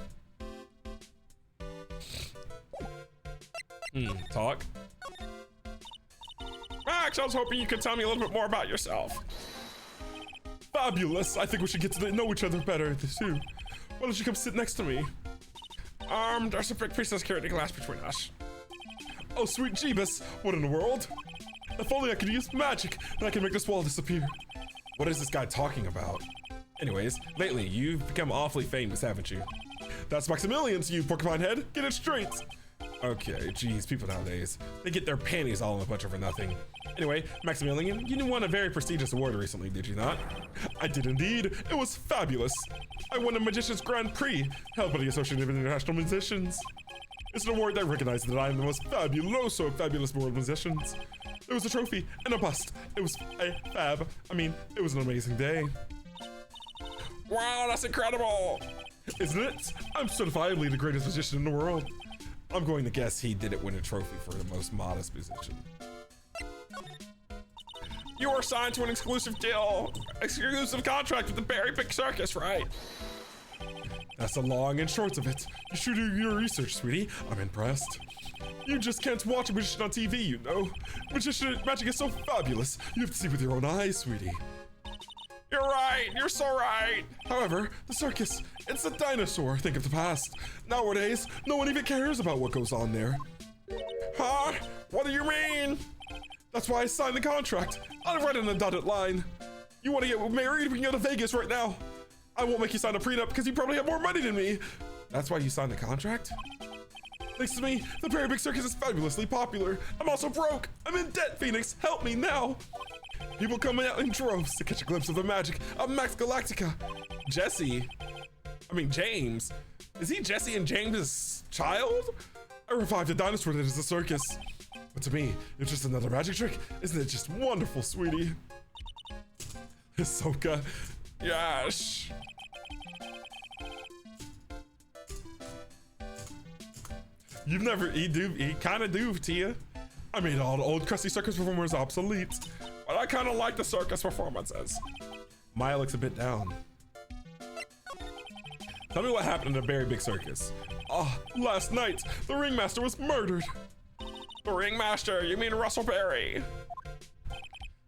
Talk. Max, I was hoping you could tell me a little bit more about yourself. Fabulous. I think we should get to know each other better soon. Why don't you come sit next to me? There's a big piece of security glass between us. Oh, sweet Jeebus. What in the world? If only I could use magic, then I can make this wall disappear. What is this guy talking about? Anyways, lately, you've become awfully famous, haven't you? That's Maximilian to you, Porcupine Head. Get it straight. Okay, geez, people nowadays, they get their panties all in a bunch over nothing. Anyway, Maximilian, you won a very prestigious award recently, did you not? I did indeed. It was fabulous. I won a Magician's Grand Prix, held by the Association of International Musicians. It's an award that recognizes that I am the most fabulous world musicians. There was a trophy and a bust. It was it was an amazing day. Wow, that's incredible! Isn't it? I'm certifiably the greatest musician in the world. I'm going to guess he didn't win a trophy for the most modest musician. You were signed to an exclusive contract with the Berry Big Circus, right? That's the long and short of it. You should do your research, sweetie. I'm impressed. You just can't watch a magician on TV, you know. Magic is so fabulous. You have to see with your own eyes, sweetie. You're right, you're so right. However, the circus, it's a dinosaur, think of the past. Nowadays, no one even cares about what goes on there. Huh? What do you mean? That's why I signed the contract. I'll write in the dotted line. You want to get married? We can go to Vegas right now. I won't make you sign a prenup because you probably have more money than me. That's why you signed the contract? Thanks to me, the Berry Big Circus is fabulously popular. I'm also broke. I'm in debt, Phoenix. Help me now. People coming out in droves to catch a glimpse of the magic of Max Galactica. James. Is he Jesse and James's child? I revived a dinosaur that is a circus. But to me, it's just another magic trick. Isn't it just wonderful, sweetie? Hisoka. Yes. He kind of do, Tia. I made all the old crusty circus performers obsolete. But I kind of like the circus performances. Maya looks a bit down. Tell me what happened in the Berry Big Circus. Last night, the ringmaster was murdered. The ringmaster? You mean Russell Berry?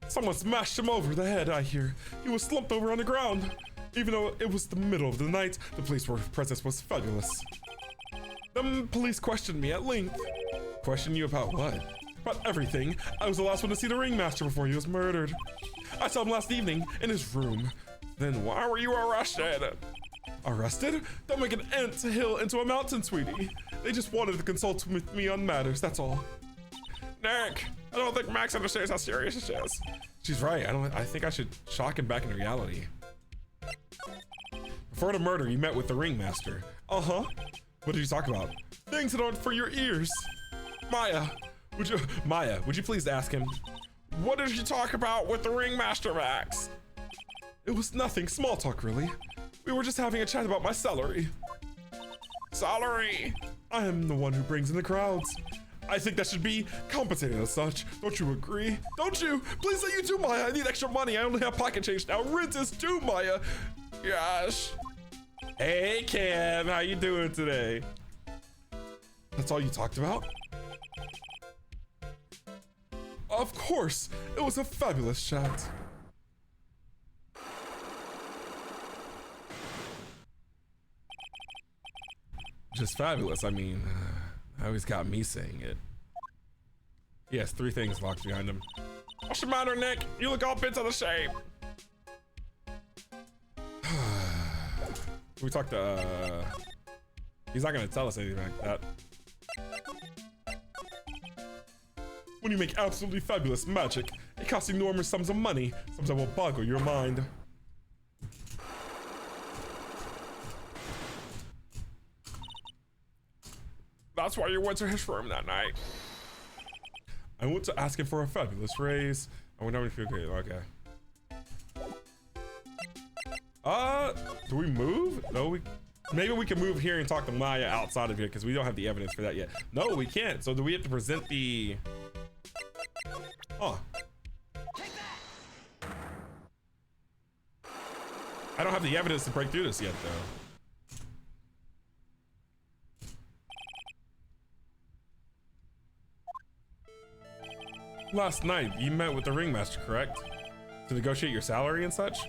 Someone smashed him over the head, I hear. He was slumped over on the ground. Even though it was the middle of the night, the police presence was fabulous. The police questioned me at length. Questioned you about what? About everything. I was the last one to see the ringmaster before he was murdered. I saw him last evening in his room. Then why were you arrested? Arrested? Don't make an ant hill into a mountain, sweetie. They just wanted to consult with me on matters, that's all. Nick, I don't think Max understands how serious this is. She's right. I think I should shock him back into reality. Before the murder, you met with the ringmaster. Uh-huh. What did you talk about? Things that aren't for your ears. Maya, would you please ask him? What did you talk about with the ringmaster, Max? It was nothing, small talk really. We were just having a chat about my salary. Salary? I am the one who brings in the crowds. I think that should be compensated as such. Don't you agree? Don't you? Please say you do, Maya. I need extra money. I only have pocket change now. Rent is due, Maya. Gosh. Hey, Cam. How you doing today? That's all you talked about? Of course. It was a fabulous chat. Just fabulous. I mean, now he's got me saying it. He has 3 things locked behind him. What's the matter, Nick? You look all bent out of shape. We talked to, he's not gonna tell us anything like that. When you make absolutely fabulous magic, it costs enormous sums of money, sums that will boggle your mind. That's why you went to his room that night. I went to ask him for a fabulous raise. I went down if you okay. Do we move? No, maybe we can move here and talk to Maya outside of here because we don't have the evidence for that yet. No, we can't. So do we have to present the? Oh. I don't have the evidence to break through this yet, though. Last night, you met with the ringmaster, correct? To negotiate your salary and such?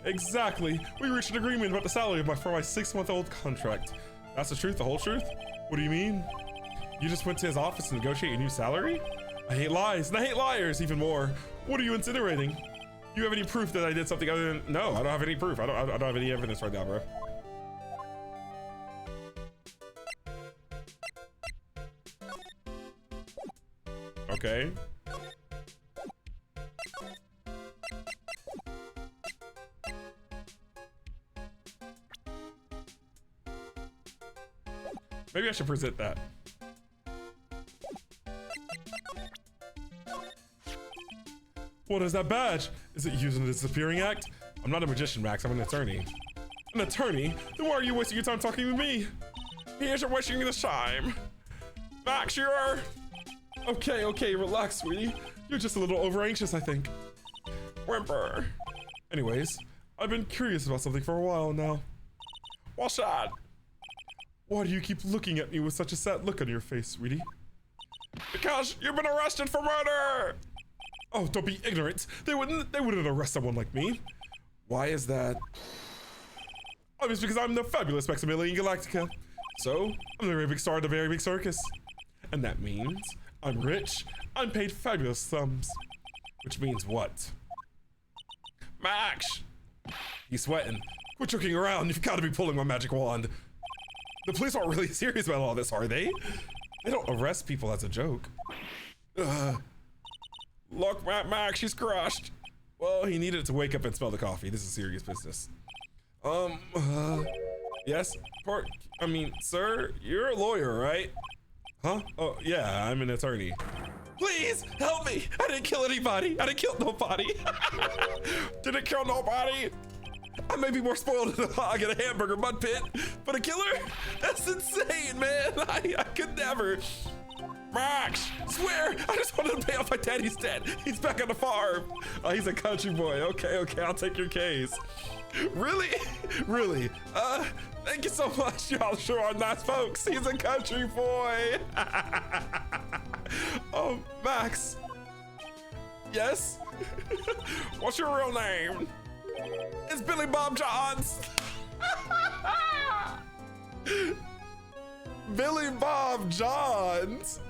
Exactly. We reached an agreement about the salary for my 6-month-old contract. That's the truth, the whole truth? What do you mean? You just went to his office to negotiate a new salary? I hate lies, and I hate liars even more. What are you insinuating? Do you have any proof that I did something other than... No, I don't have any proof. I don't have any evidence right now, bro. Okay. Maybe I should present that. What is that badge? Is it used in the disappearing act? I'm not a magician, Max. I'm an attorney. An attorney? Then why are you wasting your time talking to me? Here's you're wasting this time. Max, you're... Okay, relax, sweetie. You're just a little over anxious, I think. Whimper. Anyways, I've been curious about something for a while now. What's that? Why do you keep looking at me with such a sad look on your face, sweetie? Because you've been arrested for murder! Oh, don't be ignorant. They wouldn't arrest someone like me. Why is that? Obviously because I'm the fabulous Maximilian Galactica. So, I'm the very big star of the very big circus. And that means I'm rich, I'm paid fabulous sums. Which means what? Max! He's sweating. Quit joking around, you've got to be pulling my magic wand. The police aren't really serious about all this, are they? They don't arrest people as a joke. Look, Max, she's crushed. Well, he needed to wake up and smell the coffee. This is serious business. Yes? Sir, you're a lawyer, right? Huh? Oh, yeah, I'm an attorney. Please, help me! I didn't kill anybody! I didn't kill nobody! Didn't kill nobody! I may be more spoiled than a hog in a hamburger mud pit, but a killer? That's insane, man! I could never. Max, swear, I just wanted to pay off my daddy's debt. He's back on the farm. Oh, he's a country boy. Okay, I'll take your case. Really? Really? Thank you so much. Y'all sure are nice folks. He's a country boy. Oh, Max. Yes? What's your real name? It's Billy Bob Johns. Billy Bob Johns.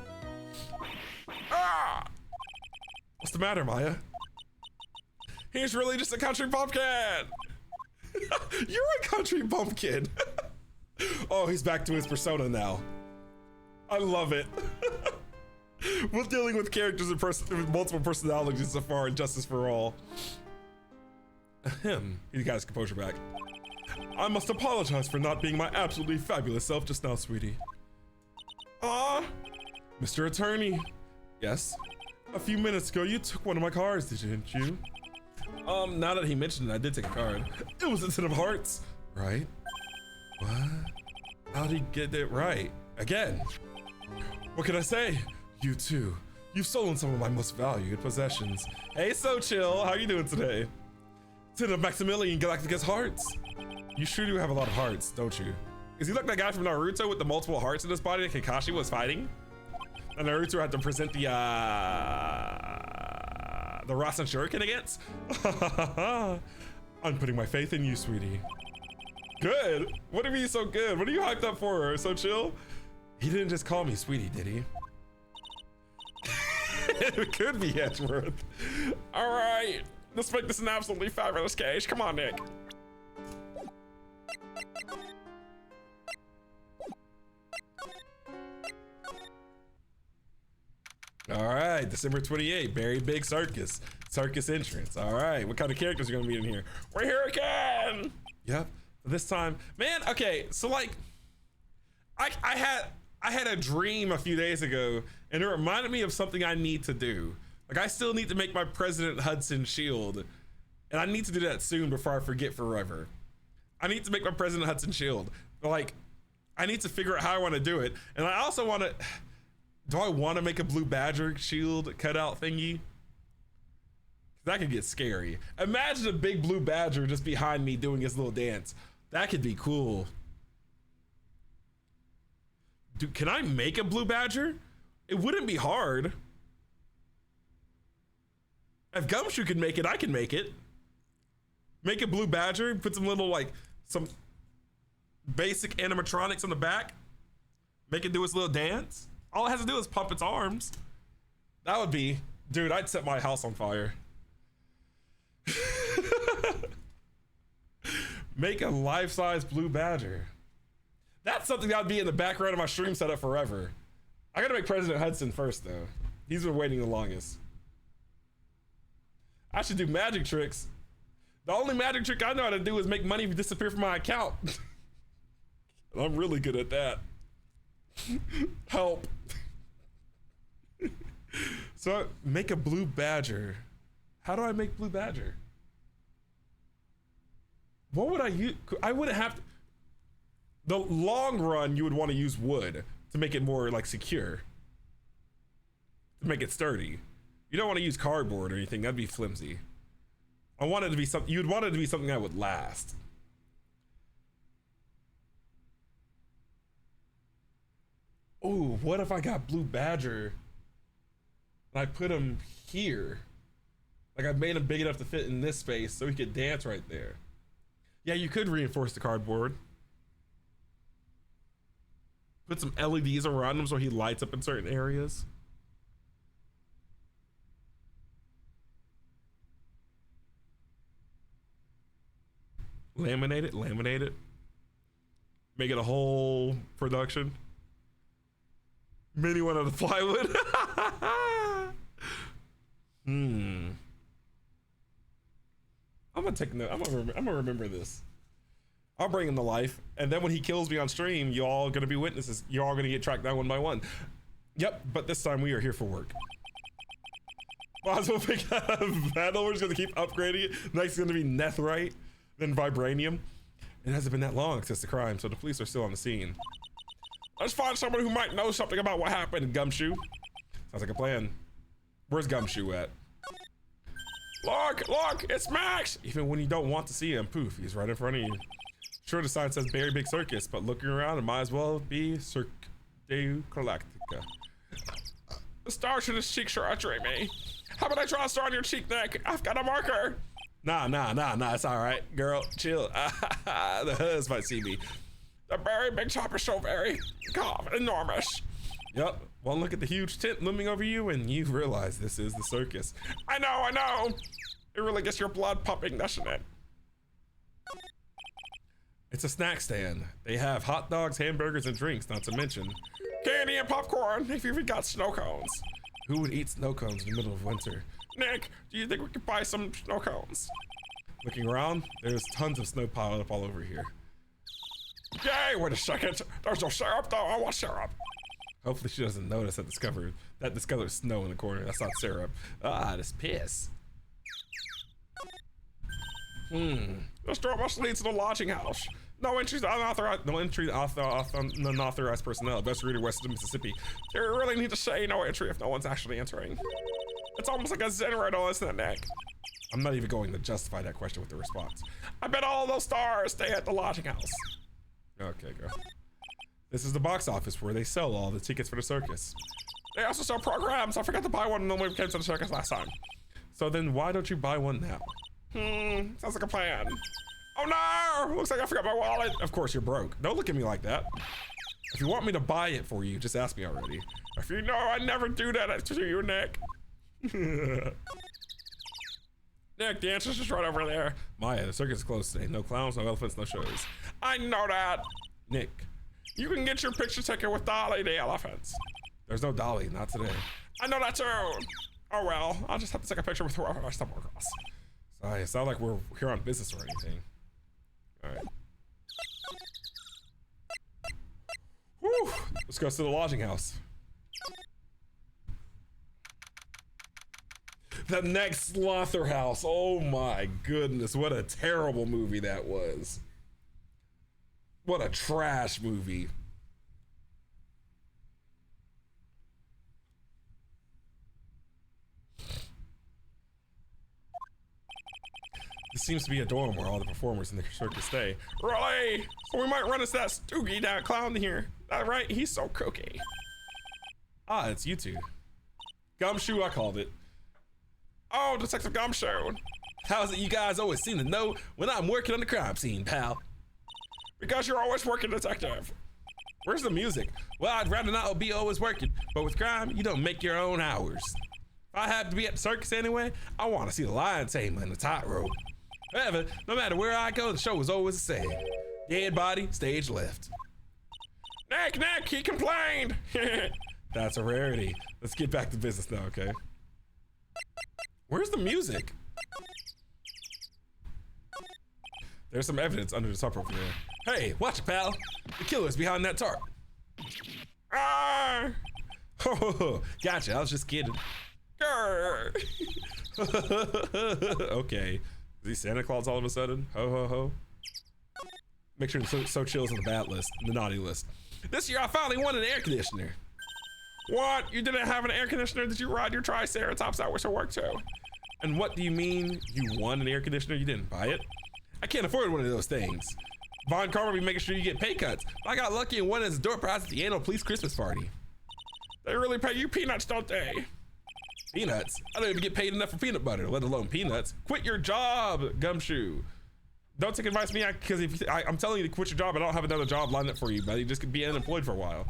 Ah! What's the matter, Maya? He's really just a country bumpkin. You're a country bumpkin. Oh, he's back to his persona now. I love it. We're dealing with characters with multiple personalities so far in Justice for All. Ahem. He got his composure back. I must apologize for not being my absolutely fabulous self just now, sweetie. Ah, Mr. Attorney. Yes. A few minutes ago, you took one of my cards, didn't you? Now that he mentioned it, I did take a card. It was a 10 of hearts, right? What? How'd he get it right? Again? What can I say? You too. You've stolen some of my most valued possessions. Hey, So Chill, how you doing today? 10 of Maximilian Galacticus hearts. You sure do have a lot of hearts, don't you? Is he like that guy from Naruto with the multiple hearts in his body that Kakashi was fighting? And Naruto had to present the Rasen Shuriken against? I'm putting my faith in you, sweetie. Good. What do you mean so good? What are you hyped up for, So Chill? He didn't just call me sweetie, did he? It could be Edgeworth. All right, let's make this an absolutely fabulous case. Come on, Nick. All right, December 28th, very big circus entrance. All right, what kind of characters are gonna be in here? We're here again. Yep, this time, man. Okay, so like, I had a dream a few days ago, and it reminded me of something I need to do. Like, I still need to make my President Hudson shield, and I need to do that soon before I forget forever. I need to make my President Hudson shield. But like, I need to figure out how I want to do it, and I also want to. Do I want to make a blue badger shield cutout thingy? That could get scary. Imagine a big blue badger just behind me doing his little dance. That could be cool. Dude, can I make a blue badger? It wouldn't be hard. If Gumshoe can make it, I can make it. Make a blue badger, put some little, like, some basic animatronics on the back. Make it do its little dance. All it has to do is pump its arms. That would be, dude, I'd set my house on fire. Make a life-size blue badger. That's something that would be in the background of my stream setup forever. I gotta make President Hudson first, though. He's been waiting the longest. I should do magic tricks. The only magic trick I know how to do is make money disappear from my account. I'm really good at that. Help. So make a blue badger. How do I make blue badger? What would I use? I wouldn't have to. The long run, you would want to use wood to make it more like secure, to make it sturdy. You don't want to use cardboard or anything. That'd be flimsy. I want it to be something. You'd want it to be something that would last. Oh, what if I got blue badger and I put him here? Like, I made him big enough to fit in this space so he could dance right there. Yeah, you could reinforce the cardboard. Put some LEDs around him so he lights up in certain areas. Laminate it. Make it a whole production. Mini one of the plywood. I'm gonna take note. I'm gonna remember this. I'll bring him to life, and then when he kills me on stream, you all gonna be witnesses. You're all gonna get tracked down one by one. Yep, but this time we are here for work. Might as well pick up battle. We're just gonna keep upgrading it. Next is gonna be netherite, then vibranium. It hasn't been that long since the crime, so the police are still on the scene. Let's find someone who might know something about what happened, Gumshoe. Sounds like a plan. Where's Gumshoe at? Look, it's Max! Even when you don't want to see him, poof, he's right in front of you. Sure, the sign says Very Big Circus, but looking around, it might as well be Cirque du Galactica. The star should have cheek sure me. How about I draw a star on your cheek neck? I've got a marker. Nah, it's all right, girl, chill. The huz might see me. The very big chopper so very, God, enormous. Yep, one look at the huge tent looming over you and you realize this is the circus. I know. It really gets your blood pumping, doesn't it? It's a snack stand. They have hot dogs, hamburgers, and drinks, not to mention candy and popcorn if you've got snow cones. Who would eat snow cones in the middle of winter? Nick, do you think we could buy some snow cones? Looking around, there's tons of snow piled up all over here. Yay, wait a second. There's no syrup though, I want syrup. Hopefully she doesn't notice that discolored snow in the corner. That's not syrup. Ah, this piss. This door must lead to the lodging house. No entry to unauthorized personnel. Best reader west of Mississippi. You really need to say no entry if no one's actually entering. It's almost like a Zen riddle, isn't it, Nick? I'm not even going to justify that question with the response. I bet all those stars stay at the lodging house. Okay, go. This is the box office where they sell all the tickets for the circus. They also sell programs. I forgot to buy one when we came to the circus last time. So then why don't you buy one now? Sounds like a plan. Oh no! Looks like I forgot my wallet. Of course you're broke. Don't look at me like that. If you want me to buy it for you, just ask me already. If you know I never do that to you, Nick. Nick, the answer's just right over there. Maya, the circus is closed today. No clowns, no elephants, no shows. I know that. Nick, you can get your picture taken with Dolly the elephants. There's no Dolly, not today. I know that too. Oh well, I'll just have to take a picture with whoever I stumble across. Sorry, it's not like we're here on business or anything. All right. Whew. Let's go to the lodging house. The next Slaughter House. Oh my goodness, what a terrible movie that was. What a trash movie. This seems to be a dorm where all the performers in the circus stay. Really? So we might run into that Stoogie that clown here. That right? He's so cookie. Ah, it's you two. Gumshoe, I called it. Oh, Detective Gumshoe. How's it you guys always seem to know when I'm working on the crime scene, pal? Because you're always working, detective. Where's the music? Well, I'd rather not be always working, but with crime, you don't make your own hours. If I have to be at the circus anyway, I want to see the lion tamer and the tightrope. However, no matter where I go, the show is always the same. Dead body, stage left. Nick, he complained. That's a rarity. Let's get back to business now, okay? Where's the music? There's some evidence under the tarp over there. Hey, watch it, pal. The killer's behind that tarp. Ah! Gotcha, I was just kidding. Okay. Is he Santa Claus all of a sudden? Ho ho ho. Make sure so chill's on the bad list, the naughty list. This year I finally won an air conditioner. What? You didn't have an air conditioner? Did you ride your Triceratops out to work too? And what do you mean you won an air conditioner? You didn't buy it? I can't afford one of those things. Von Karma be making sure you get pay cuts. I got lucky and won as a door prize at the annual police Christmas party. They really pay you peanuts, don't they? Peanuts? I don't even get paid enough for peanut butter, let alone peanuts. Quit your job, Gumshoe. Don't take advice from me, because I'm telling you to quit your job, I don't have another job lined up for you, but you just could be unemployed for a while.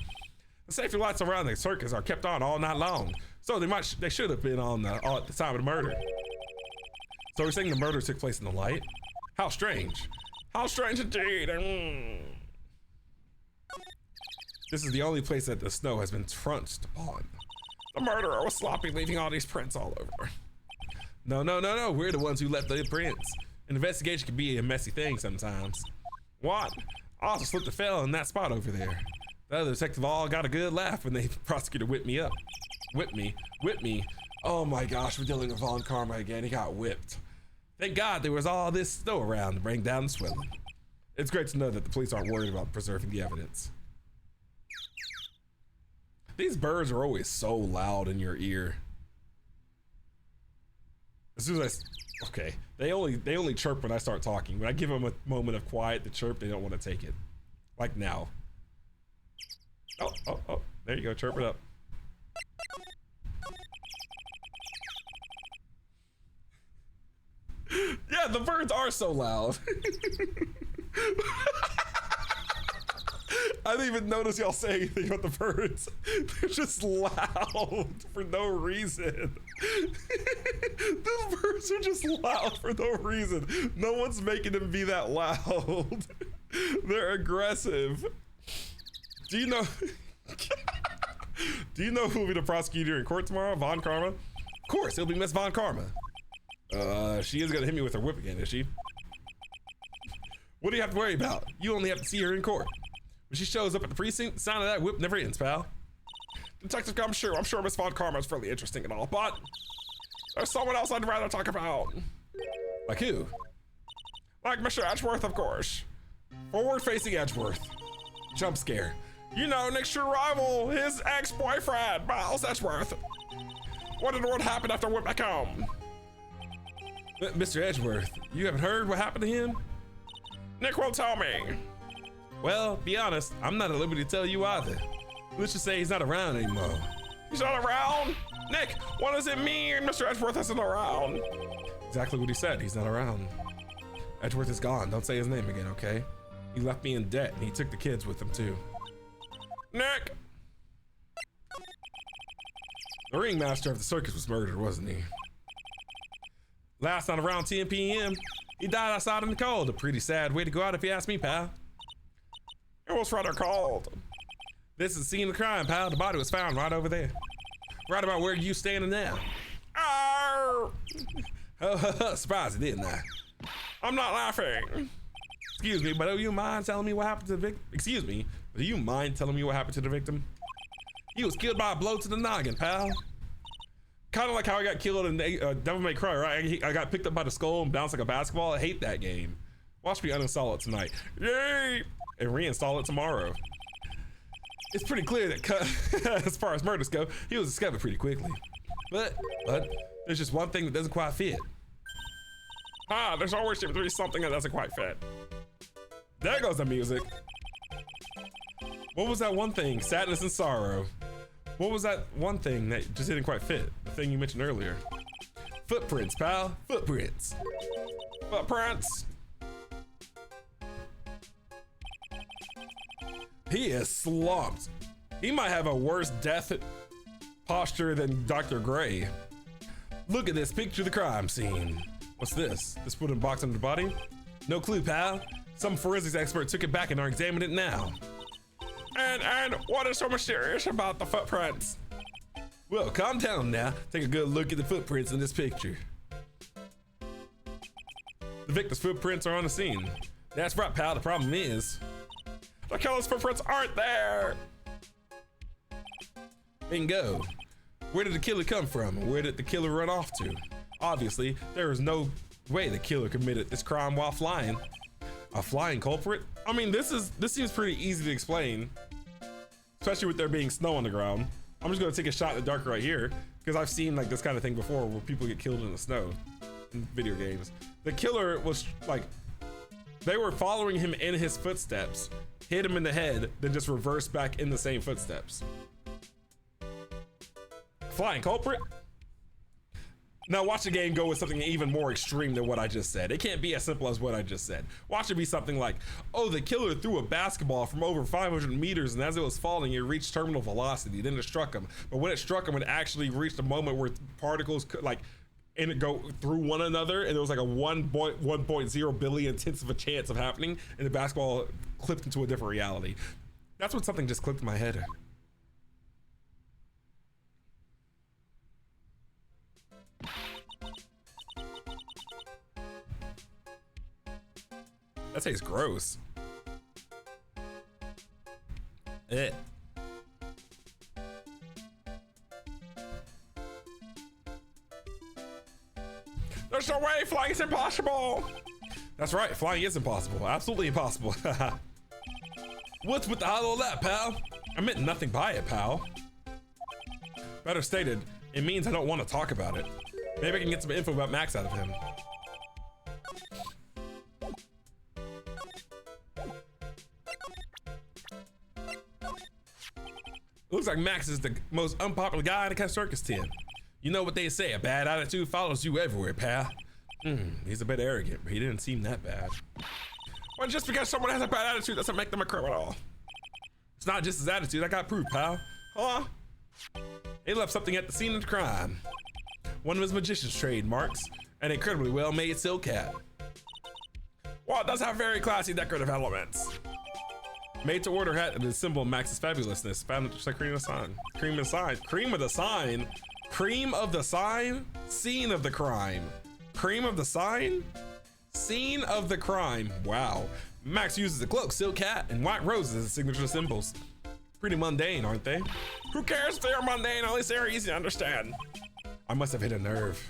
The safety lights around the circus are kept on all night long, so they should have been on all at the time of the murder. So we're saying the murder took place in the light? How strange. How strange indeed. This is the only place that the snow has been trunched upon. The murderer was sloppy, leaving all these prints all over. No. We're the ones who left the prints. An investigation can be a messy thing sometimes. What? I also slipped and fell in that spot over there. The other detective all got a good laugh when the prosecutor whipped me up. Whipped me. Oh my gosh, we're dealing with Von Karma again. He got whipped. Thank God there was all this snow around to bring down the swelling. It's great to know that the police aren't worried about preserving the evidence. These birds are always so loud in your ear. As soon as okay, they only chirp when I start talking. When I give them a moment of quiet to chirp, they don't want to take it. Like now. Oh, there you go, chirp it up. Yeah, the birds are so loud. I didn't even notice y'all say anything about the birds. They're just loud for no reason. The birds are just loud for no reason. No one's making them be that loud. They're aggressive. Do you know? Do you know who will be the prosecutor in court tomorrow? Von Karma? Of course, it'll be Miss Von Karma. She is gonna hit me with her whip again, is she? What do you have to worry about? You only have to see her in court. When she shows up at the precinct, the sound of that whip never ends, pal. Detective, I'm sure Miss Von Karma is fairly interesting and all, but there's someone else I'd rather talk about. Like who? Like Mr. Edgeworth, of course. Forward-facing Edgeworth. Jump scare. You know, next year rival, his ex-boyfriend, Miles Edgeworth. What happened after I went back home? Mr. Edgeworth, you haven't heard what happened to him? Nick won't tell me. Well, be honest, I'm not at liberty to tell you either. Let's just say he's not around anymore. He's not around? Nick, what does it mean Mr. Edgeworth isn't around? Exactly what he said, he's not around. Edgeworth is gone, don't say his name again, okay? He left me in debt and he took the kids with him too. Nick! The ringmaster of the circus was murdered, wasn't he? Last night around 10 p.m., he died outside in the cold. A pretty sad way to go out if you ask me, pal. It was rather cold. This is the scene of the crime, pal. The body was found right over there. Right about where you standing now. Oh, surprised, didn't I? I'm not laughing. Excuse me, but do you mind telling me what happened to the victim? Excuse me, do you mind telling me what happened to the victim? He was killed by a blow to the noggin, pal. Kind of like how I got killed in Devil May Cry, right? I got picked up by the skull and bounced like a basketball. I hate that game. Watch me uninstall it tonight. Yay! And reinstall it tomorrow. It's pretty clear that as far as murders go, he was discovered pretty quickly. But there's just one thing that doesn't quite fit. There's always seems to be something that doesn't quite fit. There goes the music. What was that one thing? Sadness and sorrow. What was that one thing that just didn't quite fit? The thing you mentioned earlier. Footprints, pal. Footprints. Footprints. He is slumped. He might have a worse death posture than Dr. Gray. Look at this picture of the crime scene. What's this? This wooden box under the body? No clue, pal. Some forensics expert took it back and are examining it now. And what is so mysterious about the footprints? Well, calm down now. Take a good look at the footprints in this picture. The victim's footprints are on the scene. That's right, pal. The problem is the killer's footprints aren't there. Bingo. Where did the killer come from? Where did the killer run off to? Obviously, there is no way the killer committed this crime while flying. A flying culprit? I mean, this seems pretty easy to explain, especially with there being snow on the ground. I'm just gonna take a shot in the dark right here because I've seen like this kind of thing before where people get killed in the snow in video games. The killer was like, they were following him in his footsteps, hit him in the head, then just reversed back in the same footsteps. Flying culprit? Now watch the game go with something even more extreme than what I just said. It can't be as simple as what I just said. Watch it be something like, oh, the killer threw a basketball from over 500 meters and as it was falling, it reached terminal velocity, then it struck him. But when it struck him, it actually reached a moment where particles could like, and it go through one another and there was like a 1.0 billion tenths of a chance of happening and the basketball clipped into a different reality. That's when something just clicked in my head. That tastes gross. Eh. There's no way, flying is impossible. That's right, flying is impossible. Absolutely impossible. What's with the hollow of that, pal? I meant nothing by it, pal. Better stated, it means I don't want to talk about it. Maybe I can get some info about Max out of him. Looks like Max is the most unpopular guy in the circus tent. You know what they say, a bad attitude follows you everywhere, pal. He's a bit arrogant, but he didn't seem that bad. Well, just because someone has a bad attitude doesn't make them a criminal. It's not just his attitude. I got proof, pal. Huh? He left something at the scene of the crime. One of his magician's trademarks, an incredibly well-made silk hat. Well, it does have very classy decorative elements. Made to order hat and the symbol of Max's fabulousness. Found it just like cream of the sign. Cream of the sign. Cream of the sign. Cream of the sign. Scene of the crime. Cream of the sign. Scene of the crime. Wow. Max uses a cloak, silk hat, and white roses as signature symbols. Pretty mundane, aren't they? Who cares if they are mundane? At least they are easy to understand. I must have hit a nerve.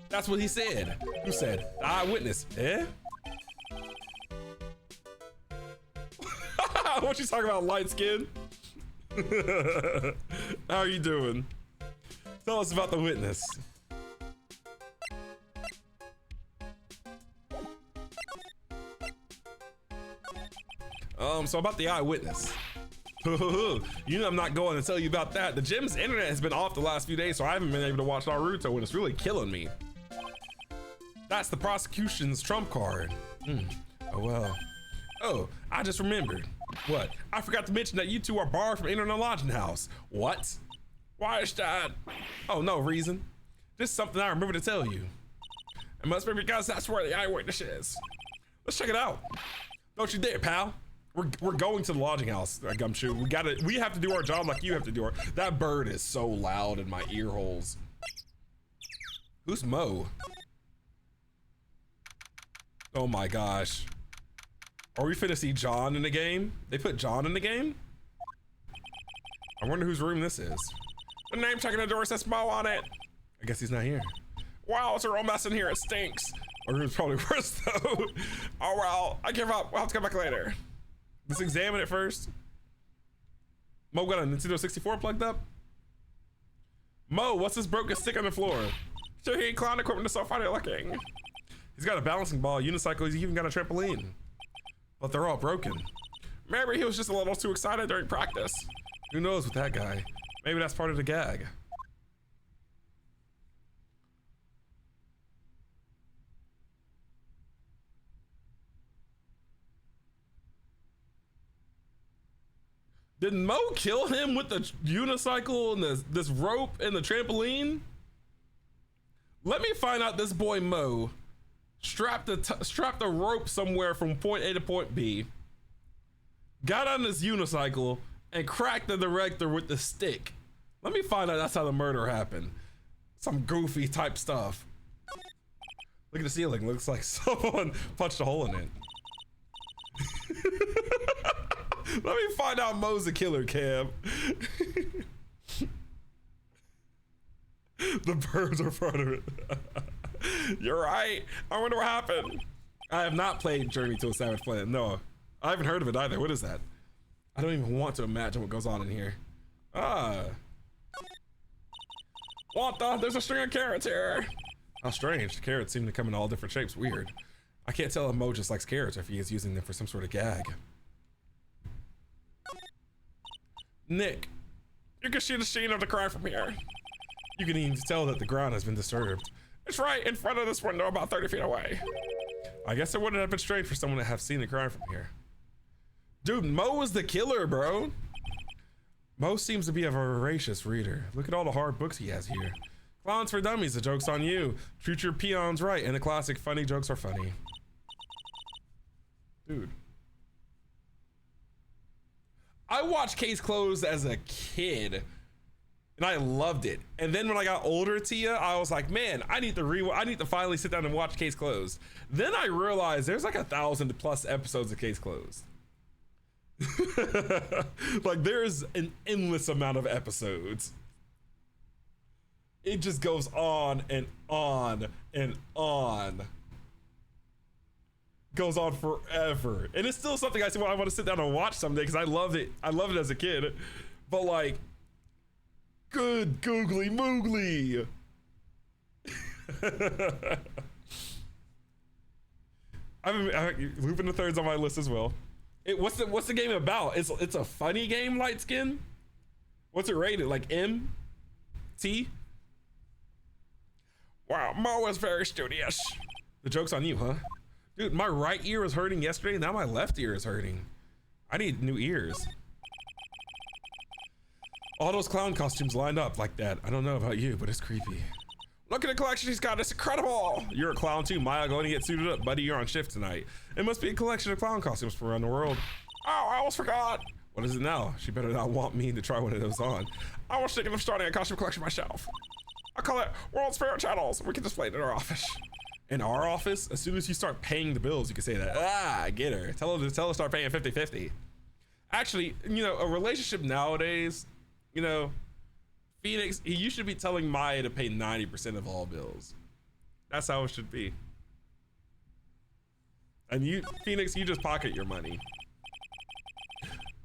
That's what he said. Who said? The eyewitness. Eh? What you talking about, light skin? How are you doing? Tell us about the witness. So about the eyewitness. You know I'm not going to tell you about that. The gym's internet has been off the last few days, so I haven't been able to watch Naruto, and it's really killing me. That's the prosecution's trump card. Oh well. Oh, I just remembered. What? I forgot to mention that you two are barred from entering the lodging house. What? Why is that? Oh, no reason. Just something I remember to tell you. It must be because that's where the eyewitness is. Let's check it out. Don't you dare, pal. We're going to the lodging house, Gumshoe. We have to do our job like you have to do our. That bird is so loud in my ear holes. Who's Mo? Oh my gosh. Are we finna see John in the game? They put John in the game? I wonder whose room this is. The name checking the door says Mo on it. I guess he's not here. Wow, it's a real mess in here. It stinks. Our room's probably worse though. Oh well, I give up. We'll have to come back later. Let's examine it first. Mo got a Nintendo 64 plugged up? Mo, what's this broken stick on the floor? Sure, he ain't clown equipment is so funny looking. He's got a balancing ball, unicycle, he's even got a trampoline. But they're all broken. Maybe he was just a little too excited during practice. Who knows with that guy? Maybe that's part of the gag. Did Mo kill him with the unicycle and this rope and the trampoline? Let me find out this boy Mo strapped the rope somewhere from point A to point B, got on this unicycle and cracked the director with the stick. Let me find out that's how the murder happened. Some goofy type stuff. Look at the ceiling. Looks like someone punched a hole in it. Let me find out Mo's a killer, Cam. The birds are part of it. You're right. I wonder what happened. I have not played Journey to a Savage Planet. No, I haven't heard of it either. What is that? I don't even want to imagine what goes on in here. What the? There's a string of carrots here. How strange. The carrots seem to come in all different shapes. Weird. I can't tell if Mo just likes carrots or if he is using them for some sort of gag. Nick, you can see the scene of the crime from here. You can even tell that the ground has been disturbed. It's right in front of this window about 30 feet away. I guess it wouldn't have been strange for someone to have seen the crime from here. Dude, Mo was the killer, bro. Mo seems to be a voracious reader. Look at all the hard books he has here. Clowns for Dummies, the joke's on you. Treat your peons right, and the classic funny jokes are funny. Dude. I watched Case Closed as a kid and I loved it. And then when I got older, Tia, I was like, man, I need to finally sit down and watch Case Closed. Then I realized there's like 1,000+ episodes of Case Closed. Like there's an endless amount of episodes. It just goes on and on and on. Goes on forever, and it's still something I want to sit down and watch someday because I love it. I loved it as a kid, but like, good googly moogly. I'm Looping the Third's on my list as well. What's the game about? It's a funny game, light skin. What's it rated? Like M? T? Wow, Mo is very studious. The joke's on you, huh? Dude, my right ear was hurting yesterday. Now my left ear is hurting. I need new ears. All those clown costumes lined up like that. I don't know about you, but it's creepy. Look at the collection he's got. It's incredible. You're a clown too, Maya. Go and get suited up, buddy. You're on shift tonight. It must be a collection of clown costumes from around the world. Oh, I almost forgot. What is it now? She better not want me to try one of those on. I was thinking of starting a costume collection myself. I call it World Spirit Channels. We can display it in our office. In our office? As soon as you start paying the bills, you can say that. Ah, I get her. Tell her to start paying 50-50. Actually, you know, a relationship nowadays, you know, Phoenix, you should be telling Maya to pay 90% of all bills. That's how it should be. And you, Phoenix, you just pocket your money.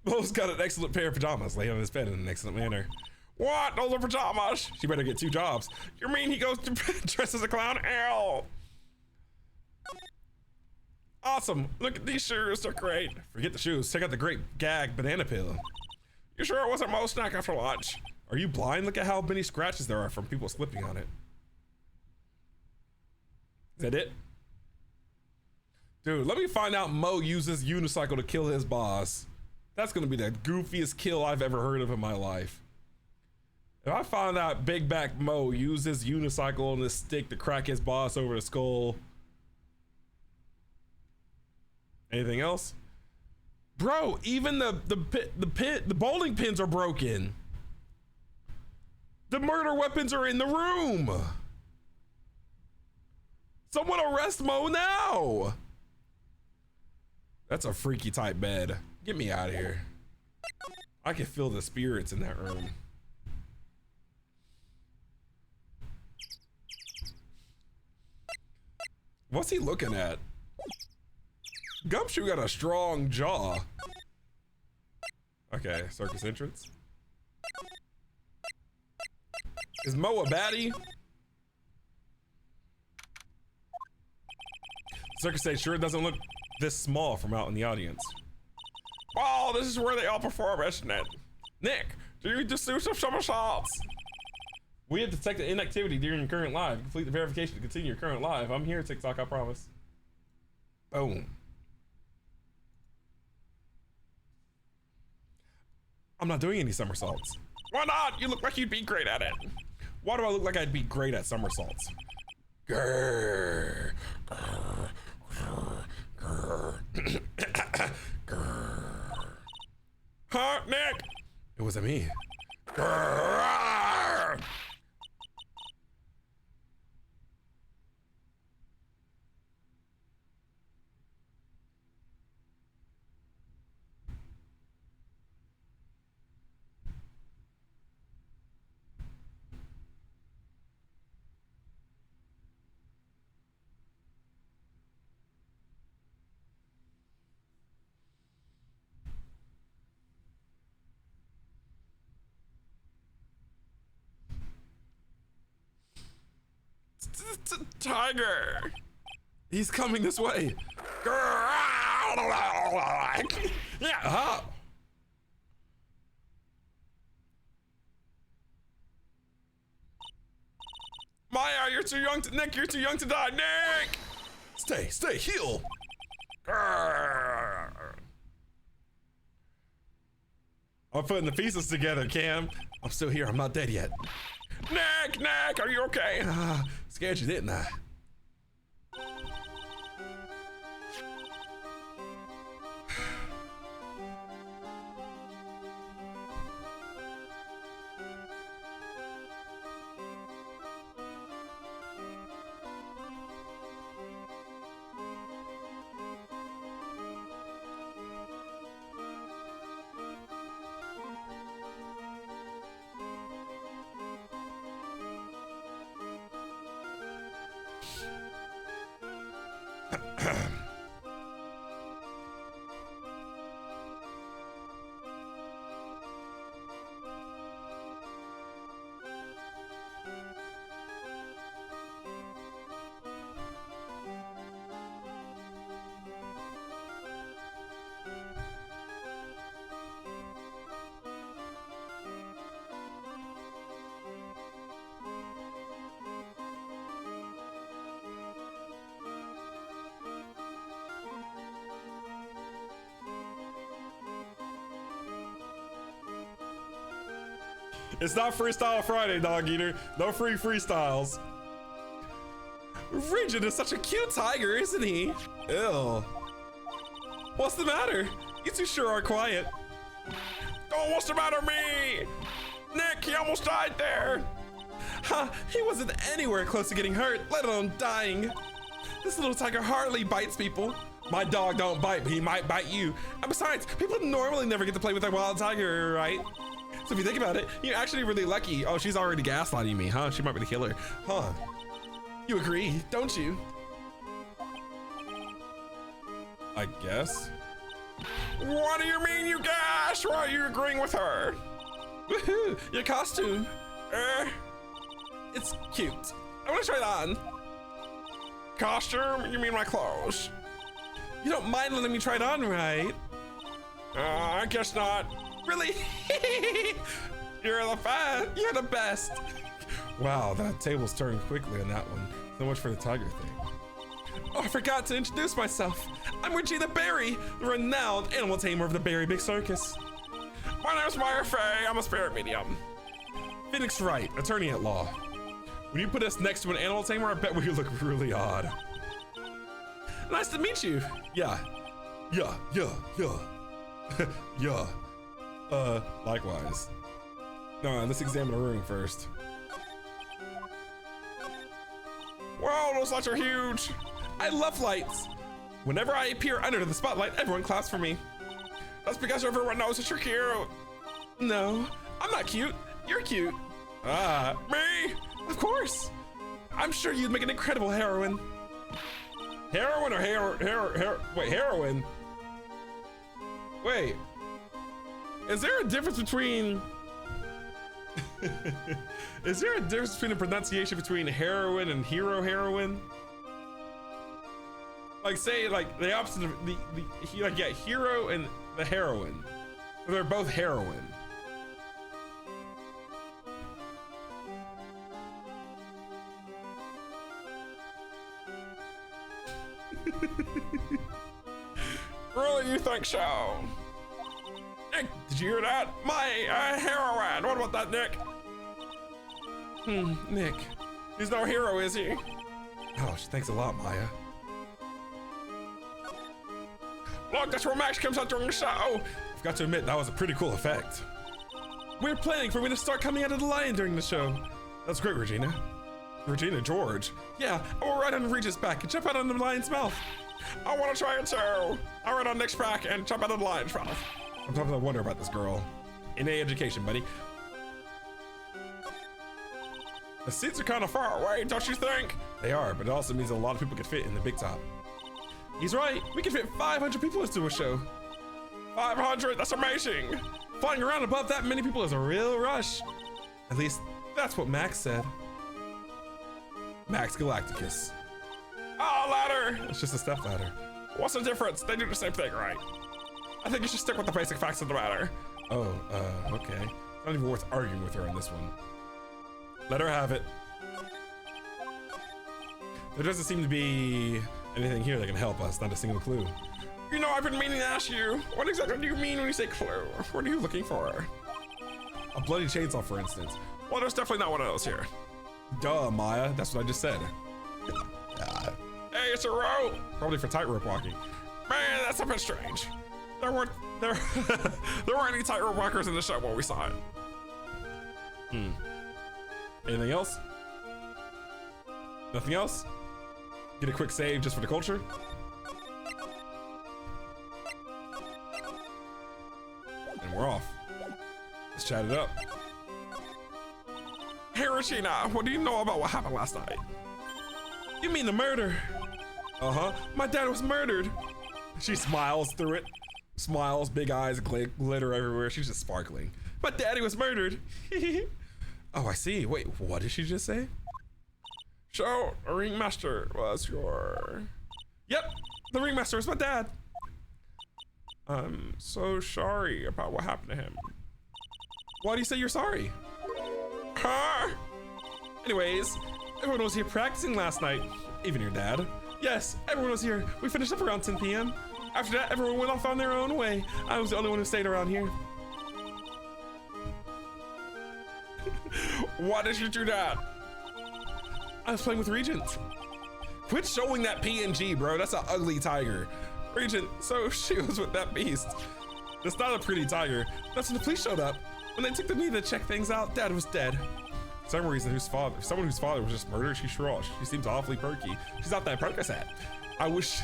Mo's got an excellent pair of pajamas laid on his bed in an excellent manner. What? Those are pajamas? She better get 2 jobs. You mean he goes to dress as a clown? Ew. Awesome. Look at these shoes. They're great. Forget the shoes. Check out the great gag banana peel. You sure it wasn't Mo's snack after lunch? Are you blind? Look at how many scratches there are from people slipping on it. Is that it? Dude, let me find out Mo uses unicycle to kill his boss. That's gonna be the goofiest kill I've ever heard of in my life. If I find out Big Back Mo uses unicycle and this stick to crack his boss over the skull. Anything else? Bro, even the bowling pins are broken. The murder weapons are in the room. Someone arrest Mo now. That's a freaky type bed. Get me out of here. I can feel the spirits in that room. What's he looking at? Gumshoe got a strong jaw. Okay, circus entrance. Is Mo a baddie? Circus stage sure doesn't look this small from out in the audience. Oh, this is where they all perform, isn't it? Nick, do you just do some somersaults? We have detected inactivity during your current live. Complete the verification to continue your current live. I'm here, TikTok, I promise. Boom. I'm not doing any somersaults. Why not? You look like you'd be great at it. Why do I look like I'd be great at somersaults? Grrr, grrr, grrr, grrr, grrr. Huh, Nick? It wasn't me. Grrr. Tiger! He's coming this way. Yeah. Maya, you're too young to Nick. You're too young to die, Nick. Stay, heal. I'm putting the pieces together, Cam. I'm still here. I'm not dead yet. Nick, are you okay? Scared you, didn't I? It's not Freestyle Friday, Dog Eater. No free freestyles. Regent is such a cute tiger, isn't he? Ew. What's the matter? You two sure are quiet. Oh, what's the matter with me? Nick, he almost died there. Huh, he wasn't anywhere close to getting hurt, let alone dying. This little tiger hardly bites people. My dog don't bite, but he might bite you. And besides, people normally never get to play with a wild tiger, right? So if you think about it, you're actually really lucky. Oh, she's already gaslighting me, huh? She might be the killer, huh? You agree, don't you? I guess. What do you mean you guess? Why are you agreeing with her? Woohoo, your costume. It's cute. I want to try it on. Costume? You mean my clothes? You don't mind letting me try it on, right? I guess not. Really? You're the best. You're the best. Wow, that table's turned quickly on that one. So much for the tiger thing. Oh, I forgot to introduce myself. I'm Regina Berry, the renowned animal tamer of the Berry Big Circus. My name's Maya Faye. I'm a spirit medium. Phoenix Wright, attorney at law. When you put us next to an animal tamer, I bet we look really odd. Nice to meet you. Yeah. Yeah. Likewise. No, let's examine the room first. Wow, those lights are huge. I love lights. Whenever I appear under the spotlight, everyone claps for me. That's because everyone knows that you're cute. No, I'm not cute. You're cute. Ah, me? Of course. I'm sure you'd make an incredible heroine. Heroine or wait, heroine? Wait. Is there a difference between is there a difference between the pronunciation between heroine and heroine? Like say like the opposite of hero and the heroine. They're both heroine. Really, you think so? Nick, did you hear that? My heroine. What about that, Nick? Nick. He's no hero, is he? Oh, thanks a lot, Maya. Look, that's where Max comes out during the show. I've got to admit, that was a pretty cool effect. We're planning for me to start coming out of the lion during the show. That's great, Regina. Regina George. Yeah, I will ride on Regis' back and jump out on the lion's mouth. I want to try it too. I'll ride on Nick's back and jump out of the lion's mouth. Sometimes I wonder about this girl. NA education, buddy. The seats are kind of far away, don't you think? They are, but it also means a lot of people could fit in the big top. He's right. We can fit 500 people into a show. 500? That's amazing. Flying around above that many people is a real rush. At least that's what Max said. Max Galacticus. Oh, ladder! It's just a step ladder. What's the difference? They do the same thing, right? I think you should stick with the basic facts of the matter. Oh, okay. It's not even worth arguing with her on this one. Let her have it. There doesn't seem to be anything here that can help us, not a single clue. You know, I've been meaning to ask you, what exactly do you mean when you say clue? What are you looking for? A bloody chainsaw, for instance. Well, there's definitely not one of those here. Duh, Maya, that's what I just said. Hey, it's a rope! Probably for tightrope walking. Man, that's a bit strange. There weren't any tightrope walkers in the show when we saw it. Anything else? Nothing else? Get a quick save just for the culture. And we're off. Let's chat it up. Hey, Regina, what do you know about what happened last night? You mean the murder? Uh-huh. My dad was murdered. She smiles through it. Smiles, big eyes, glitter everywhere. She's just sparkling. My daddy was murdered. Oh, I see. Wait, what did she just say? So, a ringmaster was your... Yep, the ringmaster was my dad. I'm so sorry about what happened to him. Why do you say you're sorry? Huh? Anyways, everyone was here practicing last night. Even your dad. Yes, everyone was here. We finished up around 10 p.m. After that, everyone went off on their own way. I was the only one who stayed around here. Why did you do that? I was playing with Regent. Quit showing that PNG, bro. That's an ugly tiger. Regent, so she was with that beast. That's not a pretty tiger. That's when the police showed up. When they took the knee to check things out, Dad was dead. For some reason, someone whose father was just murdered, she seems awfully perky. She's off that Percocet. I wish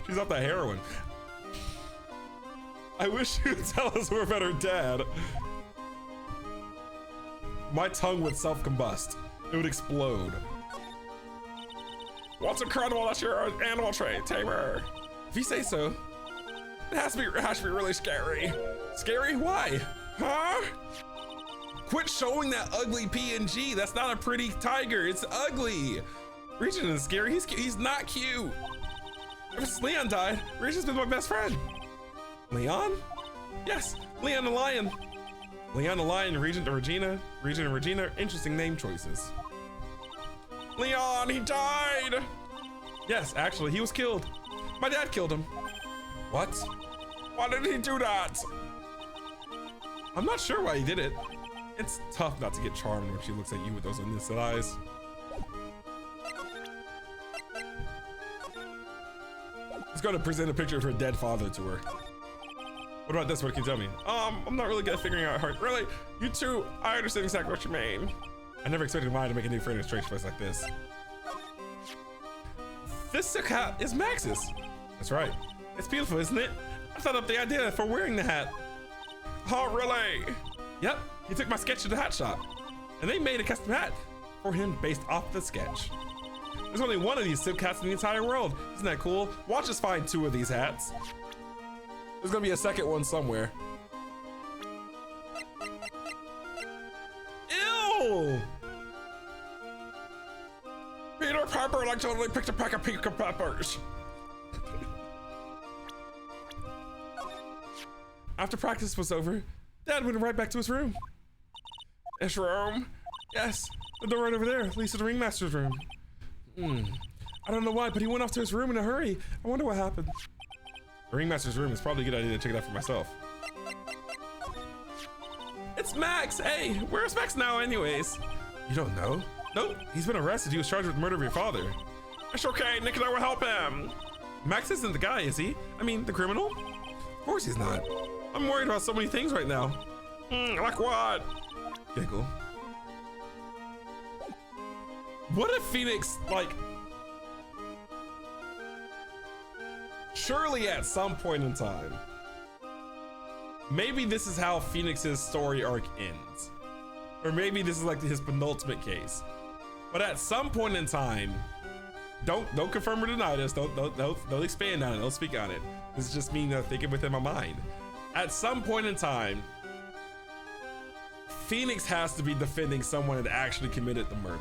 she's off that heroin. I wish she would tell us more about her dad. My tongue would self-combust. It would explode. What's incredible that you're an animal tamer? If you say so. It has to be really scary. Scary? Why? Huh? Quit showing that ugly PNG. That's not a pretty tiger. It's ugly. Regent is scary. He's not cute. Ever since Leon died, Regent's been my best friend. Leon? Yes, Leon the Lion. Leon the Lion, Regent and Regina, interesting name choices. Leon, he died! Yes, actually, he was killed. My dad killed him. What? Why did he do that? I'm not sure why he did it. It's tough not to get charmed when she looks at you with those innocent eyes. Let's go to present a picture of her dead father to her. What about this? What can you tell me? I'm not really good at figuring out how. Really? You two, I understand exactly what you mean. I never expected mine to make a new friend in a strange place like this. This silk hat is Max's. That's right. It's beautiful, isn't it? I thought up the idea for wearing the hat. Oh, really? Yep. He took my sketch to the hat shop, and they made a custom hat for him based off the sketch. There's only one of these silk hats in the entire world. Isn't that cool? Watch us find 2 of these hats. There's gonna be a second one somewhere. Ew! Peter Pepper like totally picked a pack of pink peppers. After practice was over, Dad went right back to his room. His room? Yes, the door right over there leads to the ringmaster's room. I don't know why, but he went off to his room in a hurry. I wonder what happened. The ringmaster's room is probably a good idea to check it out for myself. It's Max! Hey, where's Max now anyways? You don't know? Nope, he's been arrested. He was charged with murder of your father. It's okay, Nick and I will help him. Max isn't the guy, is he? I mean, the criminal? Of course he's not. I'm worried about so many things right now. Like what? Giggle. What if Phoenix, like... Surely at some point in time, maybe this is how Phoenix's story arc ends. Or maybe this is like his penultimate case. But at some point in time, don't confirm or deny this. Don't expand on it. Don't speak on it. This is just me thinking within my mind. At some point in time, Phoenix has to be defending someone that actually committed the murder.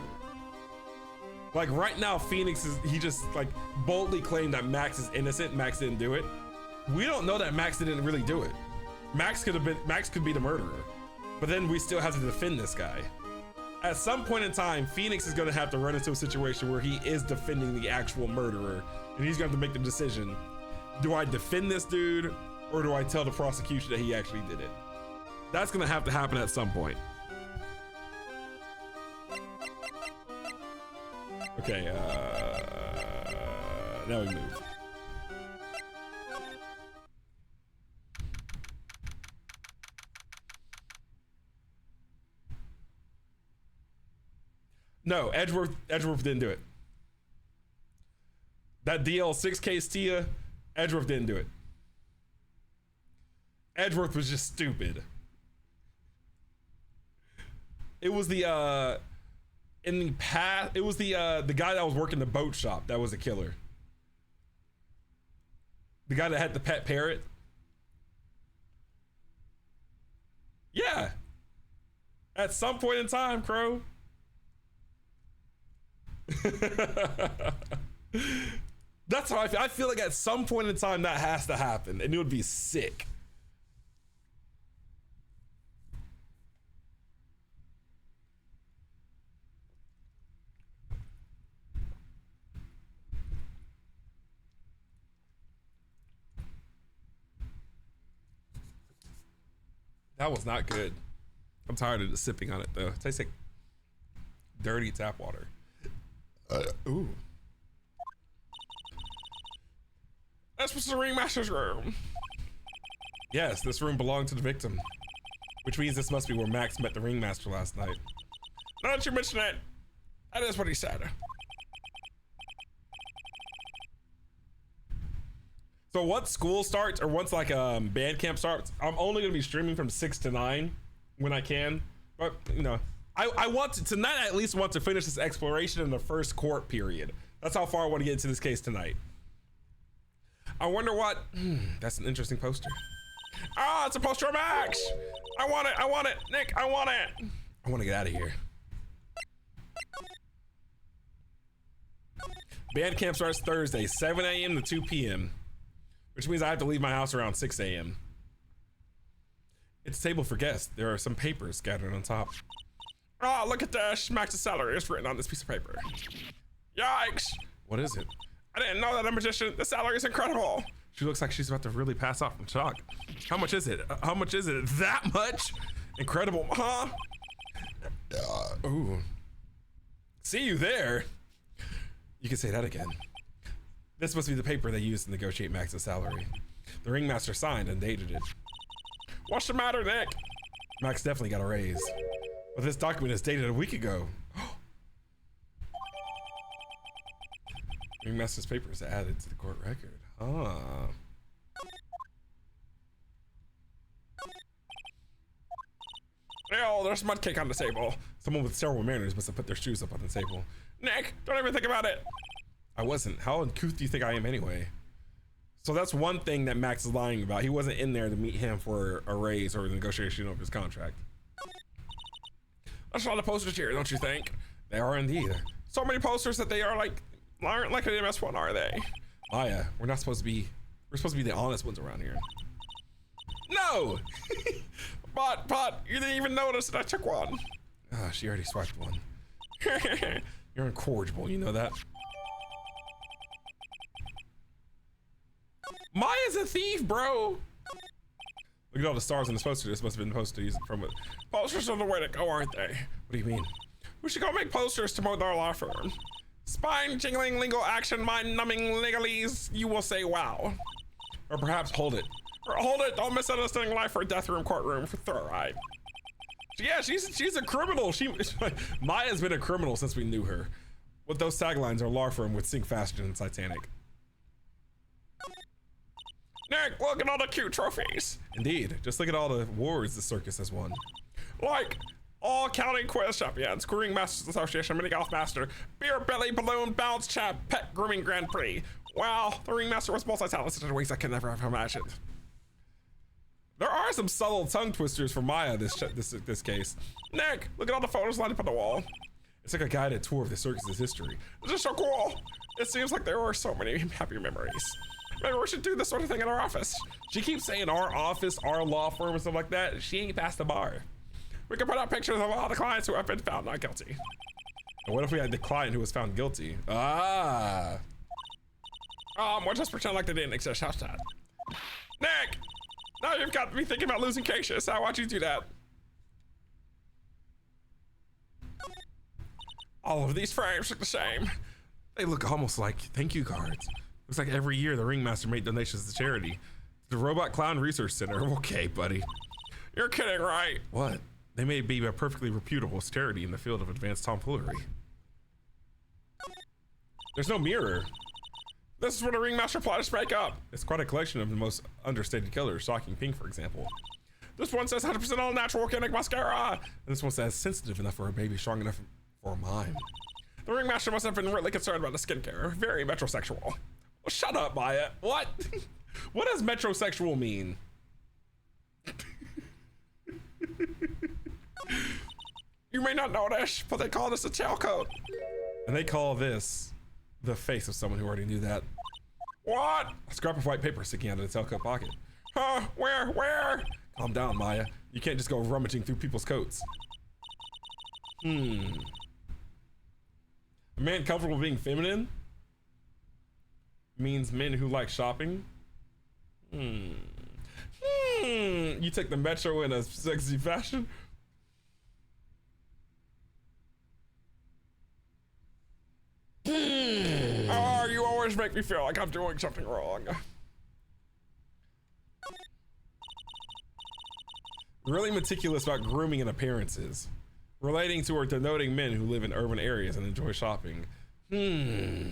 Like right now, Phoenix he just like boldly claimed that Max is innocent. Max didn't do it. We don't know that Max didn't really do it. Max could be the murderer, but then we still have to defend this guy. At some point in time, Phoenix is gonna have to run into a situation where he is defending the actual murderer, and he's gonna have to make the decision. Do I defend this dude, or do I tell the prosecution that he actually did it? That's gonna have to happen at some point. Okay, now we move. No, Edgeworth didn't do it. That DL6 case, Tia, Edgeworth didn't do it. Edgeworth was just stupid. It was the in the past, it was the guy that was working the boat shop that was a killer. The guy that had the pet parrot. Yeah. At some point in time, Crow. That's how I feel like at some point in time that has to happen, and it would be sick. That was not good. I'm tired of sipping on it though. It tastes like dirty tap water. Ooh. This was the ringmaster's room. Yes, this room belonged to the victim, which means this must be where Max met the ringmaster last night. Now that you mention it, that is what he said. So once school starts, or once like band camp starts, I'm only gonna be streaming from 6 to 9 when I can. But you know, I want to tonight. I at least want to finish this exploration in the first court period. That's how far I want to get into this case tonight. I wonder what. That's an interesting poster. Ah, it's a poster of Max. I want it. I want it, Nick. I want it. I want to get out of here. Band camp starts Thursday, 7 a.m. to 2 p.m. which means I have to leave my house around 6 a.m. It's a table for guests. There are some papers scattered on top. Oh, look at this. Max's salary is written on this piece of paper. Yikes. What is it? I didn't know that a magician. The salary is incredible. She looks like she's about to really pass out from shock. How much is it? How much is it? That much? Incredible, huh? Ooh. See you there. You can say that again. This must be the paper they used to negotiate Max's salary. The ringmaster signed and dated it. What's the matter, Nick? Max definitely got a raise. But this document is dated a week ago. Ringmaster's paper is added to the court record. Ah. Oh, there's mud cake on the table. Someone with several manners must have put their shoes up on the table. Nick, don't even think about it. I wasn't. How uncouth do you think I am anyway? So that's one thing that Max is lying about. He wasn't in there to meet him for a raise or a negotiation of his contract. That's a lot of posters here, don't you think? They are indeed. So many posters that they are like, aren't like an MS one, are they? Maya, we're supposed to be the honest ones around here. No! but, you didn't even notice that I took one. Ah, she already swiped one. You're incorrigible, you know that? Maya's a thief, bro. Look at all the stars on this poster. This must have been posters from it. Posters are the way to go, aren't they? What do you mean? We should go make posters to promote our law firm. Spine jingling lingo action, mind numbing legalese. You will say wow. Or perhaps hold it. Or hold it. Don't misunderstanding life or death room courtroom for right. Yeah, she's a criminal. Maya's been a criminal since we knew her. With those taglines, our law firm would sink faster than Titanic. Nick, look at all the cute trophies. Indeed, just look at all the awards the circus has won. Like, all county quiz champions, Screwing Masters Association, Mini Golf Master, Beer Belly Balloon Bounce Champ, Pet Grooming Grand Prix. Wow, the ringmaster was multi-talented in ways I could never have imagined. There are some subtle tongue twisters for Maya this case. Nick, look at all the photos lined up on the wall. It's like a guided tour of the circus's history. This is so cool. It seems like there are so many happy memories. Maybe we should do this sort of thing in our office. She keeps saying our office, our law firm, and stuff like that. She ain't passed the bar. We can put out pictures of all the clients who have been found not guilty. And what if we had the client who was found guilty? Ah. We'll just pretend like they didn't exist. How's that? Nick! Now you've got me thinking about losing cases. Why'd you do that? All of these frames look the same. They look almost like thank you cards. Looks like every year the ringmaster made donations to charity. The Robot Clown Research Center. Okay, buddy. You're kidding, right? What? They may be a perfectly reputable charity in the field of advanced tomfoolery. There's no mirror. This is what a ringmaster plot is make up. It's quite a collection of the most understated killers, Shocking Pink, for example. This one says 100% all natural organic mascara. And this one says sensitive enough for a baby, strong enough for a mime. The ringmaster must have been really concerned about the skincare. Very metrosexual. Well, shut up, Maya. What? What does metrosexual mean? You may not know this, but they call this a tailcoat. And they call this the face of someone who already knew that. What? A scrap of white paper sticking out of the tailcoat pocket. Huh? Where? Calm down, Maya. You can't just go rummaging through people's coats. A man comfortable being feminine means men who like shopping. You take the metro in a sexy fashion. always make me feel like I'm doing something wrong. Really meticulous about grooming and appearances. Relating to or denoting men who live in urban areas and enjoy shopping. This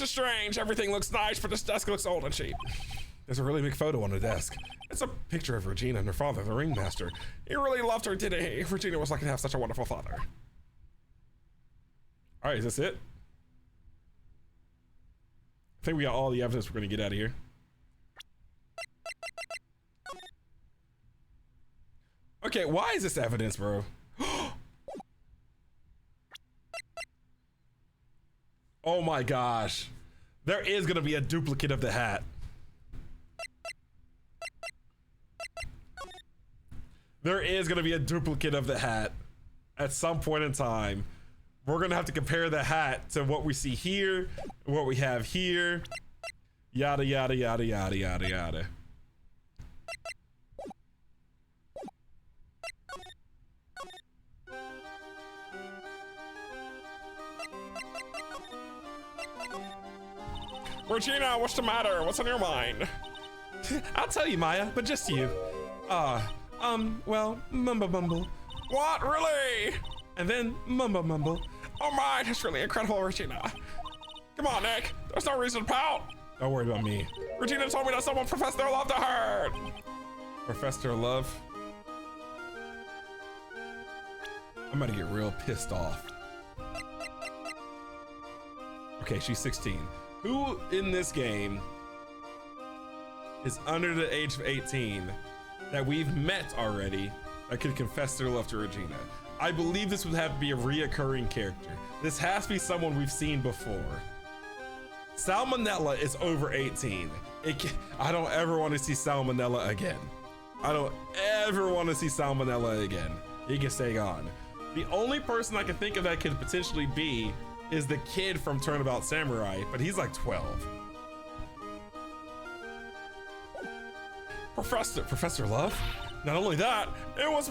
is strange. Everything looks nice, but this desk looks old and cheap. There's a really big photo on the desk. It's a picture of Regina and her father, the ringmaster. He really loved her, didn't he? Regina was lucky to have such a wonderful father. All right, is this it? I think we got all the evidence we're gonna get out of here. Okay, why is this evidence, bro? Oh my gosh. There is gonna be a duplicate of the hat. There is gonna be a duplicate of the hat at some point in time. We're gonna have to compare the hat to what we see here, what we have here, yada, yada, yada, yada, yada, yada. Regina, what's the matter? What's on your mind? I'll tell you, Maya, but just you. Well, mumble mumble. What, really? And then mumble mumble. Oh my, that's really incredible, Regina. Come on, Nick. There's no reason to pout. Don't worry about me. Regina told me that someone professed their love to her. Professed their love? I'm gonna get real pissed off. Okay, she's 16. Who in this game is under the age of 18 that we've met already that could confess their love to Regina? I believe this would have to be a reoccurring character. This has to be someone we've seen before. Salmonella is over 18. I don't ever want to see Salmonella again. I don't ever want to see Salmonella again. He can stay gone. The only person I can think of that could potentially be is the kid from Turnabout Samurai, but he's like 12. Professor Love? Not only that, it was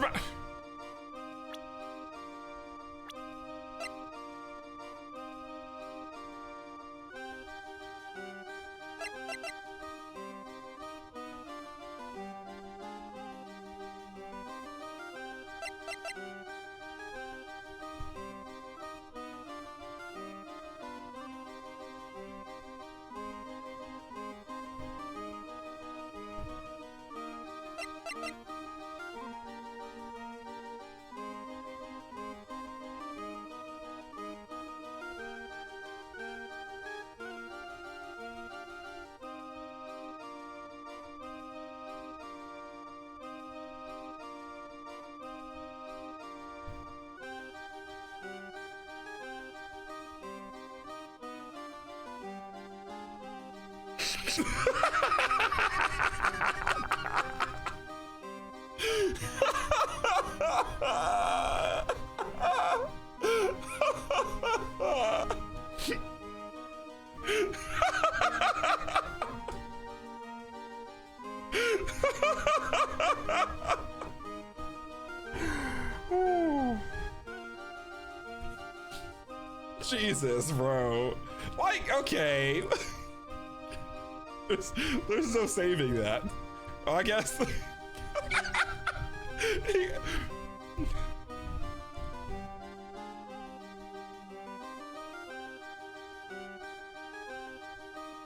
Jesus, bro. Like, okay. There's no saving that. Oh, I guess.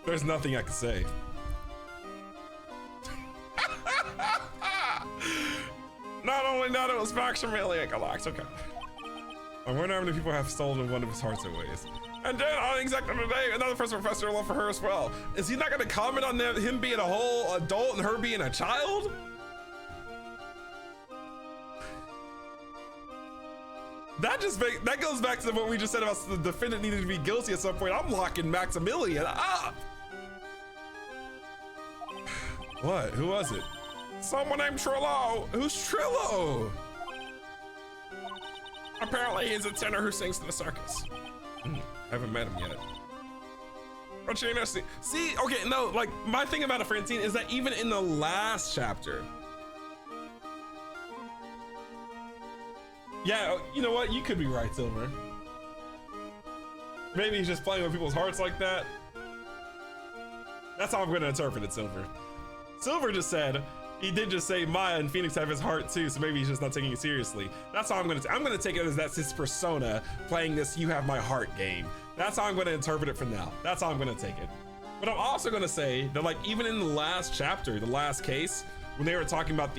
There's nothing I can say. Not only that, it was Maximilian Galactica. I wonder how many people have stolen one of his hearts and ways. And then on Executive Day, another person professed their love for her as well. Is he not gonna comment on him being a whole adult and her being a child? That goes back to what we just said about the defendant needed to be guilty at some point. I'm locking Maximilian up. What? Who was it? Someone named Trillo. Who's Trillo? Apparently he's a tenor who sings to the circus. Haven't met him yet. Regina, see, okay, no, like, my thing about a Francine is that even in the last chapter, yeah, you know what? You could be right, Silver. Maybe he's just playing with people's hearts like that. That's how I'm gonna interpret it, Silver. Silver just said, he did just say Maya and Phoenix have his heart too, so maybe he's just not taking it seriously. That's how I'm gonna take it as that's his persona playing this you have my heart game. That's how I'm gonna interpret it from now. That's how I'm gonna take it. But I'm also gonna say that like even in the last chapter, the last case, when they were talking about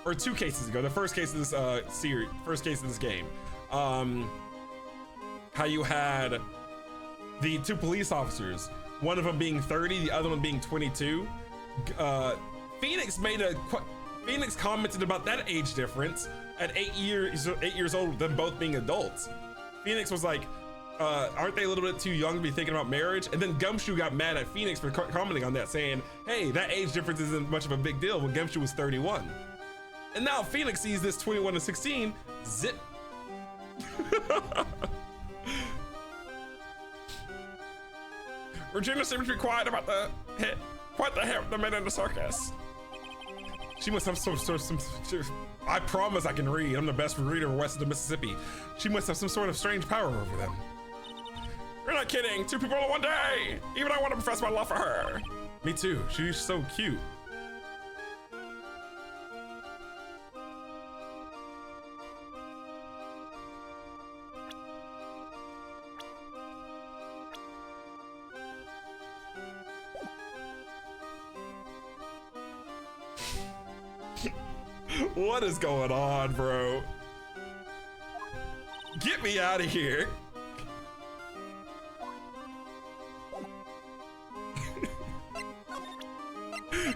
or 2 cases ago, the first case of this first case of this game, how you had the 2 police officers, one of them being 30, the other one being 22. Phoenix commented about that age difference at 8 years old, them both being adults. Phoenix was like, aren't they a little bit too young to be thinking about marriage? And then Gumshoe got mad at Phoenix for commenting on that, saying, hey, that age difference isn't much of a big deal when Gumshoe was 31. And now Phoenix sees this 21 to 16, zip. Regina seems to be quiet about the hit. Quite the hit with the men in the circus. She must have some I promise I can read. I'm the best reader west of the Mississippi. She must have some sort of strange power over them. You're not kidding. 2 people in one day. Even I want to profess my love for her. Me too. She's so cute. What is going on, bro? Get me out of here.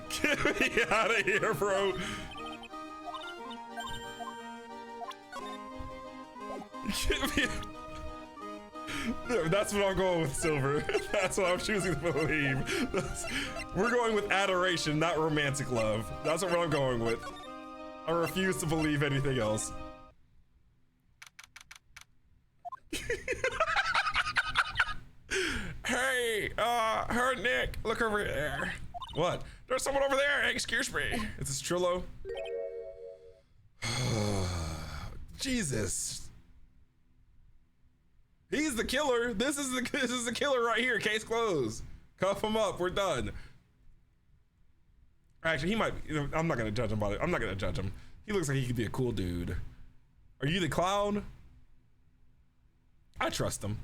Get me out of here, bro. Get me. That's what I'm going with, Silver. That's what I'm choosing to believe. We're going with adoration, not romantic love. That's what I'm going with. I refuse to believe anything else. Hey, her Nick, look over there. What? There's someone over there. Excuse me. Is this Trillo? Jesus. He's the killer. This is the killer right here. Case closed. Cuff him up. We're done. Actually, he might. I'm not gonna judge him about it. I'm not gonna judge him. He looks like he could be a cool dude. Are you the clown? I trust him.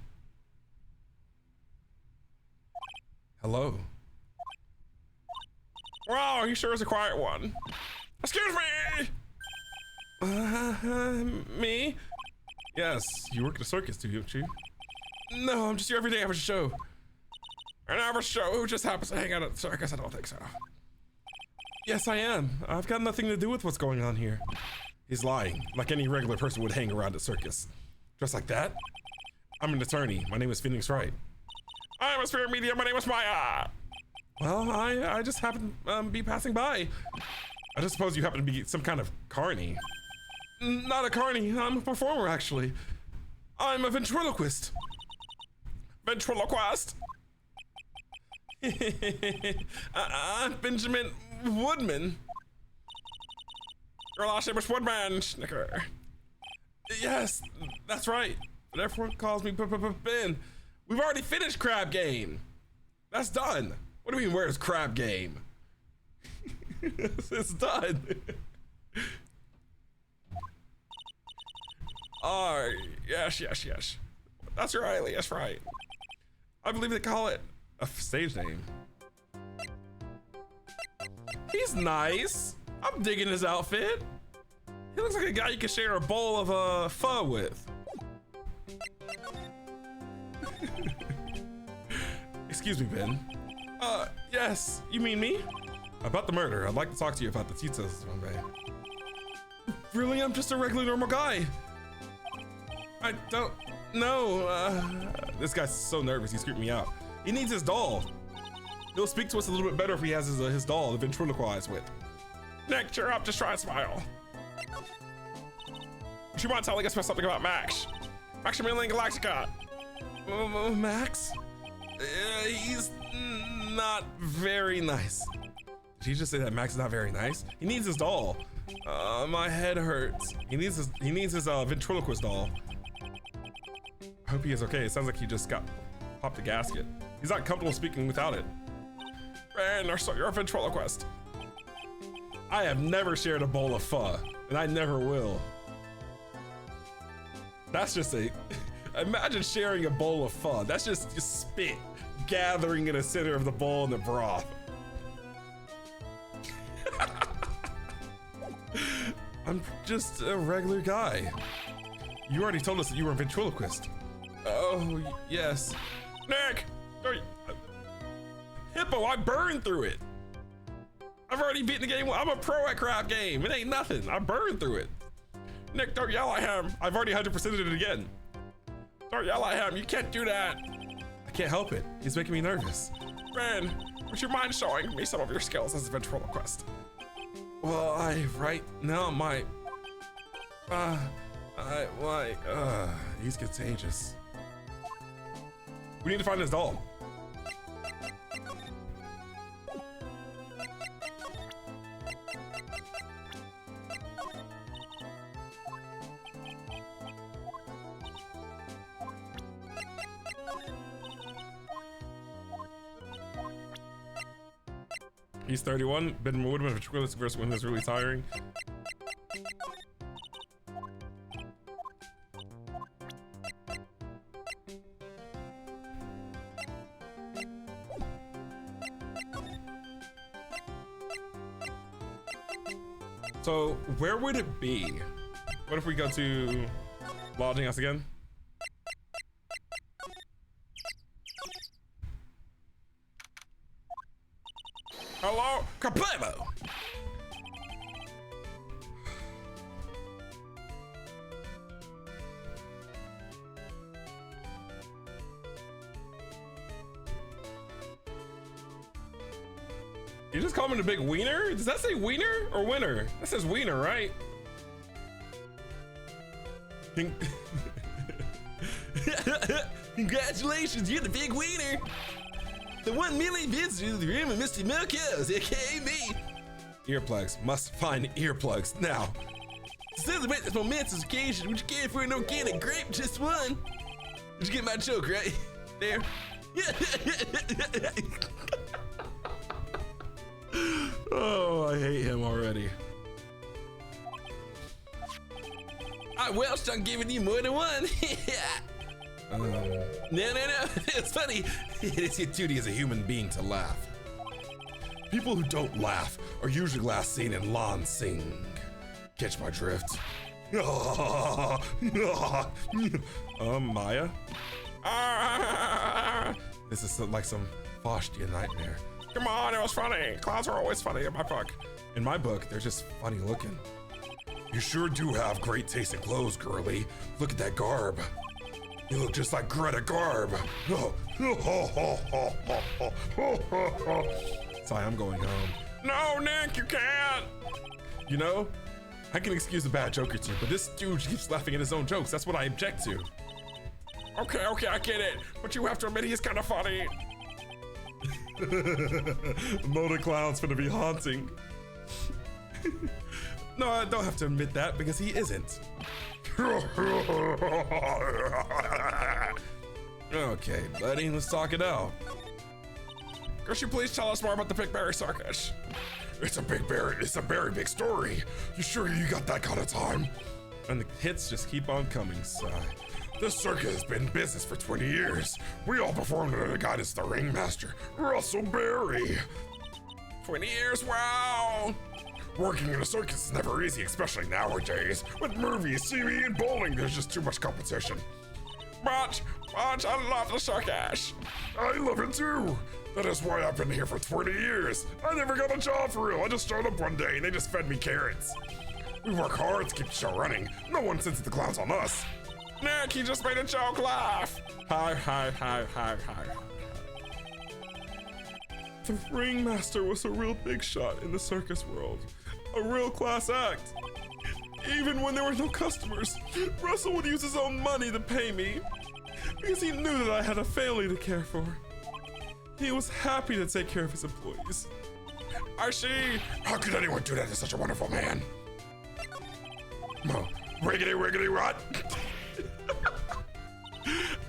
Hello. Wow, he sure is a quiet one. Excuse me. Me? Yes, you work at a circus too, don't you? No, I'm just your everyday average Joe. An average Joe who just happens to hang out at the circus? I don't think so. Yes, I am. I've got nothing to do with what's going on here. He's lying, like any regular person would hang around a circus. Just like that? I'm an attorney. My name is Phoenix Wright. I'm a spirit medium. My name is Maya. Well, I just happen to be passing by. I just suppose you happen to be some kind of carny. Not a carny. I'm a performer, actually. I'm a ventriloquist. Ventriloquist? I'm Benjamin Woodman. Your last name is Woodman, Snicker. Yes, that's right. But everyone calls me Ben. We've already finished Crab Game. That's done. What do you mean, where's Crab Game? It's done. Oh, yes. That's your alias, right? I believe they call it a stage name. He's nice. I'm digging his outfit. He looks like a guy you could share a bowl of pho with. Excuse me, Ben. Yes, you mean me? About the murder, I'd like to talk to you about the details one day. Really, I'm just a regular normal guy. I don't know. This guy's so nervous, he's creeping me out. He needs his doll. He'll speak to us a little bit better if he has his doll to ventriloquize with. Nick, cheer up, just try and smile. Would you mind telling us something about Max? Maximilian Galactica. Max? He's not very nice. Did he just say that Max is not very nice? He needs his doll. My head hurts. He needs his ventriloquist doll. I hope he is okay. It sounds like he just got popped a gasket. He's not comfortable speaking without it. Man, you're a ventriloquist. I have never shared a bowl of pho, and I never will. That's just imagine sharing a bowl of pho. That's just spit gathering in the center of the bowl in the broth. I'm just a regular guy. You already told us that you were a ventriloquist. Oh, yes. Nick! Hippo, I burned through it. I've already beaten the game. I'm a pro at crap game. It ain't nothing. I burned through it. Nick, don't yell at him. I've already 100%ed it again. Don't yell at him. You can't do that. I can't help it. He's making me nervous. Ben, would you mind showing me some of your skills as a ventriloquist? Well, right now my, he's contagious. We need to find his doll. He's 31. Ben Woodman versus when is really tiring. So where would it be? What if we go to lodging house again? Hello, Capemo. You just call him a big wiener? Does that say wiener or winner? That says wiener, right? Congratulations, you're the big wiener. The 1 million visitors to the room of Mr. Milkhouse, aka me. Earplugs, must find earplugs now. To celebrate this momentous occasion, would you care for an organic grape, just one? Did you get my joke, right? There. Oh, I hate him already. I Welsh on giving you more than one. No, it's funny. It is your duty as a human being to laugh. People who don't laugh are usually last seen in LINDSEY. Catch my drift? Maya? This is like some Faustian nightmare. Come on, it was funny. Clowns are always funny in my book. In my book, they're just funny looking. You sure do have great taste in clothes, girly. Look at that garb. You look just like Greta Garb. Sorry, I'm going home. No, Nick, you can't. You know, I can excuse a bad joke or two, but this dude keeps laughing at his own jokes. That's what I object to. Okay, I get it. But you have to admit he's kind of funny. Motor Clown's gonna be haunting. No, I don't have to admit that because he isn't. Okay, buddy, let's talk it out. Could you please tell us more about the Big Berry Circus? It's a very big story. You sure you got that kind of time? And the hits just keep on coming, sigh. This circus has been in business for 20 years. We all performed under the guidance of the ringmaster, Russell Berry. 20 years, wow! Working in a circus is never easy, especially nowadays. With movies, TV, and bowling, there's just too much competition. But I love the circus. I love it too. That is why I've been here for 20 years. I never got a job for real. I just showed up one day and they just fed me carrots. We work hard to keep the show running. No one sends the clowns on us. Nick, he just made a joke laugh. Hi. The ringmaster was a real big shot in the circus world. A real class act. Even when there were no customers, Russell would use his own money to pay me because he knew that I had a family to care for. He was happy to take care of his employees. I see. How could anyone do that to such a wonderful man? Wiggity rot.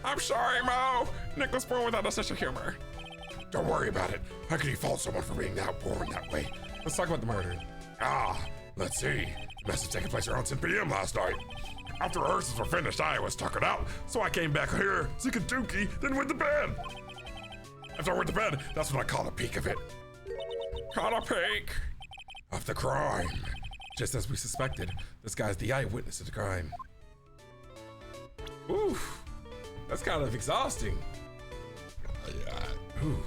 I'm sorry, Mo. Nick was born without a sense of humor. Don't worry about it. How could you fault someone for being born that way? Let's talk about the murder. Let's see. The mess had taken place around 10 p.m. last night. After rehearsals were finished, I was tuckered out, so I came back here, sick of dookie, then went to bed. After I went to bed, that's when I caught a peek of it. Caught a peek of the crime. Just as we suspected, this guy's the eyewitness to the crime. Oof, that's kind of exhausting. Yeah. Ooh.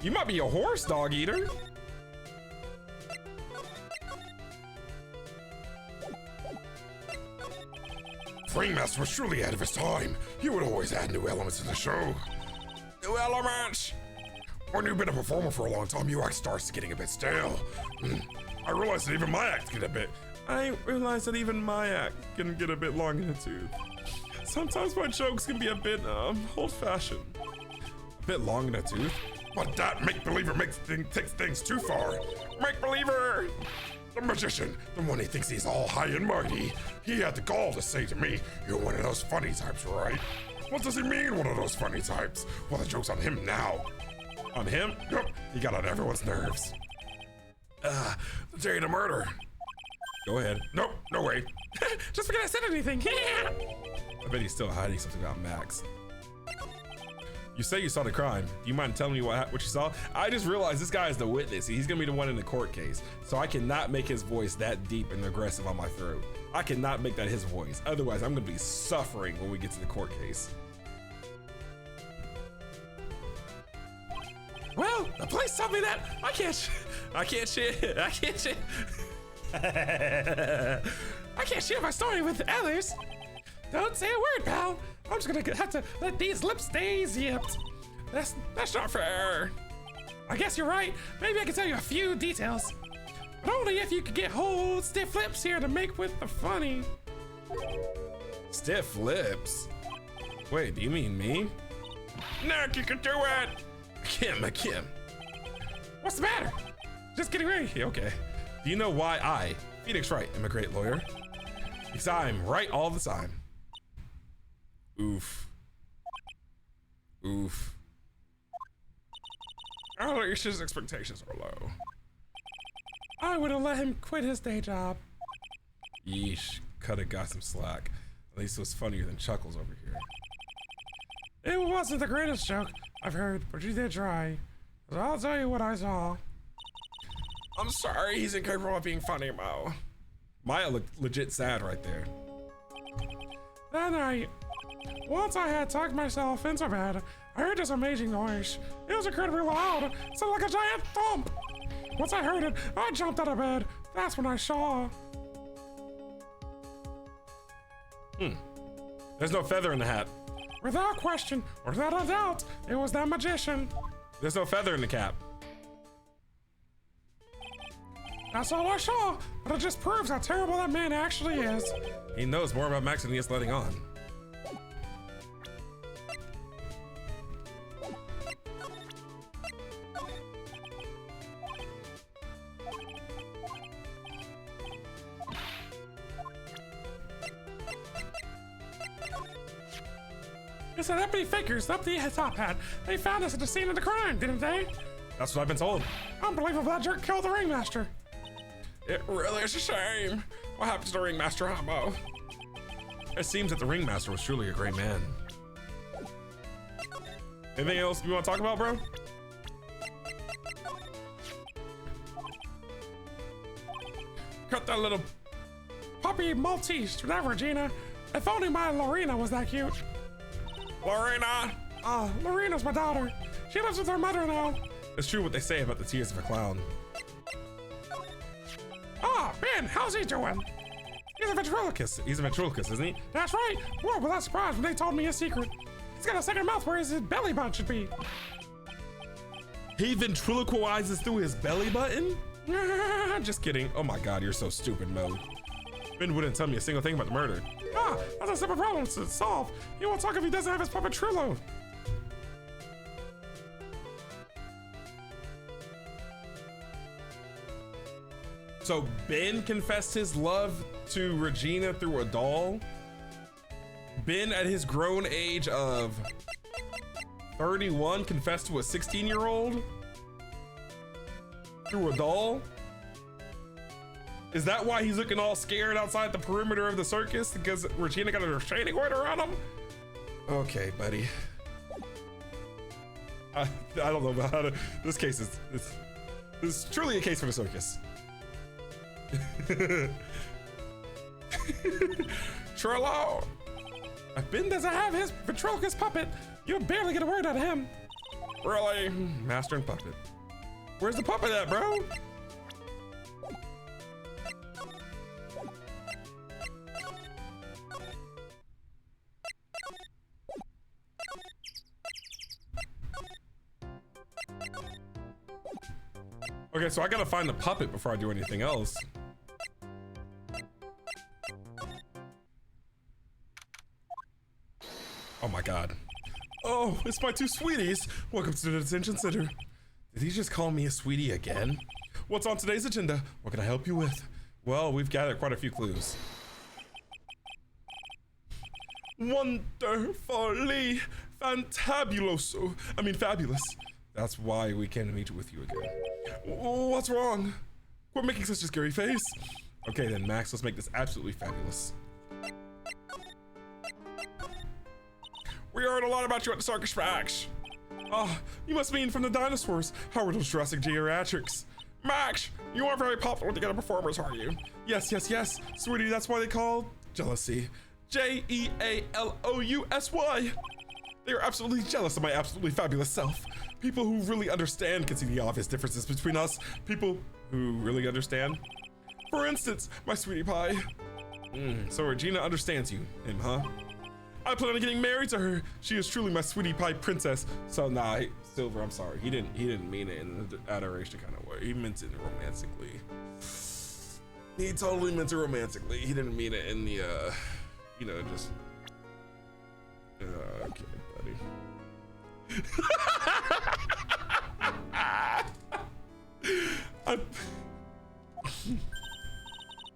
You might be a horse, dog eater. Ringmaster was truly ahead of his time. He would always add new elements to the show. New elements! When you've been a performer for a long time, your act starts getting a bit stale. I realize that even my act get a bit. I realize that even my act can get a bit long in the tooth. Sometimes my jokes can be a bit old-fashioned. A bit long in the tooth? But that make-believer takes things too far. Make-believer! The magician, the one who thinks he's all high and mighty. He had the gall to say to me, "You're one of those funny types, right?" What does he mean, one of those funny types? Well, the joke's on him now. On him? Yep, he got on everyone's nerves. The day of the murder. Go ahead. Nope, no way. Just because I said anything. I bet he's still hiding something about Max. You say you saw the crime. Do you mind telling me what you saw? I just realized this guy is the witness. He's gonna be the one in the court case. So I cannot make his voice that deep and aggressive on my throat. I cannot make that his voice. Otherwise, I'm gonna be suffering when we get to the court case. Well, the police told me that I can't share my story with others. Don't say a word, pal. I'm just gonna have to let these lips stay zipped. That's not fair. I guess you're right. Maybe I can tell you a few details. But only if you could get whole stiff lips here to make with the funny. Stiff lips? Wait, do you mean me? Nick, you can do it! I can't. What's the matter? Just getting ready. Okay. Do you know why I, Phoenix Wright, am a great lawyer? Because I'm right all the time. Oof. Oof. Alicia's expectations are low. I would have let him quit his day job. Yeesh. Coulda got some slack. At least it was funnier than Chuckles over here. It wasn't the greatest joke I've heard, but you did try. So I'll tell you what I saw. I'm sorry, he's incapable of being funny, Mo. Maya looked legit sad right there. That night, once I had tucked myself into bed, I heard this amazing noise. It was incredibly loud. It sounded like a giant thump. Once I heard it, I jumped out of bed. That's when I saw. There's no feather in the hat. Without question, or without a doubt, it was that magician. There's no feather in the cap. That's all I saw, but it just proves how terrible that man actually is. He knows more about Max than he is letting on. It's an empty figures up the top hat. They found us at the scene of the crime, didn't they? That's what I've been told. Unbelievable, that jerk killed the ringmaster. It really is a shame. What happened to the ringmaster, Mo? It seems that the ringmaster was truly a great man. Anything else you want to talk about, bro? Cut that little puppy Maltese, whatever, Gina. If only my Lorena was that cute. Lorena! Lorena's my daughter. She lives with her mother now. It's true what they say about the tears of a clown. Ben, how's he doing? He's a ventriloquist. He's a ventriloquist, isn't he? That's right. Whoa, well, that's surprised when they told me his secret. He's got a second mouth where his belly button should be. He ventriloquizes through his belly button? Just kidding. Oh my god, you're so stupid, Mo. Ben wouldn't tell me a single thing about the murder. That's a simple problem to solve. He won't talk if he doesn't have his puppet Trullo. So Ben confessed his love to Regina through a doll? Ben at his grown age of 31 confessed to a 16-year-old through a doll? Is that why he's looking all scared outside the perimeter of the circus? Because Regina got a restraining order on him? Okay, buddy. I don't know about how to, this case is, this is truly a case for the circus. Trello! If Ben doesn't have his ventriloquist puppet, you'll barely get a word out of him. Really? Master and puppet. Where's the puppet at, bro? Okay, so I gotta find the puppet before I do anything else. Oh my God. Oh, it's my two sweeties. Welcome to the detention center. Did he just call me a sweetie again? What's on today's agenda? What can I help you with? Well, we've gathered quite a few clues. Wonderfully fantabuloso. I mean, fabulous. That's why we came to meet with you again. What's wrong? Quit making such a scary face. Okay then, Max, let's make this absolutely fabulous. We heard a lot about you at the circus, Max. Ah, you must mean from the dinosaurs. How were those Jurassic geriatrics? Max, you aren't very popular with the other performers, are you? Yes, yes, yes. Sweetie, that's why they call jealousy. Jealousy. They are absolutely jealous of my absolutely fabulous self. People who really understand can see the obvious differences between us. People who really understand. For instance, my sweetie pie. So Regina understands you, him, huh? I plan on getting married to her. She is truly my sweetie pie princess. So nah, Silver, I'm sorry. He didn't mean it in an adoration kind of way. He meant it romantically. He totally meant it romantically. He didn't mean it in the you know, just okay, buddy.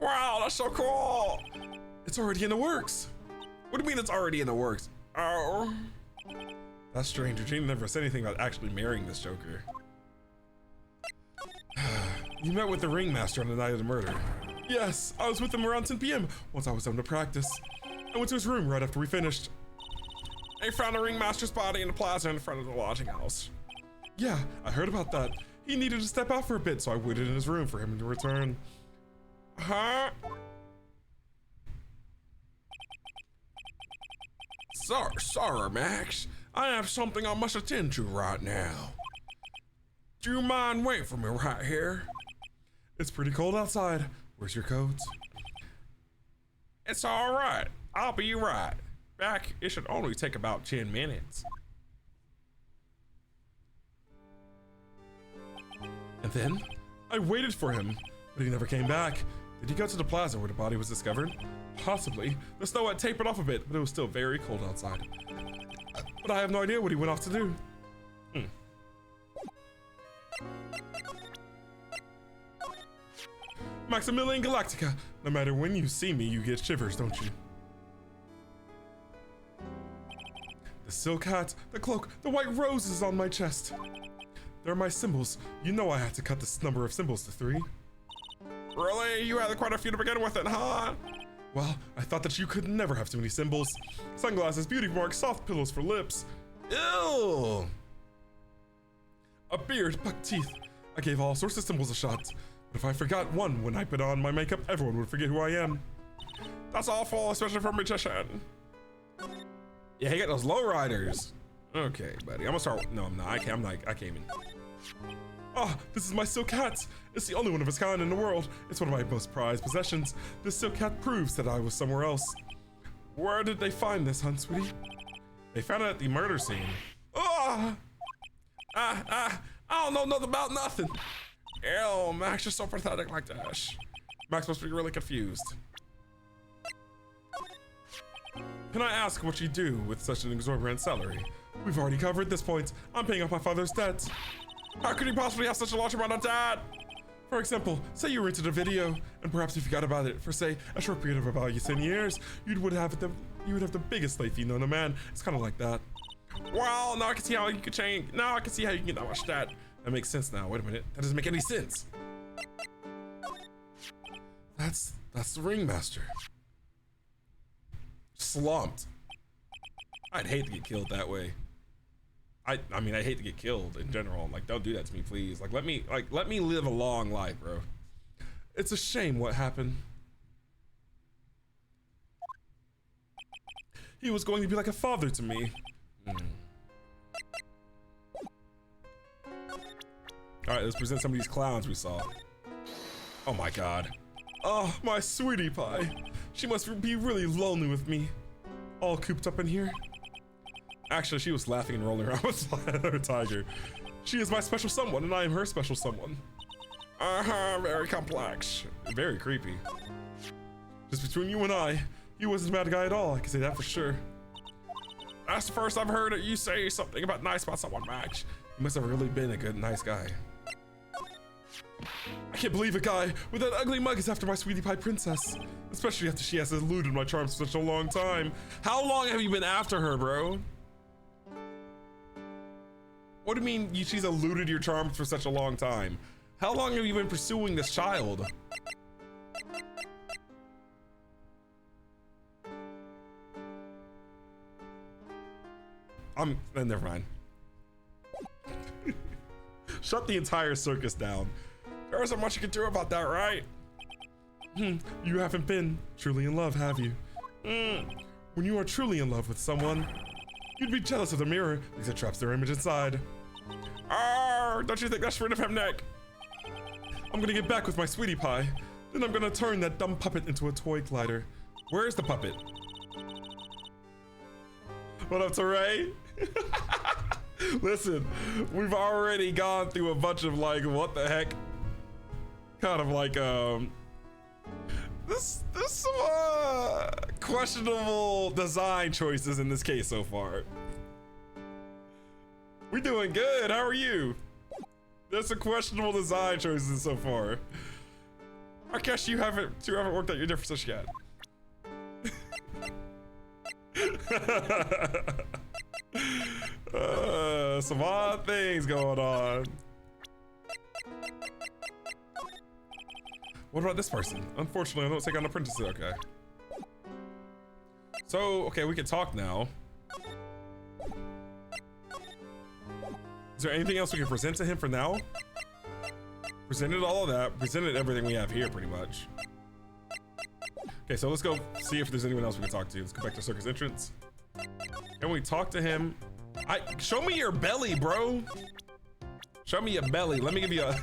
Wow, that's so cool. It's already in the works. What do you mean it's already in the works? Oh, that's strange. Regina never said anything about actually marrying this Joker. You met with the ringmaster on the night of the murder. Yes, I was with him around 10 p.m. once I was done to practice. I went to his room right after we finished. I found the ringmaster's body in the plaza in front of the lodging house. Yeah, I heard about that. He needed to step out for a bit, so I waited in his room for him to return. Huh? Sorry, Max. I have something I must attend to right now. Do you mind waiting for me right here? It's pretty cold outside. Where's your coat? It's all right. I'll be right back. It should only take about 10 minutes. And then I waited for him, but he never came back. Did he go to the plaza where the body was discovered? Possibly. The snow had tapered off a bit, but it was still very cold outside. But I have no idea what he went off to do. Maximilian Galactica. No matter when you see me, you get shivers, don't you? The silk hat, the cloak, the white roses on my chest. They're my symbols. You know I had to cut this number of symbols to 3. Really? You had quite a few to begin with, huh? Well, I thought that you could never have too many symbols. Sunglasses, beauty marks, soft pillows for lips. Ew! A beard, buck teeth. I gave all sorts of symbols a shot. But if I forgot one when I put on my makeup, everyone would forget who I am. That's awful, especially for a magician. Yeah, he got those lowriders. Okay, buddy. I'm gonna start. No, I'm not. I can't even. Oh, this is my silk hat. It's the only one of its kind in the world. It's one of my most prized possessions. This silk hat proves that I was somewhere else. Where did they find this, hun, sweetie? They found it at the murder scene. I don't know nothing about nothing. Ew, Max, you're so pathetic like this. Max must be really confused. Can I ask what you do with such an exorbitant salary? We've already covered this point. I'm paying off my father's debt. How could you possibly have such a large amount of debt? For example, say you rented a video, and perhaps you forgot about it for, say, a short period of about 10 years, you would have You would have the biggest life, you know, the man. It's kind of like that. Well, now I can see how you could change. Now I can see how you can get that much stat. That makes sense now. Wait a minute. That doesn't make any sense. That's the ringmaster. Slumped. I'd hate to get killed that way. I mean, I hate to get killed in general. Like, don't do that to me, please. Like, let me live a long life, bro. It's a shame what happened. He was going to be like a father to me. All right, let's present some of these clowns we saw. Oh my God. Oh, my sweetie pie. She must be really lonely with me. All cooped up in here. Actually, she was laughing and rolling around with her tiger. She is my special someone, and I am her special someone. Very complex. Very creepy. Just between you and I, he wasn't a bad guy at all, I can say that for sure. That's the first I've heard you say something nice about someone, Max. You must have really been a good, nice guy. I can't believe a guy with that ugly mug is after my sweetie pie princess. Especially after she has eluded my charms for such a long time. How long have you been after her, bro? What do you mean she's eluded your charms for such a long time? How long have you been pursuing this child? Never mind. Shut the entire circus down. There isn't much you can do about that, right? You haven't been truly in love, have you? When you are truly in love with someone, you'd be jealous of the mirror because it traps their image inside. Oh, don't you think that's rid of him, Nick? I'm gonna get back with my sweetie pie. Then I'm gonna turn that dumb puppet into a toy glider. Where's the puppet? What up, Teray? Listen, we've already gone through a bunch of like, what the heck? Kind of like, this some questionable design choices in this case so far. We're doing good. How are you? There's some questionable design choices so far. I guess you haven't worked out your differences yet. Some odd things going on. What about this person? Unfortunately, I don't take on apprentices. Okay. So, okay, we can talk now. Is there anything else we can present to him for now? Presented all of that. Presented everything we have here, pretty much. Okay, so let's go see if there's anyone else we can talk to. Let's go back to circus entrance. Can we talk to him? Show me your belly, bro. Show me your belly. Let me give you a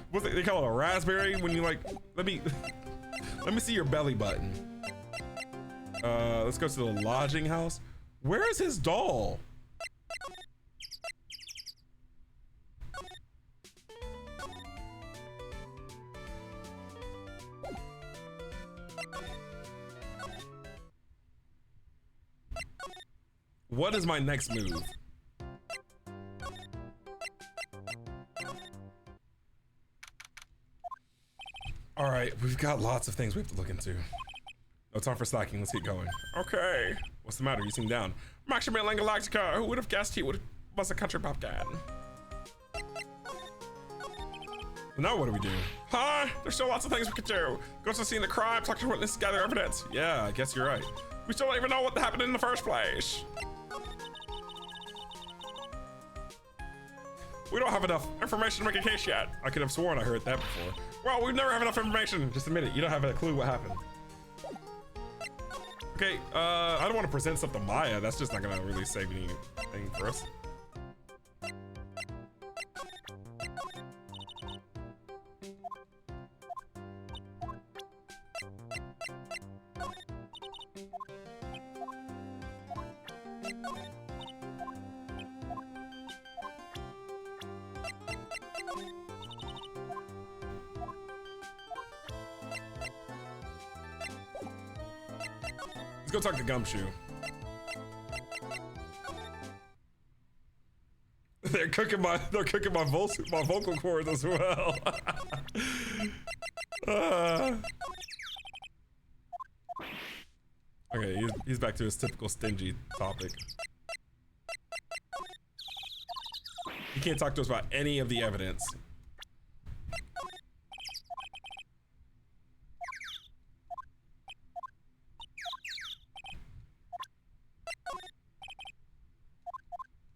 what's it, they call it a raspberry when you like let me see your belly button. Let's go to the lodging house. Where is his doll? What is my next move? All right, we've got lots of things we have to look into. No time for slacking, let's get going. Okay, what's the matter? You seem down. Maximilian Galactica, who would have guessed he was a country pop dad? Now what do we do? Huh? There's still lots of things we could do. Go to the scene of the crime, talk to witnesses, gather evidence. Yeah, I guess you're right. We still don't even know what happened in the first place. We don't have enough information to make a case yet. I could have sworn I heard that before. Well, we never have enough information. Just a minute, you don't have a clue what happened. Okay, I don't want to present stuff to Maya. That's just not gonna really save anything for us. Let's go talk to Gumshoe. They're cooking my vocal cords as well. Okay, Okay, he's back to his typical stingy topic. He can't talk to us about any of the evidence.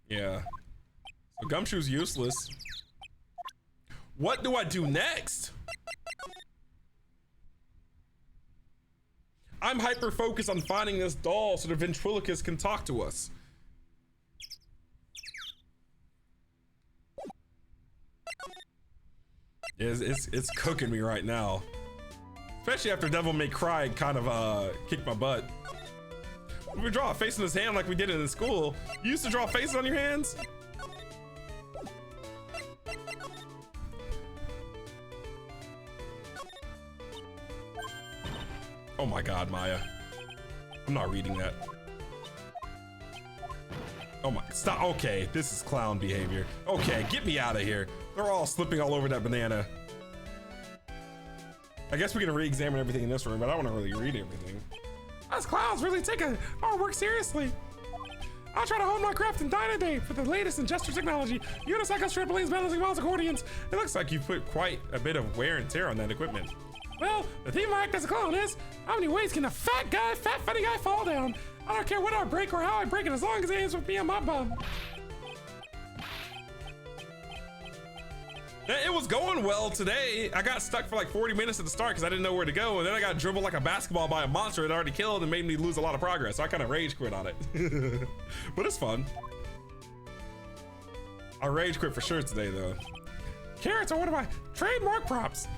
Yeah. So Gumshoe's useless. What do I do next? I'm hyper focused on finding this doll so the ventriloquist can talk to us. It's cooking me right now. Especially after Devil May Cry kind of kicked my butt. When we draw a face on his hand like we did it in school, you used to draw faces on your hands? Oh my god, Maya. I'm not reading that. Oh my, stop. Okay, this is clown behavior. Okay, get me out of here. They're all slipping all over that banana. I guess we can re-examine everything in this room, but I don't want to really read everything. Us clowns really take our work seriously. I try to hone my craft in Dynamite for the latest in gesture technology. Unicycles, trampolines, balancing balls, accordions. It looks like you've put quite a bit of wear and tear on that equipment. Well, the theme of my act as a clown is, how many ways can a fat funny guy fall down? I don't care what I break or how I break it, as long as it ends with me on my bum. It was going well today. I got stuck for like 40 minutes at the start because I didn't know where to go, and then I got dribbled like a basketball by a monster that already killed and made me lose a lot of progress, so I kind of rage quit on it. But it's fun. I rage quit for sure today though. Carrots are one of my trademark props.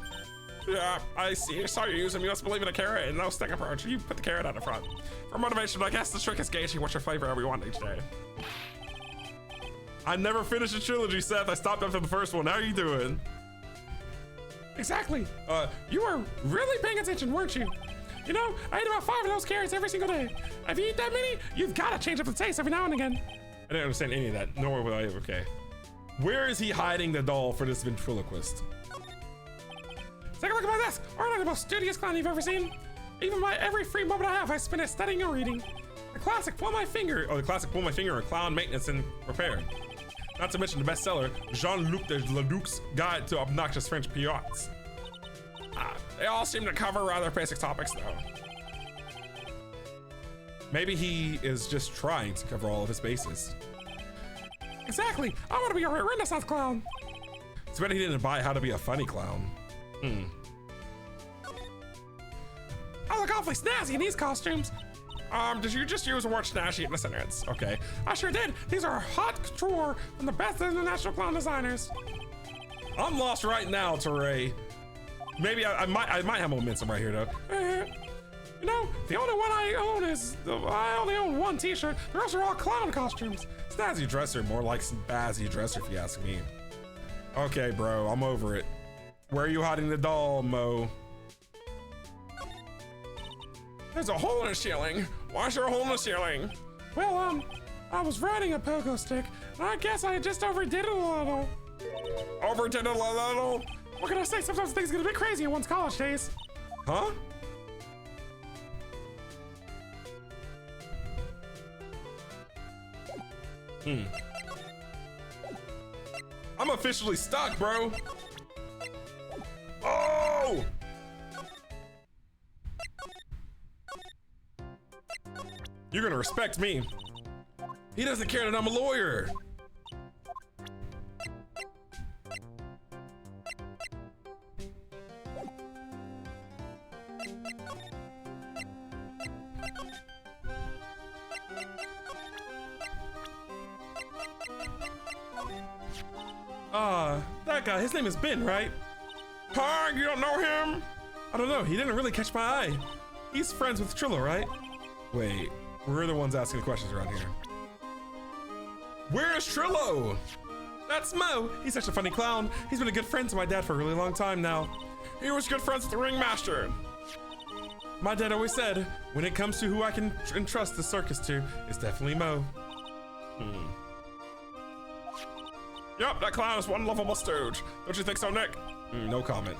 Yeah, I saw you using. You must believe in a carrot and no stick approach. You put the carrot on the front. For motivation, I guess the trick is gauging what your flavor we want each day. I never finished the trilogy, Seth. I stopped after the first one. How are you doing? Exactly. You were really paying attention, weren't you? You know, I eat about 5 of those carrots every single day. If you eat that many, you've got to change up the taste every now and again. I didn't understand any of that, nor will I. Okay. Where is he hiding the doll for this ventriloquist? Take a look at my desk. Aren't I the most studious clown you've ever seen? Even my every free moment I have, I spend it studying or reading. The classic pull my finger, or the classic pull my finger, or clown maintenance and repair. Not to mention the bestseller, Jean-Luc de Leduc's Guide to Obnoxious French Piots. They all seem to cover rather basic topics though. Maybe he is just trying to cover all of his bases. Exactly. I want to be a Renaissance clown. It's better he didn't buy How to Be a Funny Clown. I look awfully snazzy in these costumes. Did you just use the word snazzy in the sentence? Okay. I sure did. These are hot couture from the best international clown designers. I'm lost right now, Teray. Maybe I might have momentum right here though. You know, the only one I own is I only own one T-shirt. The rest are all clown costumes. Snazzy dresser, more like spazzy dresser if you ask me. Okay, bro, I'm over it. Where are you hiding the doll, Mo? There's a hole in the ceiling. Why is there a hole in the ceiling? Well, I was riding a pogo stick, and I guess I just overdid it a little. Overdid it a little? What can I say? Sometimes things get a bit crazy in one's college days. Huh? I'm officially stuck, bro. Oh! You're gonna respect me. He doesn't care that I'm a lawyer. That guy, his name is Ben, right? Huh? You don't know him? I don't know, he didn't really catch my eye. He's friends with Trillo, right? Wait, we're the ones asking the questions around here. Where's Trillo? That's Mo. He's such a funny clown. He's been a good friend to my dad for a really long time now. He was good friends with the ringmaster. My dad always said, when it comes to who I can entrust the circus to, it's definitely Mo. Yup, that clown is one lovable stooge. Don't you think so, Nick? No comment.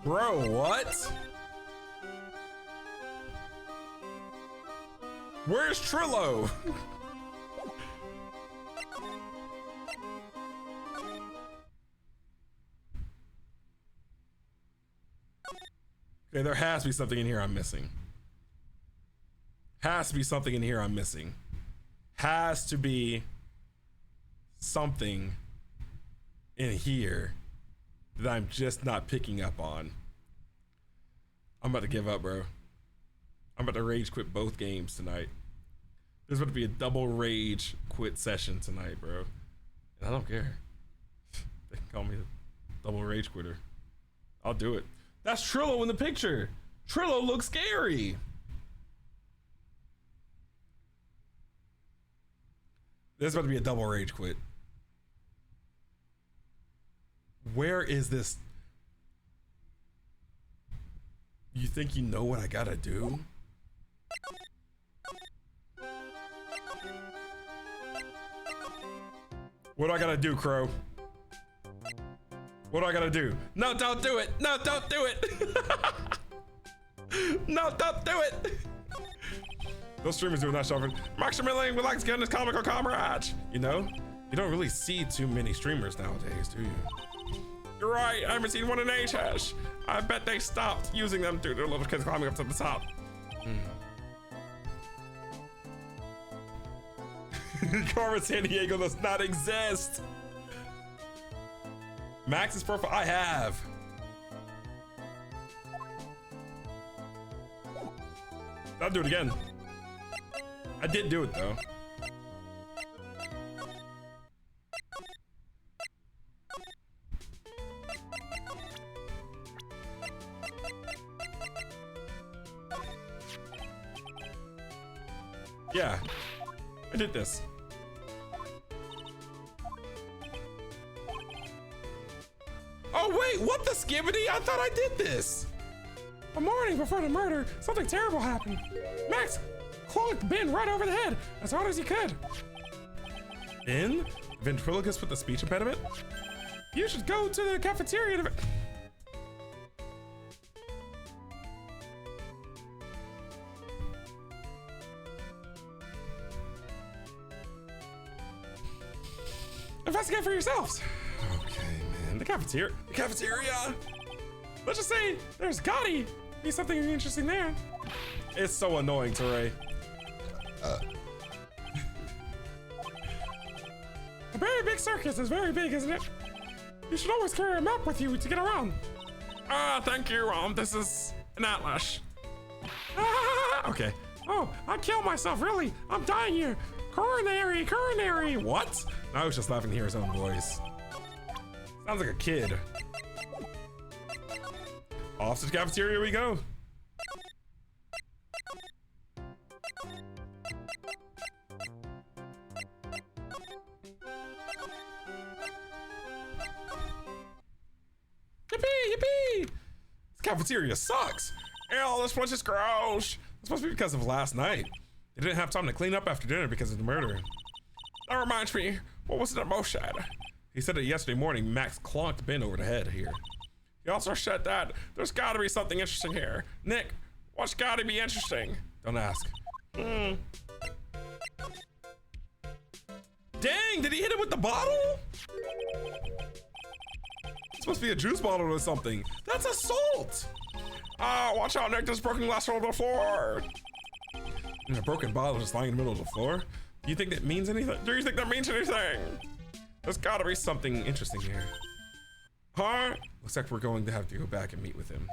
Bro, what? Where's Trillo? Okay, there has to be something in here I'm missing. Has to be something in here I'm missing. Has to be something in here that I'm just not picking up on. I'm about to give up, bro. I'm about to rage quit both games tonight. There's about to be a double rage quit session tonight, bro. And I don't care. They can call me a double rage quitter. I'll do it. That's Trillo in the picture. Trillo looks scary. There's about to be a double rage quit. Where is this? You think you know what I gotta do? What do I gotta do, Crow? What do I gotta do? No, don't do it. No, don't do it. No, don't do it. Those streamers doing that stuff. Maximilian would like to get in his comical comrades. You know, you don't really see too many streamers nowadays, do you? You're right. I haven't seen one in ages. I bet they stopped using them due to little kids climbing up to the top. Carmen San Diego does not exist. Max's profile, I have. I'll do it again. I did do it though. Yeah, I did this. Oh wait, what the skibbity? I thought I did this. The morning before the murder, something terrible happened. Max clonked Ben right over the head as hard as he could. Ben? Ventriloquist with the speech impediment? You should go to the cafeteria to... Investigate for yourselves. Okay, man. The cafeteria. The cafeteria. Let's just say there's gotta be something interesting there. It's so annoying, Teray. A very big circus is very big, isn't it? You should always carry a map with you to get around. Thank you. This is an atlas. Okay. Oh, I'd kill myself, really. I'm dying here. Coronary, coronary. What? I was just laughing to hear his own voice. Sounds like a kid. Off to the cafeteria we go. Yippee, yippee! This cafeteria sucks. Ew, this place is gross. It's supposed to be because of last night. They didn't have time to clean up after dinner because of the murder. That reminds me, what was it that Mo said? He said that yesterday morning, Max clonked Ben over the head here. He also said that there's gotta be something interesting here. Nick, what's gotta be interesting? Don't ask. Dang, did he hit him with the bottle? It's supposed to be a juice bottle or something. That's assault! Watch out, Nick, there's broken glass all over the floor. And a broken bottle just lying in the middle of the floor? Do you think that means anything? Do you think that means anything? There's gotta be something interesting here. Huh? Looks like we're going to have to go back and meet with him.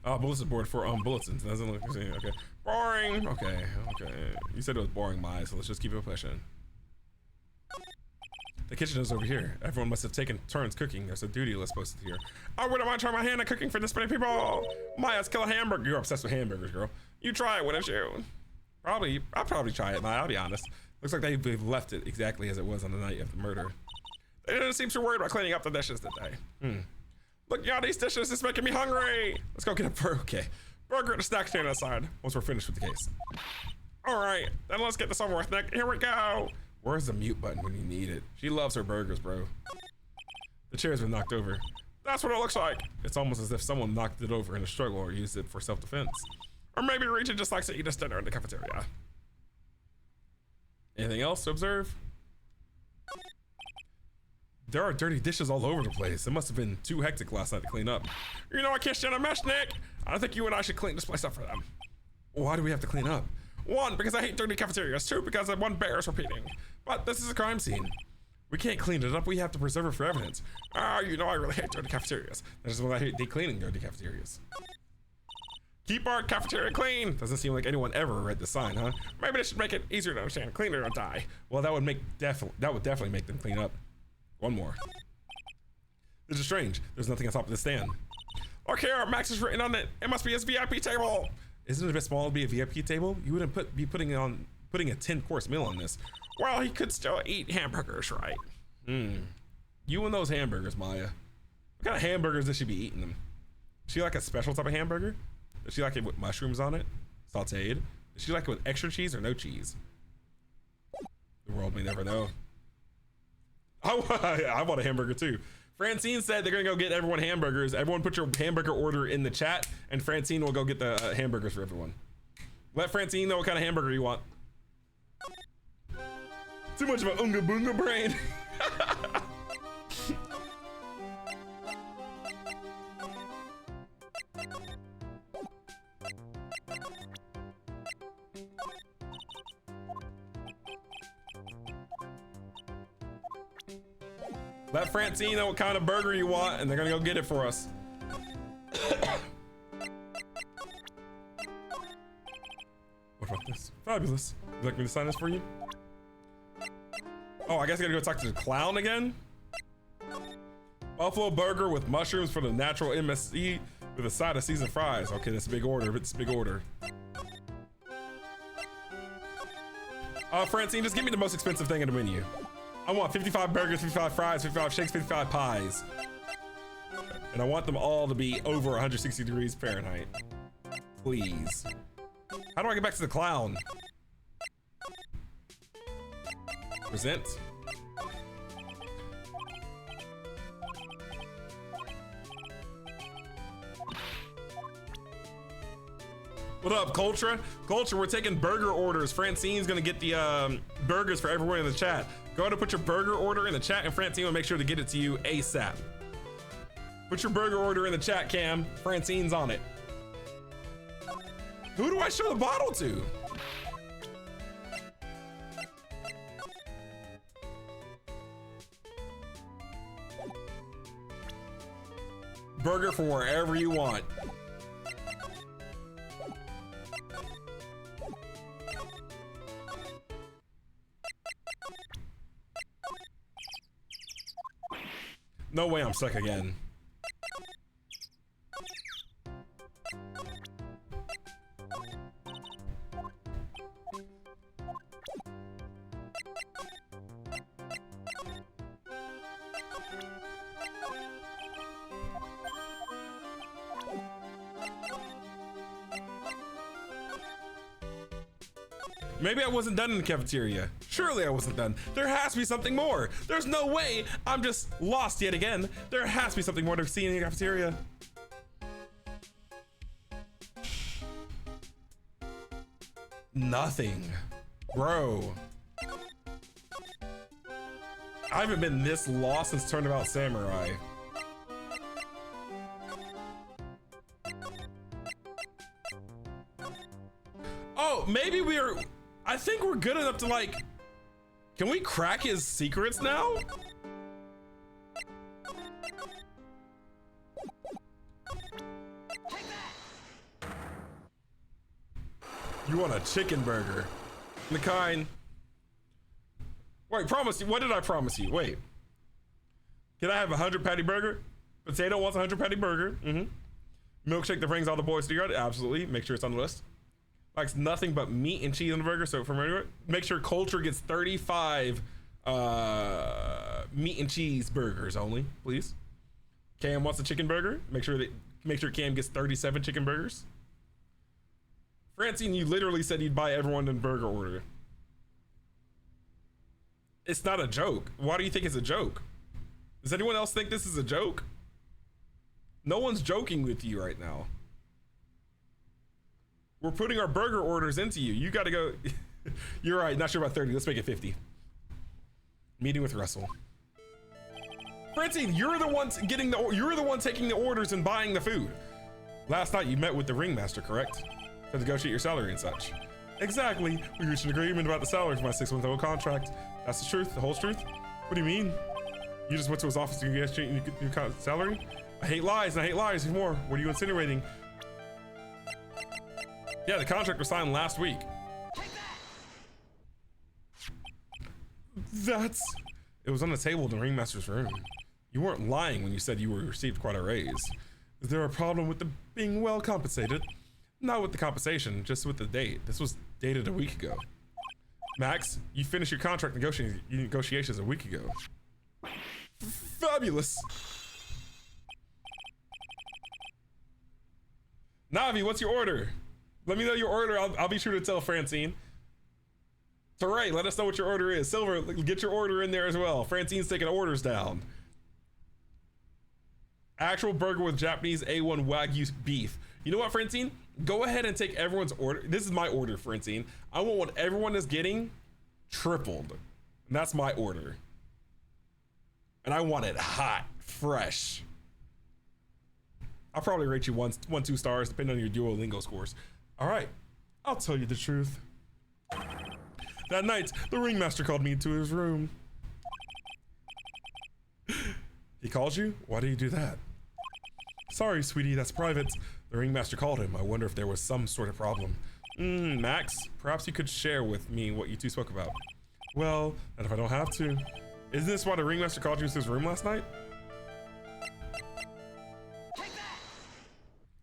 Bulletin board for bulletins. Doesn't look okay. Boring. Okay. You said it was boring, Mai, so let's just keep it pushing. The kitchen is over here. Everyone must have taken turns cooking. There's a duty list posted here. I wouldn't mind trying my hand at cooking for this many people. Maya, let's kill a hamburger. You're obsessed with hamburgers, girl. You try it, wouldn't you? Probably. I'll probably try it, Maya. I'll be honest. Looks like they've left it exactly as it was on the night of the murder. They didn't seem too worried about cleaning up the dishes today. Look at these dishes. It's making me hungry. Let's go get a burger. Okay. Burger at the snack stand outside once we're finished with the case. All right, then let's get this over with, Nick. Here we go. Where's the mute button when you need it? She loves her burgers, bro. The chair's been knocked over. That's what it looks like. It's almost as if someone knocked it over in a struggle or used it for self-defense. Or maybe Regent just likes to eat his dinner in the cafeteria. Anything else to observe? There are dirty dishes all over the place. It must have been too hectic last night to clean up. You know I can't stand a mess, Nick. I think you and I should clean this place up for them. Why do we have to clean up? 1, because I hate dirty cafeterias. 2, because that one bears repeating. But this is a crime scene. We can't clean it up. We have to preserve it for evidence. You know I really hate dirty cafeterias. That's why I hate cleaning dirty cafeterias. Keep our cafeteria clean. Doesn't seem like anyone ever read the sign, huh? Maybe they should make it easier to understand. Cleaner or die. Well, that would definitely make them clean up. One more. This is strange. There's nothing on top of the stand. Look here, Max is written on it. It must be his VIP table. Isn't it a bit small to be a VIP table? You wouldn't be putting a 10-course meal on this. Well, he could still eat hamburgers, right? You and those hamburgers, Maya. What kind of hamburgers does she be eating them? Is she like a special type of hamburger? Does she like it with mushrooms on it? Sauteed? Does she like it with extra cheese or no cheese? The world may never know. I want a hamburger too. Francine said they're gonna go get everyone hamburgers. Everyone put your hamburger order in the chat and Francine will go get the hamburgers for everyone. Let Francine know what kind of hamburger you want. Too much of an unga boonga brain. Let Francine know what kind of burger you want and they're gonna go get it for us. What about this? Fabulous. Would you like me to sign this for you? Oh, I guess I gotta go talk to the clown again. Buffalo burger with mushrooms for the natural MSC with a side of seasoned fries. Okay, that's a big order. It's a big order. Francine, just give me the most expensive thing in the menu. I want 55 burgers, 55 fries, 55 shakes, 55 pies. And I want them all to be over 160 degrees Fahrenheit. Please. How do I get back to the clown? Present. What up, Culture? Culture, we're taking burger orders. Francine's gonna get the burgers for everyone in the chat. Go ahead and put your burger order in the chat and Francine will make sure to get it to you ASAP. Put your burger order in the chat, Cam. Francine's on it. Who do I show the bottle to? Burger for wherever you want. No way I'm stuck again. Maybe I wasn't done in the cafeteria. Surely I wasn't done. There has to be something more. There's no way I'm just lost yet again. There has to be something more to see in the cafeteria. Nothing. Bro. I haven't been this lost since Turnabout Samurai. Oh, maybe I think we're good enough to like, can we crack his secrets now? You want a chicken burger? The kind. Wait, promise you. What did I promise you? Wait. Can I have 100 patty burger? Potato wants 100 patty burger. Milkshake that brings all the boys together. Absolutely. Make sure it's on the list. Likes nothing but meat and cheese on the burger. So from everywhere, make sure Culture gets 35 meat and cheese burgers only, please. Cam wants a chicken burger. Make sure Cam gets 37 chicken burgers. Francine, you literally said you'd buy everyone in burger order. It's not a joke. Why do you think it's a joke? Does anyone else think this is a joke? No one's joking with you right now. We're putting our burger orders into you. You gotta go. You're right, not sure about 30. Let's make it 50. Meeting with Russell. Francine, you're the one taking the orders and buying the food. Last night you met with the ringmaster, correct? To negotiate your salary and such. Exactly. We reached an agreement about the salary for my 6-month-old contract. That's the truth, the whole truth. What do you mean? You just went to his office to negotiate your salary? I hate lies, and I hate lies even more. What are you insinuating? Yeah, the contract was signed last week. It was on the table in the ringmaster's room. You weren't lying when you said you received quite a raise. Is there a problem with the being well compensated? Not with the compensation, just with the date. This was dated a week ago. Max, you finished your contract negotiations a week ago. Fabulous. Navi, what's your order? Let me know your order. I'll be sure to tell Francine. Teray, let us know what your order is. Silver, get your order in there as well. Francine's taking orders down. Actual burger with Japanese A1 Wagyu beef. You know what, Francine? Go ahead and take everyone's order. This is my order, Francine. I want what everyone is getting tripled. And that's my order. And I want it hot, fresh. I'll probably rate you 1-2 stars, depending on your Duolingo scores. All right, I'll tell you the truth. That night, the ringmaster called me into his room. He called you? Why did he do that? Sorry, sweetie, that's private. The ringmaster called him. I wonder if there was some sort of problem. Max, perhaps you could share with me what you two spoke about. Well, and if I don't have to. Isn't this why the ringmaster called you into his room last night?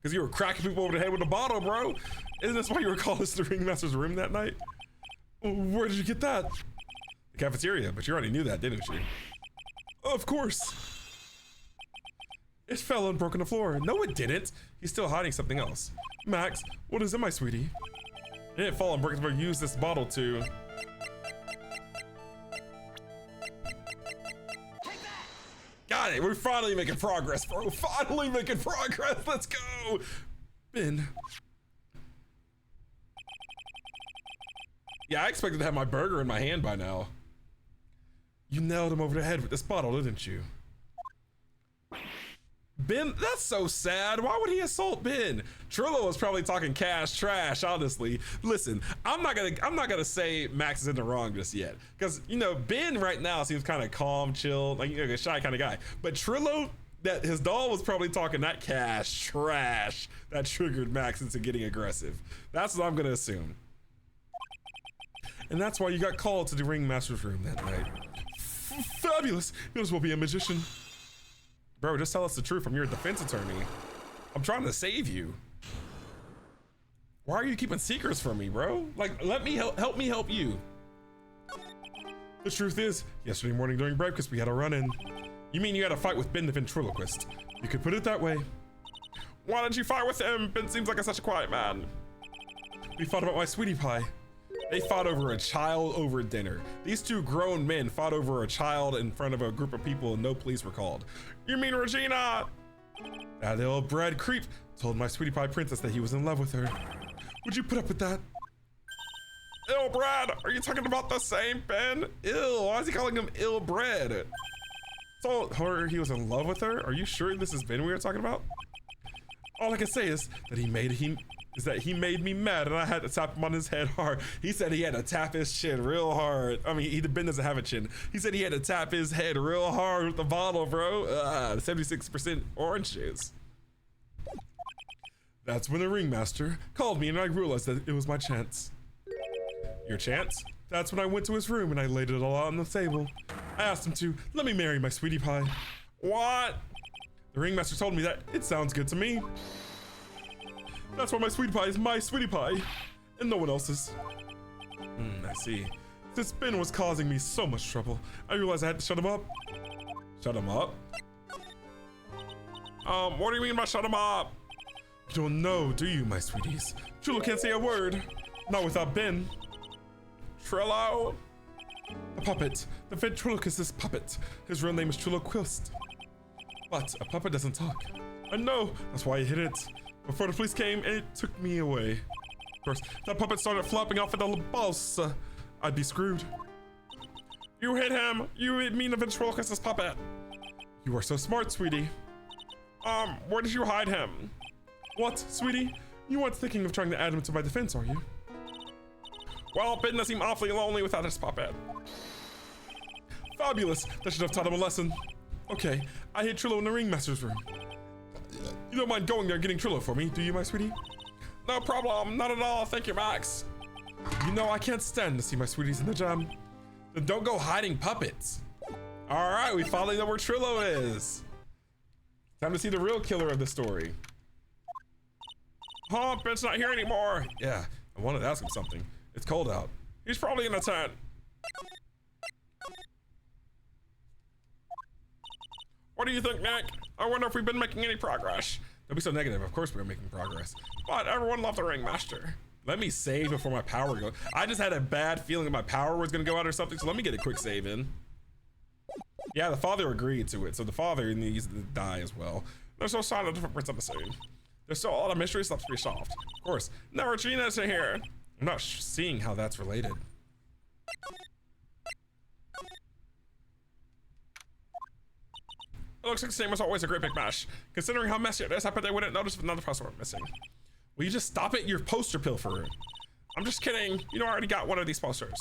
Because you were cracking people over the head with a bottle, bro. Isn't this why you were called into the ringmaster's room that night? Where did you get that? The cafeteria, but you already knew that, didn't you? Of course. It fell and broke on the floor. No, it didn't. He's still hiding something else. Max, what is it, my sweetie? It didn't fall and broke. But use this bottle to. Got it. We're finally making progress, bro. Finally making progress. Let's go. Ben. Yeah, I expected to have my burger in my hand by now. You nailed him over the head with this bottle, didn't you? Ben, that's so sad. Why would he assault Ben? Trillo was probably talking cash trash, honestly. Listen, I'm not gonna say Max is in the wrong just yet. Because, you know, Ben right now seems kind of calm, chill, like, you know, a shy kind of guy. But Trillo, that his doll was probably talking that cash trash that triggered Max into getting aggressive. That's what I'm gonna assume. And that's why you got called to the ringmaster's room that night. Fabulous! You as well be a magician. Bro, just tell us the truth. I'm your defense attorney. I'm trying to save you. Why are you keeping secrets from me, bro? Like, let me help me help you. The truth is, yesterday morning during breakfast, we had a run-in. You mean you had a fight with Ben the ventriloquist? You could put it that way. Why didn't you fight with him? Ben seems like such a quiet man. We fought about my sweetie pie. They fought over a child over dinner. These two grown men fought over a child in front of a group of people and no police were called. You mean Regina? That little bread creep told my sweetie pie princess that he was in love with her. Would you put up with that? Ill Brad, are you talking about the same Ben? Ill, why is he calling him ill bread? Told her he was in love with her? Are you sure this is Ben we were talking about? All I can say is that he made me mad and I had to tap him on his head hard. He said he had to tap his chin real hard. I mean, Ben doesn't have a chin. He said he had to tap his head real hard with the bottle, bro. 76% orange juice. That's when the ringmaster called me and I realized that it was my chance. Your chance? That's when I went to his room and I laid it all out on the table. I asked him to let me marry my sweetie pie. What? The ringmaster told me that it sounds good to me. That's why my sweetie pie is my sweetie pie, and no one else's. I see. This Ben was causing me so much trouble, I realized I had to shut him up. Shut him up? What do you mean by shut him up? You don't know, do you, my sweeties? Trillo can't say a word. Not without Ben. Trillo? A puppet. the ventriloquist's puppet. His real name is Ventriloquist. But a puppet doesn't talk. I know, that's why I hid it. Before the police came, it took me away. Of course, that puppet started flopping off at the boss. I'd be screwed. You hit him! You mean the ventriloquist's puppet! You are so smart, sweetie. Where did you hide him? What, sweetie? You weren't thinking of trying to add him to my defense, are you? Well, Ben does seem awfully lonely without his puppet. Fabulous! That should have taught him a lesson. Okay, I hid Trillo in the ringmaster's room. You don't mind going there and getting Trillo for me, do you, my sweetie? No problem, not at all, thank you, Max. You know, I can't stand to see my sweeties in the jam. Then don't go hiding puppets. All right, we finally know where Trillo is. Time to see the real killer of the story. Huh, Ben's not here anymore. Yeah, I wanted to ask him something. It's cold out. He's probably in the tent. What do you think, Nick? I wonder if we've been making any progress. Don't be so negative. Of course we're making progress. But everyone loved the ringmaster. Let me save before my power goes. I just had a bad feeling that my power was gonna go out or something, so let me get a quick save in. Yeah, the father agreed to it, so the father needs to die as well. There's no sign of different parts of the scene. There's still a lot of mysteries left to be solved. Of course, never Gina's in here. I'm not seeing how that's related. It looks like the same was always a great big mess. Considering how messy it is, I bet they wouldn't notice if another puzzle went missing. Will you just stop it? You're poster pilferer. I'm just kidding. You know I already got one of these posters.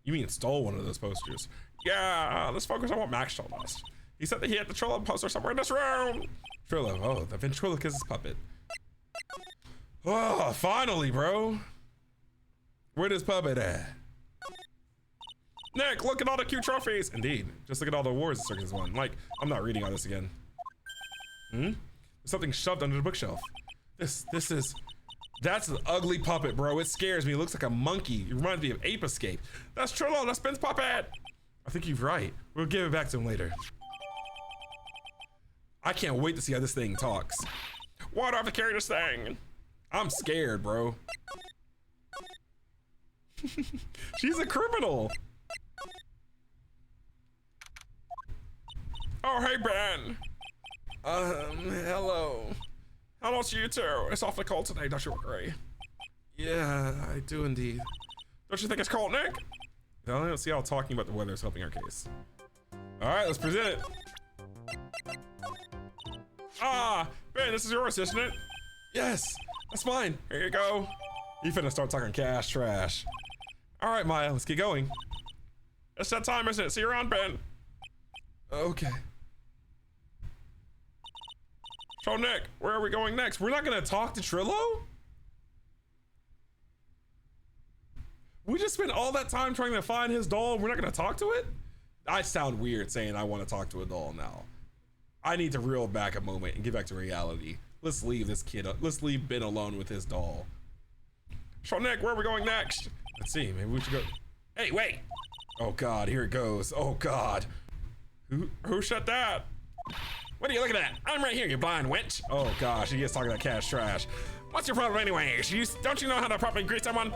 You mean stole one of those posters? Yeah, let's focus on what Max told us. He said that he had the Trillo poster somewhere in this room. Trillo, oh, the ventriloquist's puppet. Oh, finally, bro. Where does puppet at? Nick, look at all the cute trophies. Indeed, just look at all the awards the circus won. Like, I'm not reading all this again. There's something shoved under the bookshelf. That's an ugly puppet, bro. It scares me. It looks like a monkey. It reminds me of Ape Escape. That's Trillo, that's Ben's puppet. I think you're right. We'll give it back to him later. I can't wait to see how this thing talks. Why do I have to carry this thing? I'm scared, bro. She's a criminal. Oh, hey, Ben. Hello. Hello to you too. It's awfully cold today, don't you agree? Yeah, I do indeed. Don't you think it's cold, Nick? I don't see how talking about the weather is helping our case. All right, let's present it. Ah, Ben, this is yours, isn't it? Yes, that's mine. Here you go. You finna start talking cash trash. All right, Maya, let's get going. It's that time, isn't it? See you around, Ben. Okay. So, Nick, where are we going next? We're not gonna talk to Trillo? We just spent all that time trying to find his doll and we're not gonna talk to it? I sound weird saying I want to talk to a doll now. I need to reel back a moment and get back to reality. Let's leave this kid, let's leave Ben alone with his doll. So, Nick, where are we going next? Let's see, maybe we should go. Hey, wait! Oh God, here it goes. Oh God. Who shut that? What are you looking at? I'm right here, you blind wench. Oh gosh, he gets talking that cash trash. What's your problem anyway? Don't you know how to properly greet someone?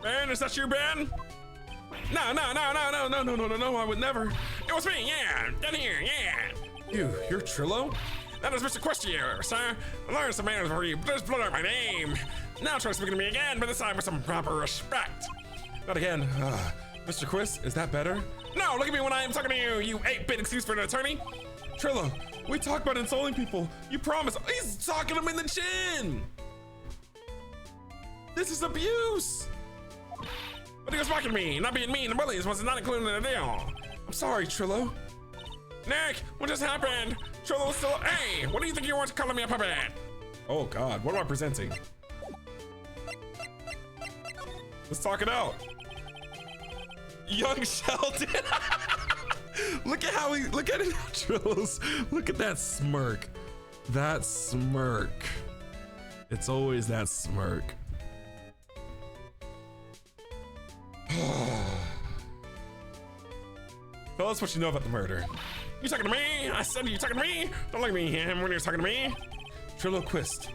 Ben, is that you, Ben? No, I would never. It was me, yeah, down here, yeah. You're Trillo? That is Mr. Questioner, sir. I learned some manners for you, but just blurt out my name. Now try speaking to me again, but this time with some proper respect. Not again. Mr. Quiz, is that better? No, look at me when I am talking to you, you 8-bit excuse for an attorney. Trillo, we talk about insulting people. You promised. He's talking him in the chin. This is abuse. But he was mocking me, not being mean. The bullies was not included in the deal. I'm sorry, Trillo. Nick, what just happened? Trillo was still. Hey, what do you think you want calling me a puppet? Oh God, what am I presenting? Let's talk it out. Young Sheldon. Look at how he, look at it, Trillos. Look at that smirk. That smirk. It's always that smirk. Tell us what you know about the murder. You talking to me? I said you talking to me? Don't look at me him when you're talking to me. Trillo Quist,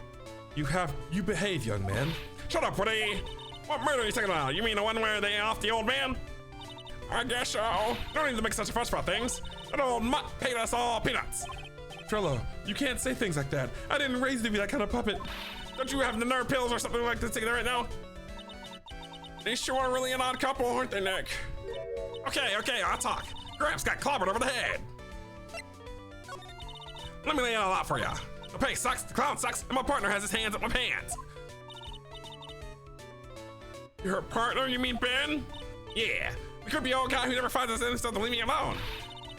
you behave, young man. Shut up, Woody. What murder are you talking about? You mean the one where they off the old man? I guess so. Don't need to make such a fuss about things. That old mutt paid us all peanuts. Trello, you can't say things like that. I didn't raise you to be that kind of puppet. Don't you have the nerve pills or something like this taking right now? They sure are really an odd couple, aren't they, Nick? Okay, I'll talk. Gramps got clobbered over the head. Let me lay it all out for you. The pay sucks, the clown sucks, and my partner has his hands up my pants. Your partner, you mean Ben? Yeah, the creepy old guy who never finds us and stuff to leave me alone.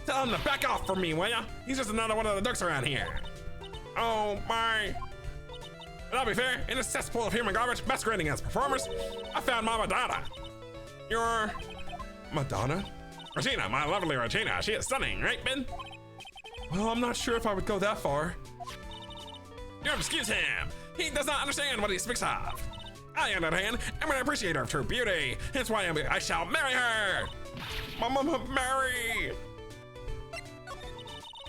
Tell him to back off from me, will ya? He's just another one of the ducks around here. Oh my. And I'll be fair, in a cesspool of human garbage masquerading as performers, I found my Madonna. Your Madonna? Regina, my lovely Regina. She is stunning, right, Ben? Well, I'm not sure if I would go that far. You excuse him. He does not understand what he speaks of. I, on the other hand, am an appreciator of true beauty. Hence why I shall marry her. Mama, marry.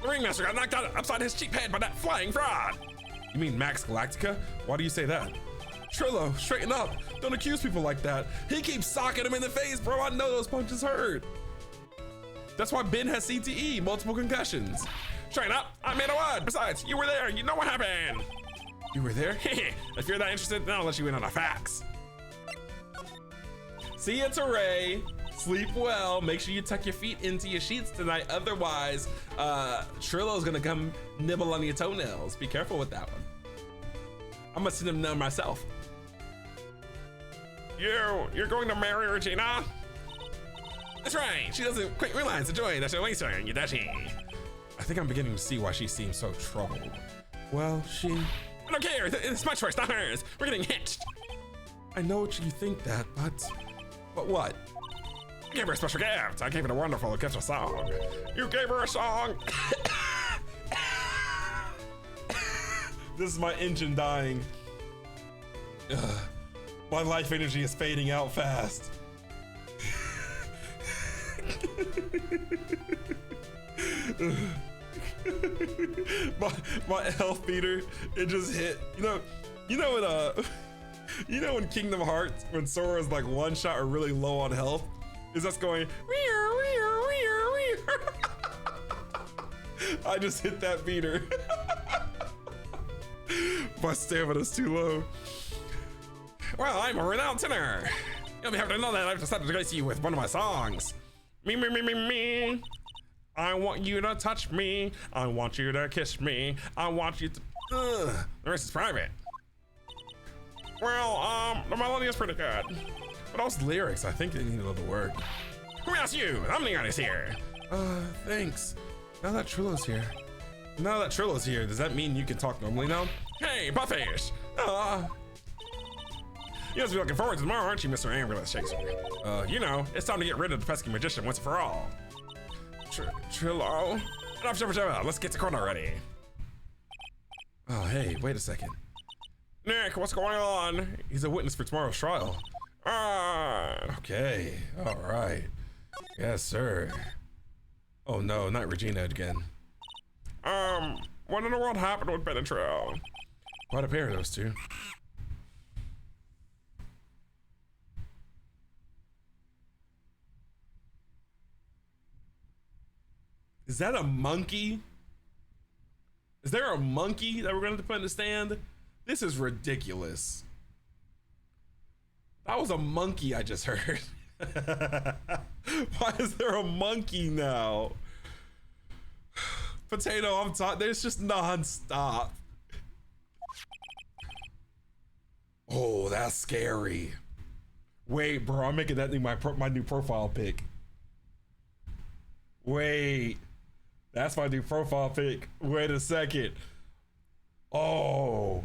The ringmaster got knocked out upside his cheap head by that flying fraud. You mean Max Galactica? Why do you say that? Trillo, straighten up. Don't accuse people like that. He keeps socking him in the face, bro. I know those punches hurt. That's why Ben has CTE, multiple concussions. Straighten up. I made a word. Besides, you were there. You know what happened. You were there? If you're that interested, then I'll let you in on the facts. See you, Teray. Sleep well. Make sure you tuck your feet into your sheets tonight. Otherwise, Trillo's gonna come nibble on your toenails. Be careful with that one. I'm gonna send him down myself. You're going to marry Regina? That's right. She doesn't quite realize the joy that she'll waste her, does she? I think I'm beginning to see why she seems so troubled. Well, I don't care. It's my choice, not hers. We're getting hitched. I know what you think that, but what? I gave her a special gift. I gave her a wonderful gift of song. You gave her a song. This is my engine dying. My life energy is fading out fast. my health meter, it just hit. You know in Kingdom Hearts when Sora's like one shot or really low on health, is us going I just hit that meter. My stamina's too low. Well, I'm a renowned tenor. You'll be happy to know that I've decided to grace you with one of my songs. Me. I want you to touch me. I want you to kiss me. I want you to. The rest is private. Well, the melody is pretty good. But those lyrics, I think they need a little work. Who else you? I'm the artist here. Thanks. Now that Trillo's here, does that mean you can talk normally now? Hey, Bufffish. You must be looking forward to tomorrow, aren't you, Mr. Ambulance Chaser? You know, it's time to get rid of the pesky magician once and for all. Trillo? Enough, let's get to court already. Oh, hey, wait a second. Nick, what's going on? He's a witness for tomorrow's trial. Okay, all right. Yes, sir. Oh no, not Regina again. What in the world happened with Ben and Trill? Quite a pair of those two. Is that a monkey? Is there a monkey that we're going to put in the stand? This is ridiculous. That was a monkey I just heard. Why is there a monkey now? Potato, I'm talking. There's just non-stop. Oh, that's scary. Wait, bro, I'm making that thing my new profile pic. Wait, that's my new profile pic. Wait a second. Oh.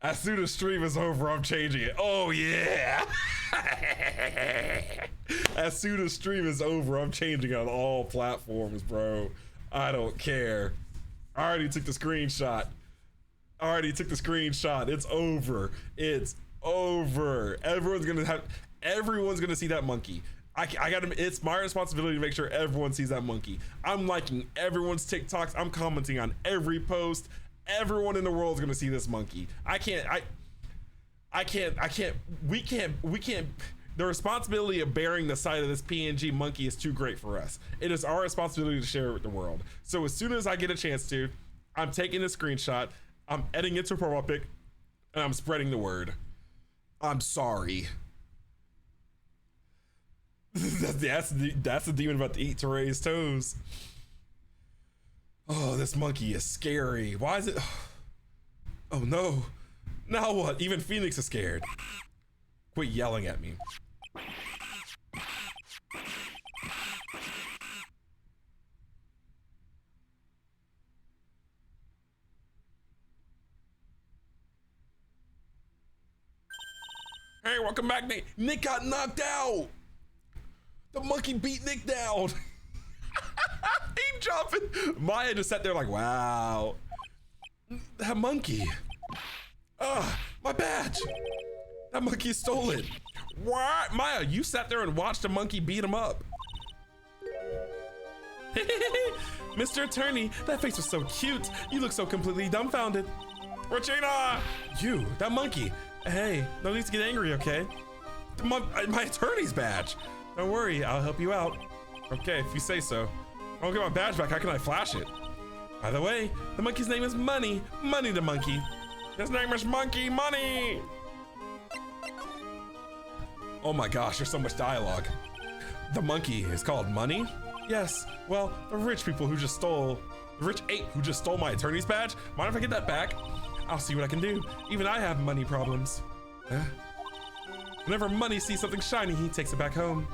As soon as stream is over, I'm changing it. Oh yeah. As soon as stream is over, I'm changing it on all platforms, bro. I don't care. I already took the screenshot. It's over. It's over. Everyone's gonna see that monkey. I gotta, it's my responsibility to make sure everyone sees that monkey. I'm liking everyone's TikToks. I'm commenting on every post. Everyone in the world is gonna see this monkey. We can't The responsibility of bearing the sight of this PNG monkey is too great for us. It is our responsibility to share it with the world. So as soon as I get a chance to, I'm taking a screenshot, I'm editing it to a profile pic, and I'm spreading the word. I'm sorry. that's the demon about to eat Teray's toes. Oh, this monkey is scary. Why is it? Oh no. Now what? Even Phoenix is scared. Quit yelling at me. Hey, welcome back, Nick. Nick got knocked out. The monkey beat Nick down. He jumping. Maya just sat there like, wow. That monkey. My badge. That monkey stole it. What? Maya, you sat there and watched a monkey beat him up. Mr. Attorney, that face was so cute. You look so completely dumbfounded. Regina! You, that monkey. Hey, no need to get angry, okay? My attorney's badge. Don't worry, I'll help you out. Okay, if you say so. I won't get my badge back, how can I flash it? By the way, the monkey's name is Money. Money the monkey. His name is Monkey Money. Oh my gosh, there's so much dialogue. The monkey is called Money? Yes, well, the rich ape who just stole my attorney's badge. Mind if I get that back? I'll see what I can do. Even I have money problems. Huh? Whenever Money sees something shiny, he takes it back home.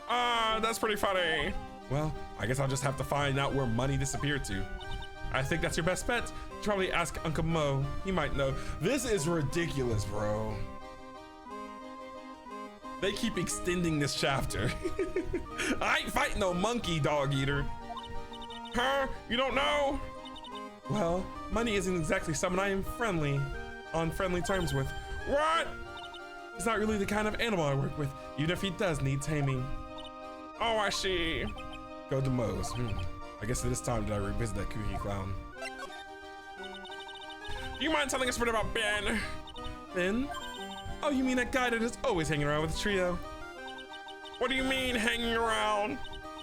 That's pretty funny. Well, I guess I'll just have to find out where Money disappeared to. I think that's your best bet. You should probably ask Uncle Mo. He might know. This is ridiculous, bro. They keep extending this chapter. I ain't fighting no monkey, dog eater. Huh? You don't know? Well, Money isn't exactly someone I am on friendly terms with. What? He's not really the kind of animal I work with, even if he does need taming. Oh, I see. Go to Moe's. I guess at this time did I revisit that kooky clown. Do you mind telling us a bit about Ben? Ben? Oh, you mean that guy that is always hanging around with the trio? What do you mean, hanging around?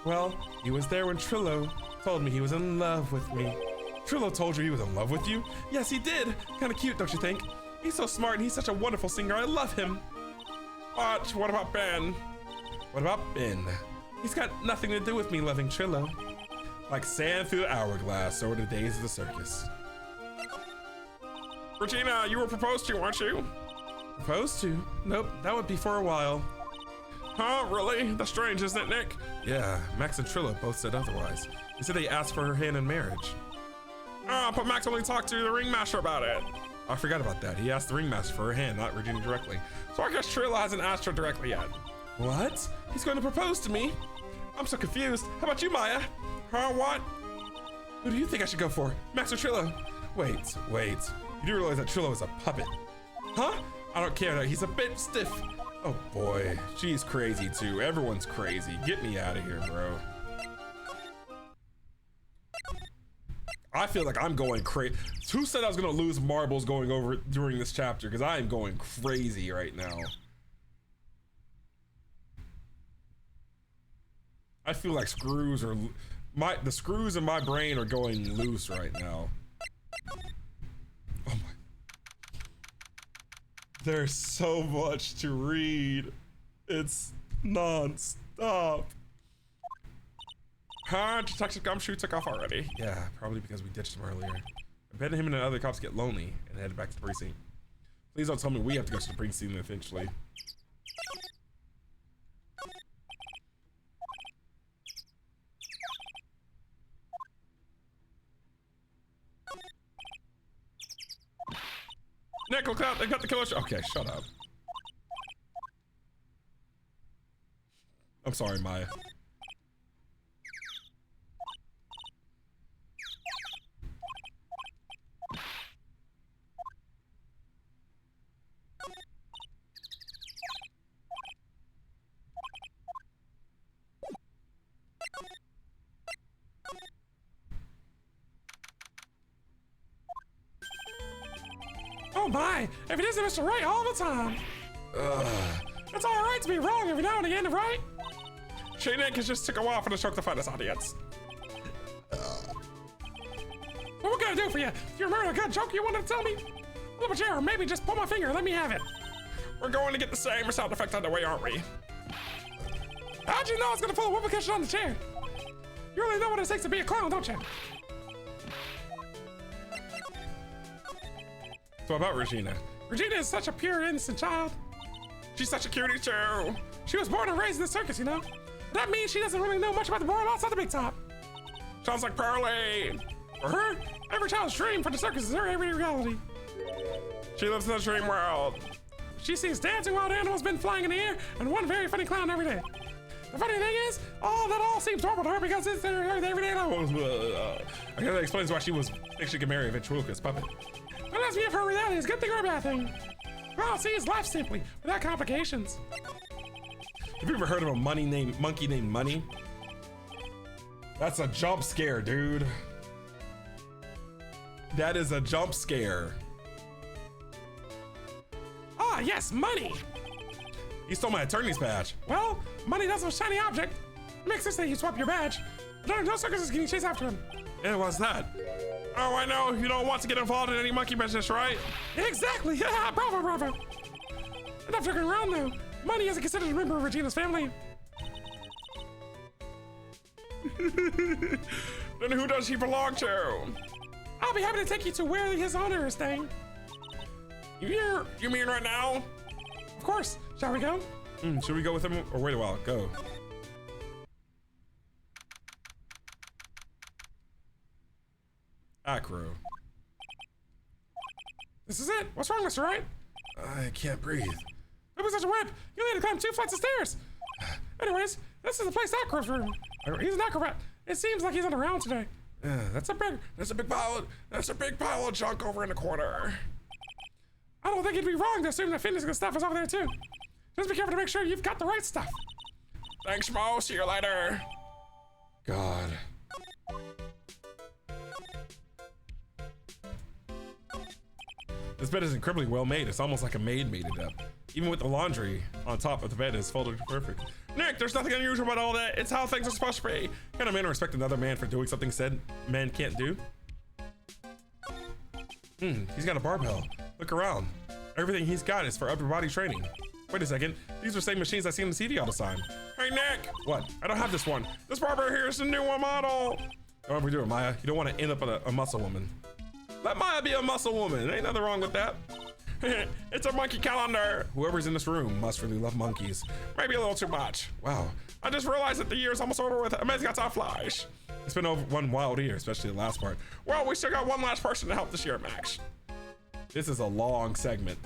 Well, he was there when Trillo told me he was in love with me. Trillo told you he was in love with you? Yes, he did. Kind of cute, don't you think? He's so smart and he's such a wonderful singer. I love him. But what about Ben? What about Ben? He's got nothing to do with me loving Trillo. Like sand through the hourglass over the days of the circus. Regina, you were proposed to, weren't you? Proposed to? Nope, that would be for a while. Huh, really? That's strange, isn't it, Nick? Yeah, Max and Trillo both said otherwise. They said they asked for her hand in marriage. But Max only talked to the ringmaster about it. I forgot about that. He asked the ringmaster for her hand, not Regina directly. So I guess Trillo hasn't asked her directly yet. What? He's going to propose to me? I'm so confused. How about you, Maya? Huh, what? Who do you think I should go for? Max or Trillo? Wait. You do realize that Trillo is a puppet. Huh? I don't care, he's a bit stiff. Oh boy, she's crazy too. Everyone's crazy. Get me out of here, bro. I feel like I'm going crazy. Who said I was gonna lose marbles going over during this chapter? Because I am going crazy right now. I feel like the screws in my brain are going loose right now. Oh my. There's so much to read. It's non-stop. Huh? Detective Gumshoe took off already. Yeah, probably because we ditched him earlier. I bet him and the other cops get lonely and head back to the precinct. Please don't tell me we have to go to the precinct eventually. Nick, look out, they got the killer. Okay, shut up. I'm sorry, Maya. Oh my, if it isn't Mr. Ray all the time. It's all right to be wrong every now and again, right? She Nick has just took a while for the show to find us audience. So what can I do for you? If you remember a good joke you wanted to tell me? Pull up a chair, or maybe just pull my finger and let me have it. We're going to get the same sound effect on the way, aren't we? How'd you know I was gonna pull a whoopee cushion on the chair? You really know what it takes to be a clown, don't you? So about Regina. Regina is such a pure, innocent child. She's such a cutie too. She was born and raised in the circus, you know? That means she doesn't really know much about the world outside the big top. Sounds like Pearly. For her, every child's dream for the circus is her everyday reality. She lives in the dream world. She sees dancing wild animals been flying in the air and one very funny clown every day. The funny thing is, that all seems normal to her because it's their everyday life. I guess that explains why she thinks she can marry a ventriloquist puppet. But let's be if her reality is a good thing or a bad thing. Well, see, it's life simply, without complications. Have you ever heard of a monkey named Money? That's a jump scare, dude. That is a jump scare. Ah, yes, money. He stole my attorney's badge. Well, money does a shiny object. It makes sense that you swap your badge. No circus is getting chased after him. And what's that? Oh, I know. You don't want to get involved in any monkey business, right? Exactly. Bravo. Enough joking around though. Money isn't considered a member of Regina's family. Then who does he belong to? I'll be happy to take you to where his honor is staying. You mean right now? Of course. Shall we go? Should we go with him or wait a while? Go. Acro. This is it. What's wrong, Mr. Wright? I can't breathe. It was such a whip. You need to climb 2 flights of stairs. Anyways, this is the place Acro's room. He's an acrobat. It seems like he's on around today. That's a big pile of junk over in the corner. I don't think it'd be wrong to assume that fitness stuff is over there too. Just be careful to make sure you've got the right stuff. Thanks, Mo. See you later. God. This bed is incredibly well made. It's almost like a maid made it up. Even with the laundry on top of the bed is folded perfect. Nick, there's nothing unusual about all that. It's how things are supposed to be. Can a man respect another man for doing something said men can't do? He's got a barbell. Look around. Everything he's got is for upper body training. Wait a second. These are the same machines I see on the TV all the time. Hey, Nick. What? I don't have this one. This barber here is the new one model. Don't overdo it, Maya. You don't want to end up a muscle woman. Let Maya be a muscle woman. Ain't nothing wrong with that. It's a monkey calendar. Whoever's in this room must really love monkeys. Maybe a little too much. Wow. I just realized that the year's almost over with Amazing Got Time Flash. It's been over one wild year, especially the last part. Well, we still got one last person to help this year, Max. This is a long segment.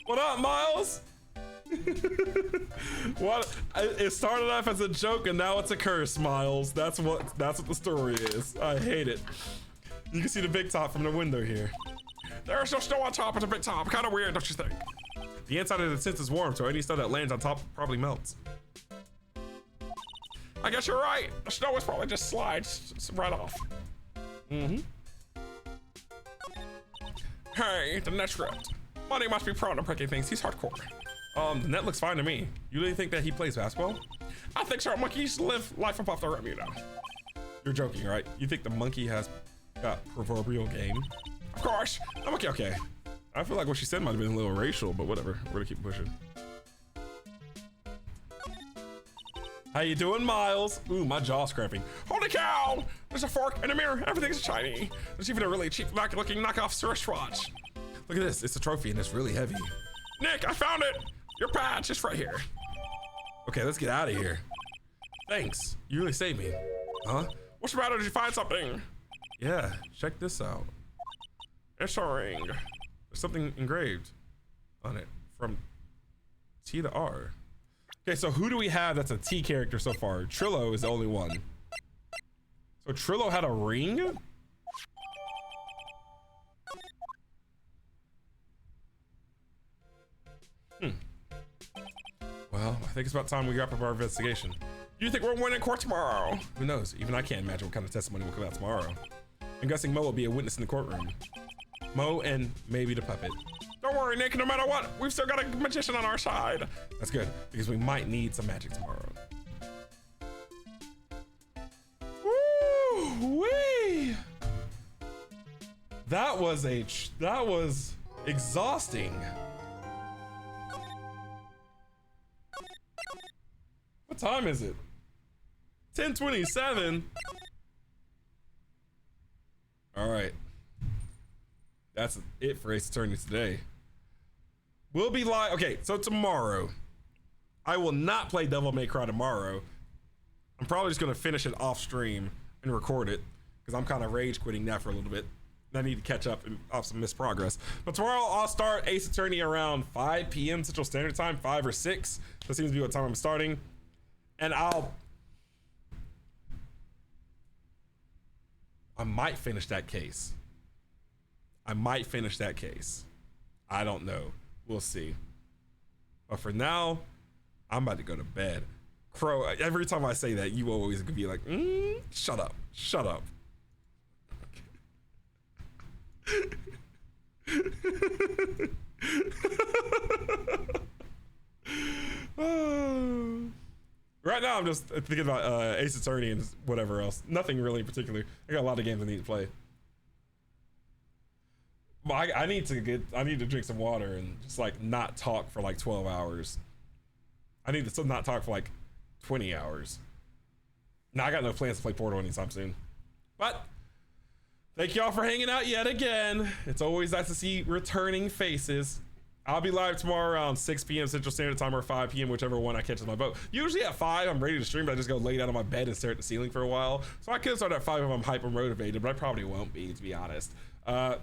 What up, Miles? What? It started off as a joke and now it's a curse, Miles. That's what the story is. I hate it. You can see the big top from the window here. There's no snow on top of the big top. Kind of weird, don't you think? The inside of the tent is warm, so any snow that lands on top probably melts. I guess you're right. The snow is probably just slides right off. Hey, the net's ripped. Money must be prone to breaking things. He's hardcore. The net looks fine to me. You really think that he plays basketball? I think so. Monkeys live life above the rim, you know. You're joking, right? You think the monkey has got proverbial game? Of course. I'm okay. I feel like what she said might have been a little racial, but whatever. We're gonna keep pushing. How you doing, Miles? Ooh, my jaw's cramping. Holy cow! There's a fork and a mirror. Everything's shiny. There's even a really cheap, looking knockoff wristwatch. Look at this. It's a trophy and it's really heavy. Nick, I found it. Your patch is right here. Okay, let's get out of here. Thanks. You really saved me. Huh? What's the matter? Did you find something? Yeah, check this out. It's a ring. There's something engraved on it from T to R. Okay, so who do we have that's a T character so far? Trillo is the only one. So Trillo had a ring? Well, I think it's about time we wrap up our investigation. Do you think we'll win in court tomorrow? Who knows? Even I can't imagine what kind of testimony will come out tomorrow. I'm guessing Mo will be a witness in the courtroom. Mo and maybe the puppet. Don't worry, Nick, no matter what, we've still got a magician on our side. That's good, because we might need some magic tomorrow. Woo-wee! That was exhausting. What time is it? 10:27. All right. That's it for Ace Attorney today. We'll be live. Okay, so tomorrow, I will not play Devil May Cry tomorrow. I'm probably just gonna finish it off stream and record it because I'm kind of rage quitting that for a little bit. I need to catch up and off some missed progress. But tomorrow I'll start Ace Attorney around 5 p.m. Central Standard Time, 5 or 6. That seems to be what time I'm starting. And I might finish that case. I don't know. We'll see. But for now, I'm about to go to bed. Crow, every time I say that, you always gonna be like, shut up. Right now, I'm just thinking about Ace Attorney and whatever else. Nothing really in particular. I got a lot of games I need to play. But I need to drink some water and just like not talk for like 12 hours. I need to not talk for like 20 hours. Now I got no plans to play Portal anytime soon. But thank y'all for hanging out yet again. It's always nice to see returning faces. I'll be live tomorrow around 6 p.m. Central Standard Time or 5 p.m. whichever one I catch on my boat. Usually at 5 I'm ready to stream, but I just go lay down on my bed and stare at the ceiling for a while. So I could start at 5 if I'm hyper motivated, but I probably won't be, to be honest. Have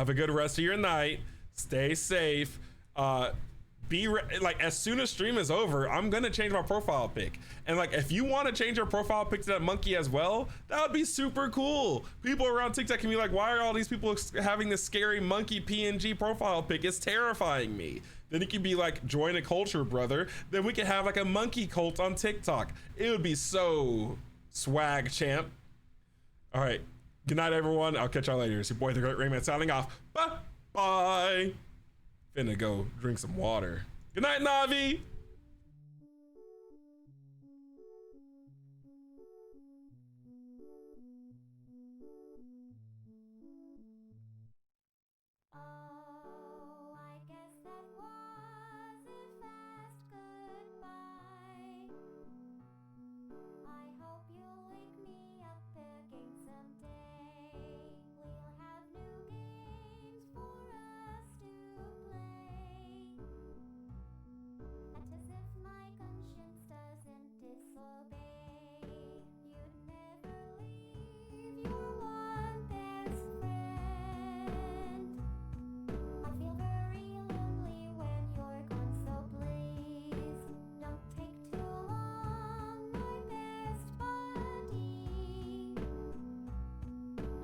a good rest of your night. Stay safe. Like as soon as stream is over, I'm gonna change my profile pic. And like if you want to change your profile pic to that monkey as well, that would be super cool. People around TikTok can be like, why are all these people having this scary monkey PNG profile pic? It's terrifying me. Then you can be like, join a culture, brother. Then we can have like a monkey cult on TikTok. It would be so swag, champ. All right, good night everyone. I'll catch y'all later. It's your boy the Great Rayman signing off. Bye. Finna go drink some water. Good night, Navi. Oh, I guess that was a fast goodbye. I hope you'll wake me up again someday. We'll have new games for us to play. Act as if my conscience doesn't disobey. You'd never leave your one best friend. I feel very lonely when you're gone, so please don't take too long, my best buddy.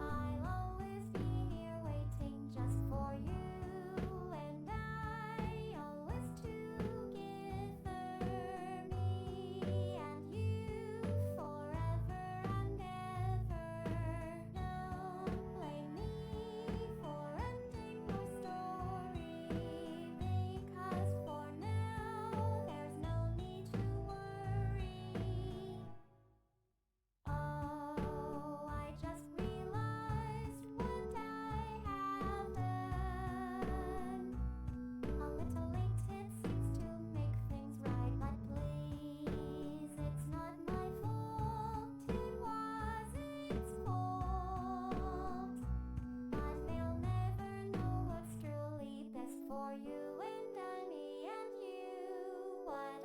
I'll always be here waiting just for you, and I always together, me and you forever and ever. Don't blame me for ending my story, because for now there's no need to worry. Oh, I just realized what I have done. A little late it seems to make things right, but please, it's not my fault, it was its fault. But they'll never know what's truly best for you and I, me and you. What